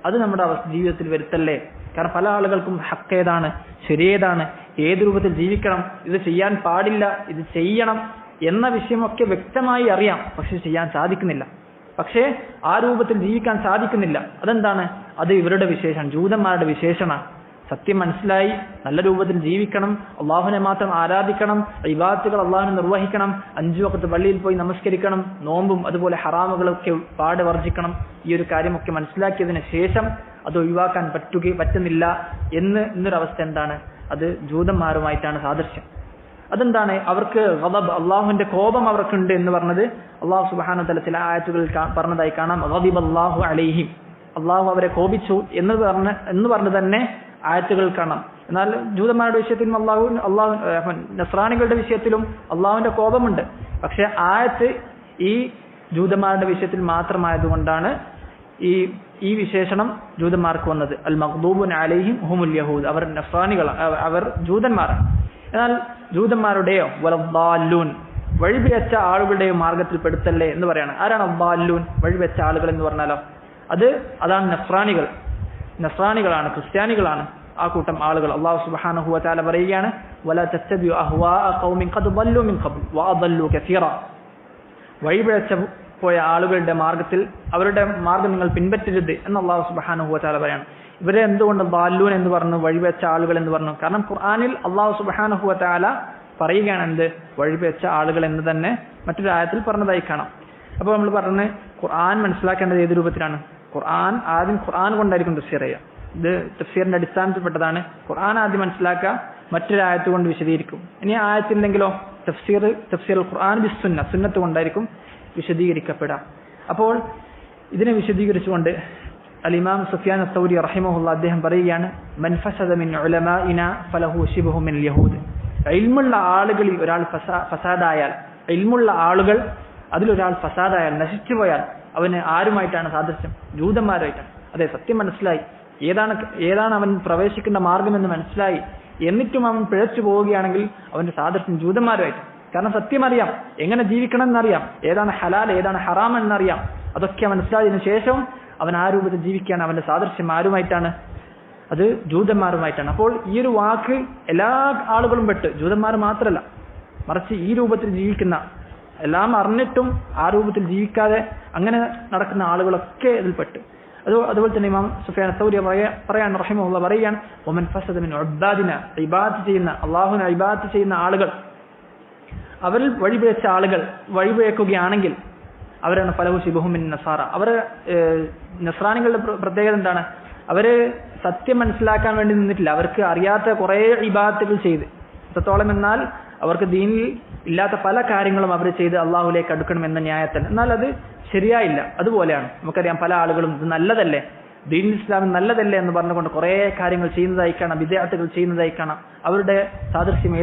അത് നമ്മുടെ ജീവിതത്തിൽ വരുത്തല്ലേ. കാരണം പല ആളുകൾക്കും ഹക്ക് ഏതാണ്, ശരിയേതാണ്, ഏത് രൂപത്തിൽ ജീവിക്കണം, ഇത് ചെയ്യാൻ പാടില്ല, ഇത് ചെയ്യണം എന്ന വിഷയമൊക്കെ വ്യക്തമായി അറിയാം, പക്ഷെ ചെയ്യാൻ സാധിക്കുന്നില്ല. പക്ഷേ ആ രൂപത്തിൽ ജീവിക്കാൻ സാധിക്കുന്നില്ല. അതെന്താണ്? അത് ഇവരുടെ വിശേഷമാണ്, ജൂതന്മാരുടെ വിശേഷമാണ്. സത്യം മനസ്സിലായി, നല്ല രൂപത്തിൽ ജീവിക്കണം, അള്ളാഹുവിനെ മാത്രം ആരാധിക്കണം, ഇബാദത്തുകൾ അള്ളാഹുവിനെ നിർവഹിക്കണം, 5 വഖത്ത് പള്ളിയിൽ പോയി നമസ്കരിക്കണം, നോമ്പും അതുപോലെ ഹറാമുകളൊക്കെ പാട് വർജിക്കണം. ഈ ഒരു കാര്യമൊക്കെ മനസ്സിലാക്കിയതിന് ശേഷം അത് ഒഴിവാക്കാൻ പറ്റുന്നില്ല എന്നൊരവസ്ഥ എന്താണ്? അത് ജൂതന്മാരുമായിട്ടാണ് സാദൃശ്യം. അതെന്താണ്? അവർക്ക് ഗളബ്, അള്ളാഹുവിന്റെ കോപം അവർക്കുണ്ട് എന്ന് പറഞ്ഞത് അള്ളാഹു സുബ്ഹാനഹു വ തആല ചില ആയത്തുകളിൽ പറഞ്ഞതായി കാണാം. ഗളിബല്ലാഹു അലൈഹിം, അള്ളാഹു അവരെ കോപിച്ചു എന്ന് പറഞ്ഞ് തന്നെ ആയത്തുകൾ കാണാം. എന്നാൽ ജൂതന്മാരുടെ വിഷയത്തിലും നസ്രാനികളുടെ വിഷയത്തിലും അള്ളാഹുവിന്റെ കോപമുണ്ട്. പക്ഷെ ആയത്ത് ഈ ജൂതന്മാരുടെ വിഷയത്തിൽ മാത്രമായതുകൊണ്ടാണ് ഈ വിശേഷണം ജൂതന്മാർക്ക് വന്നത്. അൽ മഗ്ദൂബുൻ അലൈഹിം ഹുമുൽ യഹൂദ്, അവർ നസ്രാനികളാണ്, അവർ ജൂതന്മാരാണ്. എന്നാൽ ജൂതന്മാരുടെയോ വലദ്ദാല്ലൂൻ, വഴിപിഴച്ച ആളുകളുടെയോ മാർഗത്തിൽ പെടുത്തല്ലേ എന്ന് പറയാണ്. ആരാണ് അദ്ദാല്ലൂൻ? വഴിപിഴച്ച ആളുകൾ എന്ന് പറഞ്ഞാലോ അതാണ് നസ്രാനികളാണ്, ക്രിസ്ത്യാനികളാണ് ആ കൂട്ടം ആളുകൾ. അല്ലാഹു സുബ്ഹാനഹു വ തആല പറയുകയാണ്, വലാ തത്തബിഉ അഹ്വാഅ ഖൗമിൻ ഖദ് ളല്ലു മിൻ ഖബ്ൽ വഅദല്ലു കസീറ. വഴിപിഴച്ച പോയ ആളുകളുടെ മാർഗത്തിൽ അവരുടെ മാർഗം നിങ്ങൾ പിൻപറ്റരുത് എന്ന് അല്ലാഹു സുബ്ഹാനഹു വ തആല പറയാണ്. ഇവരെ എന്തുകൊണ്ട് ളല്ലൂൻ എന്ന് പറഞ്ഞു, വഴിപിഴച്ച ആളുകൾ എന്ന് പറഞ്ഞു? കാരണം ഖുർആനിൽ അല്ലാഹു സുബ്ഹാനഹു വ തആല പറയുകയാണ് എന്ത്? വഴിപിഴച്ച ആളുകൾ എന്ന് തന്നെ മറ്റൊരു ആയത്തിൽ പറഞ്ഞതായി കാണാം. അപ്പോൾ നമ്മൾ പറഞ്ഞ് ഖുർആൻ മനസ്സിലാക്കേണ്ടത് ഏത് രൂപത്തിലാണ്? ആദ്യം ഖുർആൻ കൊണ്ടായിരിക്കും തഫ്സീർ ചെയ്യുക. ഇത് തഫ്സീറിന്റെ അടിസ്ഥാനത്തിൽപ്പെട്ടതാണ്. ഖുർആൻ ആദ്യം മനസ്സിലാക്കുക, മറ്റൊരു ആയത്ത് കൊണ്ട് വിശദീകരിക്കും. ഇനി ആയത്തില്ലെങ്കിലോ തഫ്സീർ ഖുർആൻ ബിസ്സുന്ന, സുന്നത്ത് കൊണ്ടായിരിക്കും വിശദീകരിക്കപ്പെടുക. അപ്പോൾ ഇതിനെ വിശദീകരിച്ചുകൊണ്ട് അൽ ഇമാം സുഫ്യാൻ അസ്സൗരി റഹിമഹുല്ലാഹ് അദ്ദേഹം പറയുകയാണ്, മൻ ഫസദ മിൻ ഉലമാഇന ഫലഹു ശിബ്ഹു മിൻ യഹൂദ്. ഇൽമുള്ള ആളുകളിൽ ഒരാൾ ഫസാദായാൽ, ഇൽമുള്ള ആളുകൾ അതിലൊരാൾ ഫസാദായാൽ, നശിച്ചു പോയാൽ അവന് ആരുമായിട്ടാണ് സാദൃശ്യം? ജൂതന്മാരായിട്ടാണ്. അതെ, സത്യം മനസ്സിലായി, ഏതാണ് അവൻ പ്രവേശിക്കേണ്ട മാർഗമെന്ന് മനസ്സിലായി, എന്നിട്ടും അവൻ പിഴച്ചു പോവുകയാണെങ്കിൽ അവന്റെ സാദൃശ്യം ജൂതന്മാരുമായിട്ട്. കാരണം സത്യം അറിയാം, എങ്ങനെ ജീവിക്കണം എന്നറിയാം, ഏതാണ് ഹലാൽ ഏതാണ് ഹറാം എന്നറിയാം. അതൊക്കെ മനസ്സിലായതിനു ശേഷം അവൻ ആ രൂപത്തിൽ ജീവിക്കുകയാണ്. അവന്റെ സാദൃശ്യം ആരുമായിട്ടാണ്? അത് ജൂതന്മാരുമായിട്ടാണ്. അപ്പോൾ ഈ ഒരു വാക്ക് എല്ലാ ആളുകളും പെട്ട്, ജൂതന്മാർ മാത്രമല്ല, മറിച്ച് ഈ രൂപത്തിൽ ജീവിക്കുന്ന, എല്ലാം അറിഞ്ഞിട്ടും ആ രൂപത്തിൽ ജീവിക്കാതെ അങ്ങനെ നടക്കുന്ന ആളുകളൊക്കെ ഇതിൽപ്പെട്ട്. അതുപോലെ തന്നെ ഇമാം സുഫിയാൻ സൗരി പറയാൻ റഹിമഹുല്ലാഹ് പറയുകയാണ്, വമൻ ഫസദ മിൻ ഉബ്ബാദിന, ഇബാദത്ത് ചെയ്യുന്ന, അല്ലാഹുവിനെ ഇബാദത്ത് ചെയ്യുന്ന ആളുകൾ, അവരിൽ വഴിപിഴച്ച ആളുകൾ വഴിപിഴക്കുകയാണെങ്കിൽ അവരാണ് ഫലഹു ശിബഹു മിൻ നസാറ. അവർ നസ്രാനികളുടെ പ്രത്യേകത എന്താണ്? അവര് സത്യം മനസ്സിലാക്കാൻ വേണ്ടി നിന്നിട്ടില്ല. അവർക്ക് അറിയാത്ത കുറേ ഇബാദത്തുകൾ ചെയ്ത്, എത്രത്തോളം എന്നാൽ അവർക്ക് ദീനിൽ ഇല്ലാത്ത പല കാര്യങ്ങളും അവർ ചെയ്ത് അള്ളാഹുലേക്ക് അടുക്കണമെന്ന ന്യായത്തിൽ. എന്നാൽ അത് ശരിയായില്ല. അതുപോലെയാണ് നമുക്കറിയാം പല ആളുകളും ഇത് നല്ലതല്ലേ, ദീൻ ഇസ്ലാം നല്ലതല്ലേ എന്ന് പറഞ്ഞുകൊണ്ട് കുറേ കാര്യങ്ങൾ ചെയ്യുന്നതായി കാണാം, വിദ്യാർത്ഥികൾ ചെയ്യുന്നതായി കാണാം. അവരുടെ സാദൃശ്യം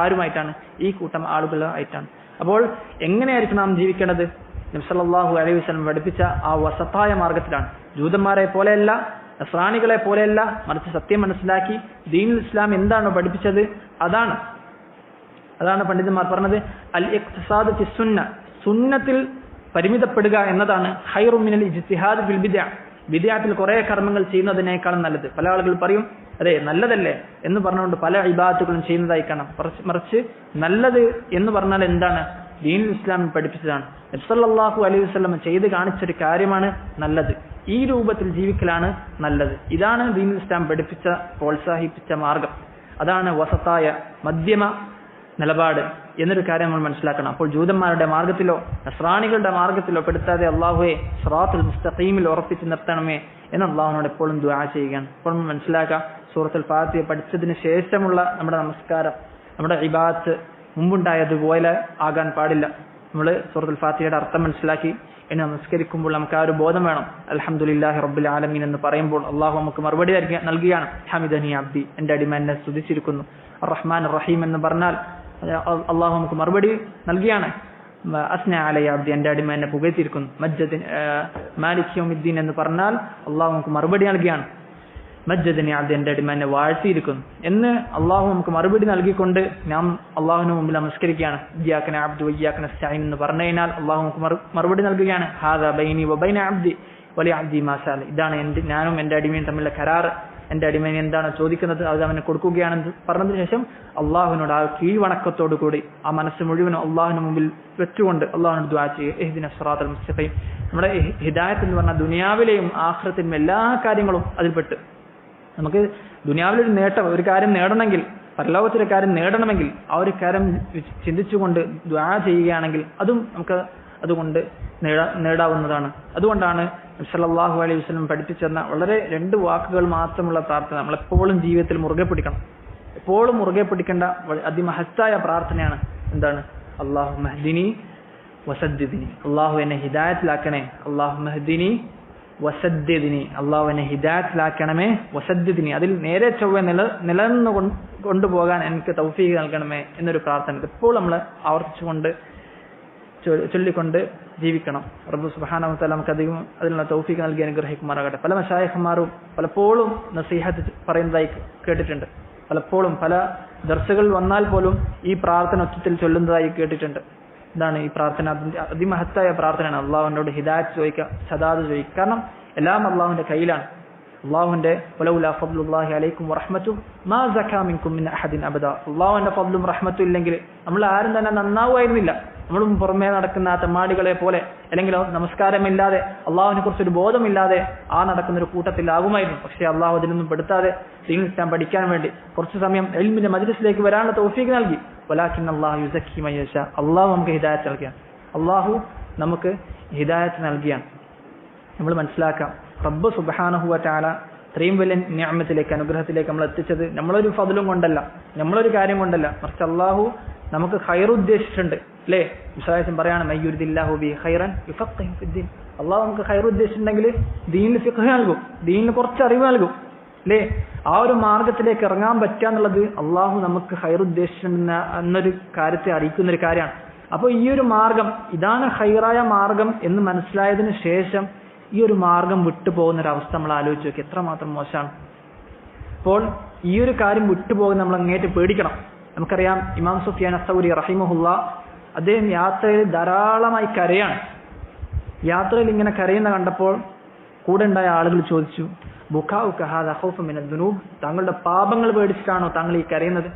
ആരുമായിട്ടാണ്? ഈ കൂട്ടം ആളുകളായിട്ടാണ്. അപ്പോൾ എങ്ങനെയായിരിക്കും നാം ജീവിക്കേണ്ടത്? നബി സല്ലല്ലാഹു അലൈഹി വസല്ലം പഠിപ്പിച്ച ആ വസത്തായ മാർഗത്തിലാണ്. ജൂതന്മാരെ പോലെയല്ല, നസ്രാനികളെ പോലെയല്ല, മറിച്ച് സത്യം മനസ്സിലാക്കി ദീനുൽ ഇസ്ലാം എന്താണോ പഠിപ്പിച്ചത് അതാണ് പണ്ഡിതന്മാർ പറഞ്ഞത് അൽ ഇഖ്തിസാദ് ഫി സുന്ന, സുന്നത്തിൽ പരിമിതപ്പെടുക എന്നതാണ് ഖൈറു മിനൽ ഇജ്തിഹാദ് ഫിൽ ബിദ്അ, ബിദ്അത്തിൽ കുറേ കർമ്മങ്ങൾ ചെയ്യുന്നതിനേക്കാളും നല്ലത്. പല ആളുകൾ പറയും അതെ നല്ലതല്ലേ എന്ന് പറഞ്ഞുകൊണ്ട് പല ഇബാദത്തുകളും ചെയ്യുന്നതായി കാണാം. മറിച്ച് നല്ലത് എന്ന് പറഞ്ഞാൽ എന്താണ്? ദീനുൽ ഇസ്ലാം പഠിപ്പിച്ചതാണ്. നബി സല്ലല്ലാഹു അലൈഹി വസല്ലം ചെയ്ത് കാണിച്ചൊരു കാര്യമാണ് നല്ലത്. ഈ രൂപത്തിൽ ജീവിക്കലാണ് നല്ലത്. ഇതാണ് ദീനുൽ ഇസ്ലാം പഠിപ്പിച്ച, പ്രോത്സാഹിപ്പിച്ച മാർഗം. അതാണ് വസത്തായ മധ്യമ നിലപാട് എന്നൊരു കാര്യം നമ്മൾ മനസ്സിലാക്കണം. അപ്പോൾ ജൂതന്മാരുടെ മാർഗത്തിലോ നസ്രാനികളുടെ മാർഗത്തിലോ പെടുത്താതെ അള്ളാഹുവെ സിറാത്തുൽ മുസ്തഖീമിൽ ഉറപ്പിച്ച് നിർത്തണമേ എന്ന് അള്ളാഹുവിനോട് എപ്പോഴും ദുആ ചെയ്യുകയാണ്. അപ്പോൾ നമ്മൾ മനസ്സിലാക്കാം, സൂറത്തുൽ ഫാത്തിഹ പഠിച്ചതിന് ശേഷമുള്ള നമ്മുടെ നമസ്കാരം, നമ്മുടെ ഇബാദത്ത് മുമ്പുണ്ടായതുപോലെ ആകാൻ പാടില്ല. നമ്മൾ സൂറത്തുൽ ഫാത്തിഹയുടെ അർത്ഥം മനസ്സിലാക്കി ഇനി നമസ്കരിക്കുമ്പോൾ നമുക്ക് ആ ഒരു ബോധം വേണം. അൽഹംദുലില്ലാഹി റബ്ബിൽ ആലമീൻ എന്ന് പറയുമ്പോൾ അള്ളാഹു നമുക്ക് മറുപടി നൽകുകയാണ്. ഹമിദനി അബ്ദി, എൻ്റെ അടിമ എന്നെ സ്തുതിച്ചിരിക്കുന്നു. റഹ്മാൻ റഹീം എന്ന് പറഞ്ഞാൽ അള്ളാഹു നമുക്ക് മറുപടി നൽകിയാണ്. അസ്ന അലയ അബ്ദി, എൻ്റെ അടിമ എന്നെ പുകഴ്ത്തിയിരിക്കുന്നു. മാലിക് യൗമിദ്ദീൻ എന്ന് പറഞ്ഞാൽ അള്ളാഹു നമുക്ക് മറുപടി നൽകിയാണ്. മജ്ജദിനി അബ്ദി, എൻ്റെ അടിമ എന്നെ വാഴ്ത്തിയിരിക്കുന്നു എന്ന് അള്ളാഹു നമുക്ക് മറുപടി നൽകിക്കൊണ്ട് നാം അള്ളാഹുവിന് മുമ്പിൽ നമസ്കരിക്കുകയാണ്. ഇയ്യാക നഅബ്ദു വഇയ്യാക നസ്തഈൻ എന്ന് പറഞ്ഞു കഴിഞ്ഞാൽ അള്ളാഹു നമുക്ക് മറുപടി നൽകുകയാണ്. ഹാദാ ബൈനി വബൈന അബ്ദി വലി അബ്ദി മാ സഅല, ഇതാണ് ഞാനും എൻ്റെ അടിമയും തമ്മിലുള്ള കരാർ. എൻ്റെ അടിമനെ എന്താണ് ചോദിക്കുന്നത് അത് അവനെ കൊടുക്കുകയാണെന്ന് പറഞ്ഞതിന് ശേഷം അള്ളാഹുവിനോട് ആ കീഴ്വണക്കത്തോടു കൂടി ആ മനസ്സ് മുഴുവനും അള്ളാഹുവിന് മുമ്പിൽ വെച്ചുകൊണ്ട് അള്ളാഹുവിനോട് ദുആ ചെയ്യുക. ഇഹ്ദിന സിറാത്തൽ മുസ്തഖീം. നമ്മുടെ ഹിദായത്ത് എന്ന് പറഞ്ഞാൽ ദുനിയാവിലെയും ആഖിറത്തിലും എല്ലാ കാര്യങ്ങളും അതിൽപ്പെട്ട് നമുക്ക് ദുനിയാവിലൊരു നേട്ടം, ഒരു കാര്യം നേടണമെങ്കിൽ, പരലോകത്തിലെ കാര്യം നേടണമെങ്കിൽ ആ ഒരു കാര്യം ചിന്തിച്ചുകൊണ്ട് ദുആ ചെയ്യുകയാണെങ്കിൽ അതും നമുക്ക് അതുകൊണ്ട് നേടാവുന്നതാണ്. അതുകൊണ്ടാണ് നബി സല്ലല്ലാഹു അലൈഹി വസല്ലം പഠിപ്പിച്ചെന്ന വളരെ 2 വാക്കുകൾ മാത്രമുള്ള പ്രാർത്ഥന നമ്മളെപ്പോഴും ജീവിതത്തിൽ മുറുകെ പിടിക്കണം. എപ്പോഴും മുറുകെ പിടിക്കേണ്ട അതിമഹത്തായ പ്രാർത്ഥനയാണ്. എന്താണ്? അല്ലാഹുമ്മ ഹ്ദിനി വസദ്ദിദ്നി, അള്ളാഹു എന്നെ ഹിദായത്തിലാക്കണേ. അല്ലാഹുമ്മ ഹ്ദിനി വസദ്ദിദ്നി, അള്ളാഹു എന്നെ ഹിദായത്തിലാക്കണമേ. വസദ്ദിദ്നി, അതിൽ നേരെ ചൊവ്വെ നിലനിന്ന് കൊണ്ടുപോകാൻ എനിക്ക് തൗഫീഖ് നൽകണമേ എന്നൊരു പ്രാർത്ഥന ഇപ്പോൾ നമ്മൾ ആവർത്തിച്ചുകൊണ്ട് ചൊല്ലിക്കൊണ്ട് ജീവിക്കണം. റബ്ബ് സുബ്ഹാനഹു വ തആല നമുക്ക് അധികം അതിനുള്ള തൗഫീഖ് നൽകി അനുഗ്രഹിക്കുമാറാകട്ടെ. പല മശായിഖ്മാരും പലപ്പോഴും നസീഹത്ത് പറയുന്നതായി കേട്ടിട്ടുണ്ട്. പലപ്പോഴും പല ദർസുകൾ വന്നാൽ പോലും ഈ പ്രാർത്ഥന ഒറ്റത്തിൽ ചൊല്ലുന്നതായി കേട്ടിട്ടുണ്ട്. ഇതാണ് ഈ പ്രാർത്ഥന, അതിമഹത്തായ പ്രാർത്ഥനയാണ്. അള്ളാഹുവിനോട് ഹിദായത്ത് ചോദിക്കുക, സദാത് ചോദിക്കുക. കാരണം എല്ലാം അള്ളാഹുവിന്റെ കയ്യിലാണ്. അള്ളാഹുവിന്റെ വലൗലാ ഫദ്ലുല്ലാഹി അലൈക്കും വറഹ്മത്തുഹു മാ സകാ മിൻകും മിൻ അഹദിൻ അബദ, അള്ളാഹുവിന്റെ ഫദ്ലും റഹ്മത്തും ഇല്ലെങ്കിൽ നമ്മൾ ആരും തന്നെ നന്നാവുമായിരുന്നില്ല. നമ്മളും പുറമേ നടക്കുന്ന ആ തെമ്മാടികളെ പോലെ, അല്ലെങ്കിൽ നമസ്കാരമില്ലാതെ അള്ളാഹുവിനെ കുറിച്ചൊരു ബോധമില്ലാതെ ആ നടക്കുന്ന ഒരു കൂട്ടത്തിലാകുമായിരുന്നു. പക്ഷേ അള്ളാഹു അതിനൊന്നും പെടുത്താതെ ദീനുൽ ഇസ്ലാം പഠിക്കാൻ വേണ്ടി കുറച്ചു സമയം ഇൽമിന്റെ മജ്ലിസിലേക്ക് വരാനുള്ള തൗഫീഖ് നൽകി. വലാകിൻ അല്ലാഹു യുസക്കി മൻ യശാ, അള്ളാഹു നമുക്ക് ഹിദായത്ത് നൽകിയാണ്. അള്ളാഹു നമുക്ക് ഹിദായത്ത് നൽകിയാണ്. നമ്മൾ മനസ്സിലാക്കാം, റബ്ബ് സുബ്ഹാനഹു വ തആല ഇത്രയും വലിയ നിഅമത്തിലേക്ക്, അനുഗ്രഹത്തിലേക്ക് നമ്മൾ എത്തിച്ചത് നമ്മളൊരു ഫദ്ലും കൊണ്ടല്ല, നമ്മളൊരു കാര്യം കൊണ്ടല്ല, മറിച്ച് അള്ളാഹു നമുക്ക് ഖൈർ ഉദ്ദേശിച്ചിട്ടുണ്ട്. അല്ലേ? വിശ്വാസം പറയാണ് മയ്യുരിദില്ലാഹു ബി ഖൈറൻ യുഫഖിഹു ഫിദ്ദീൻ, അള്ളാഹു നമുക്ക് ഖൈർ ഉദ്ദേശിച്ചിട്ടുണ്ടെങ്കിൽ ദീനിൽ ഫിഖ് നൽകും, ദീനിൽ കുറച്ച് അറിവ് നൽകും. അല്ലേ? ആ ഒരു മാർഗത്തിലേക്ക് ഇറങ്ങാൻ പറ്റുക എന്നുള്ളത് അള്ളാഹു നമുക്ക് ഖൈർ ഉദ്ദേശിച്ചിട്ടുണ്ടെന്ന എന്നൊരു കാര്യത്തെ അറിയിക്കുന്ന ഒരു കാര്യമാണ്. അപ്പോൾ ഈ ഒരു മാർഗം ഇതാണ് ഖൈറായ മാർഗം എന്ന് മനസ്സിലായതിനു ശേഷം ഈ ഒരു മാർഗം വിട്ടുപോകുന്നൊരവസ്ഥ നമ്മൾ ആലോചിച്ച് നോക്കി, എത്രമാത്രം മോശമാണ്. അപ്പോൾ ഈ ഒരു കാര്യം വിട്ടുപോകുന്ന നമ്മൾ അങ്ങേറ്റ് പേടിക്കണം. നമുക്കറിയാം, ഇമാം സുഫിയാൻ അസ്സൗരി റഹിമഹുല്ല അദ്ദേഹം യാത്രയിൽ ധാരാളമായി കരയാണ്. യാത്രയിൽ ഇങ്ങനെ കരയുന്ന കണ്ടപ്പോൾ കൂടെ ഉണ്ടായ ആളുകൾ ചോദിച്ചു, ബുഖാഉക ഹാദാ ഖൗഫൻ മിനദ് ദുനൂബ്, താങ്കളുടെ പാപങ്ങൾ പേടിച്ചിട്ടാണോ താങ്കൾ ഈ കരയുന്നത്?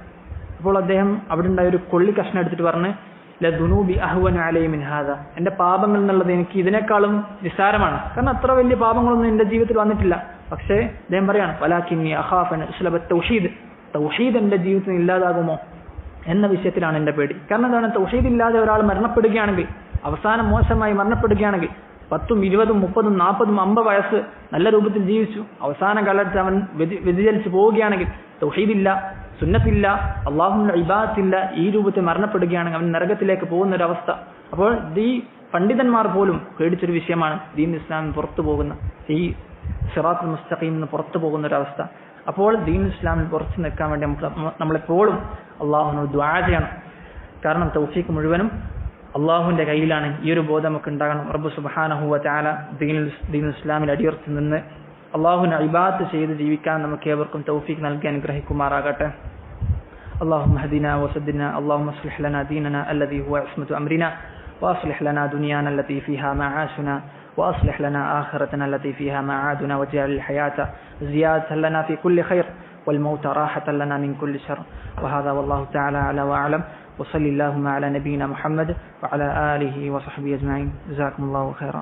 അപ്പോൾ അദ്ദേഹം അവിടെ ഉണ്ടായ ഒരു കൊള്ളി കഷ്ണം എടുത്തിട്ട് പറഞ്ഞ്, ലദുനൂബി അഹ്വനു അലൈ മിൻ ഹാദാ, എൻ്റെ പാപങ്ങൾ എന്നുള്ളത് എനിക്ക് ഇതിനേക്കാളും നിസ്സാരമാണ്. കാരണം അത്ര വലിയ പാപങ്ങളൊന്നും എൻ്റെ ജീവിതത്തിൽ വന്നിട്ടില്ല. പക്ഷേ അദ്ദേഹം പറയാണ്, വലാകിന്നി അഖാഫു അൻ ഉസ്ലബ തൗഹീദ്, തൗഹീദ് എൻ്റെ ജീവിതത്തിൽ ഇല്ലാതാകുമോ എന്ന വിഷയത്തിലാണ് എൻ്റെ പേടി. കാരണം എന്താണ്? തൗഹീദ് ഇല്ലാതെ ഒരാൾ മരണപ്പെടുകയാണെങ്കിൽ അവസാനം മോശമായി മരണപ്പെടുകയാണെങ്കിൽ 10, 20, 30, 40, 50 വയസ്സ് നല്ല രൂപത്തിൽ ജീവിച്ചു, അവസാന കാലത്ത് അവൻ വ്യതിചലിച്ച് പോവുകയാണെങ്കിൽ തൗഹീദില്ല, സുന്നത്തില്ല, അള്ളാഹുവിന്റെ ഇബാദത്തില്ല, ഈ രൂപത്തിൽ മരണപ്പെടുകയാണെങ്കിൽ അവൻ നരകത്തിലേക്ക് പോകുന്ന ഒരു അവസ്ഥ. അപ്പോൾ ഈ പണ്ഡിതന്മാർ പോലും പേടിച്ചൊരു വിഷയമാണ് ദീൻ ഇസ്ലാമിൽ പുറത്തു പോകുന്ന, ഈ സിറാത്തുൽ മുസ്തഖീമിൽ നിന്ന് പുറത്തു പോകുന്ന ഒരു അവസ്ഥ. അപ്പോൾ ദീൻ ഇസ്ലാമിൽ പുറത്തു നിൽക്കാൻ വേണ്ടി നമ്മളെപ്പോഴും അള്ളാഹുവിനോട് ദുആ ചെയ്യണം. കാരണം തൗഫീഖ് മുഴുവനും അള്ളാഹുവിന്റെ കയ്യിലാണ്. ഈ ഒരു ബോധം നമുക്ക് ഉണ്ടാകണം. റബ്ബ് സുബ്ഹാനഹു വ തആല ദീൻ ഇസ്ലാമിൽ അടിയുറച്ച് നിന്ന് അള്ളാഹുവിനെ ഇബാദത്ത് ചെയ്ത് ജീവിക്കാൻ നമുക്ക് ഏവർക്കും തൗഫീഖ് നൽകി അനുഗ്രഹിക്കുമാറാകട്ടെ. اللهم اهدنا وسددنا اللهم اصلح لنا ديننا الذي هو عصمة أمرنا وأصلح لنا دنيانا التي فيها معاشنا وأصلح لنا آخرتنا التي فيها معادنا واجعل الحياة زيادة لنا في كل خير والموت راحة لنا من كل شر. وهذا والله تعالى أعلى وأعلم. وصلى اللهم على نبينا محمد وعلى آله وصحبه أجمعين. جزاكم الله خيرا.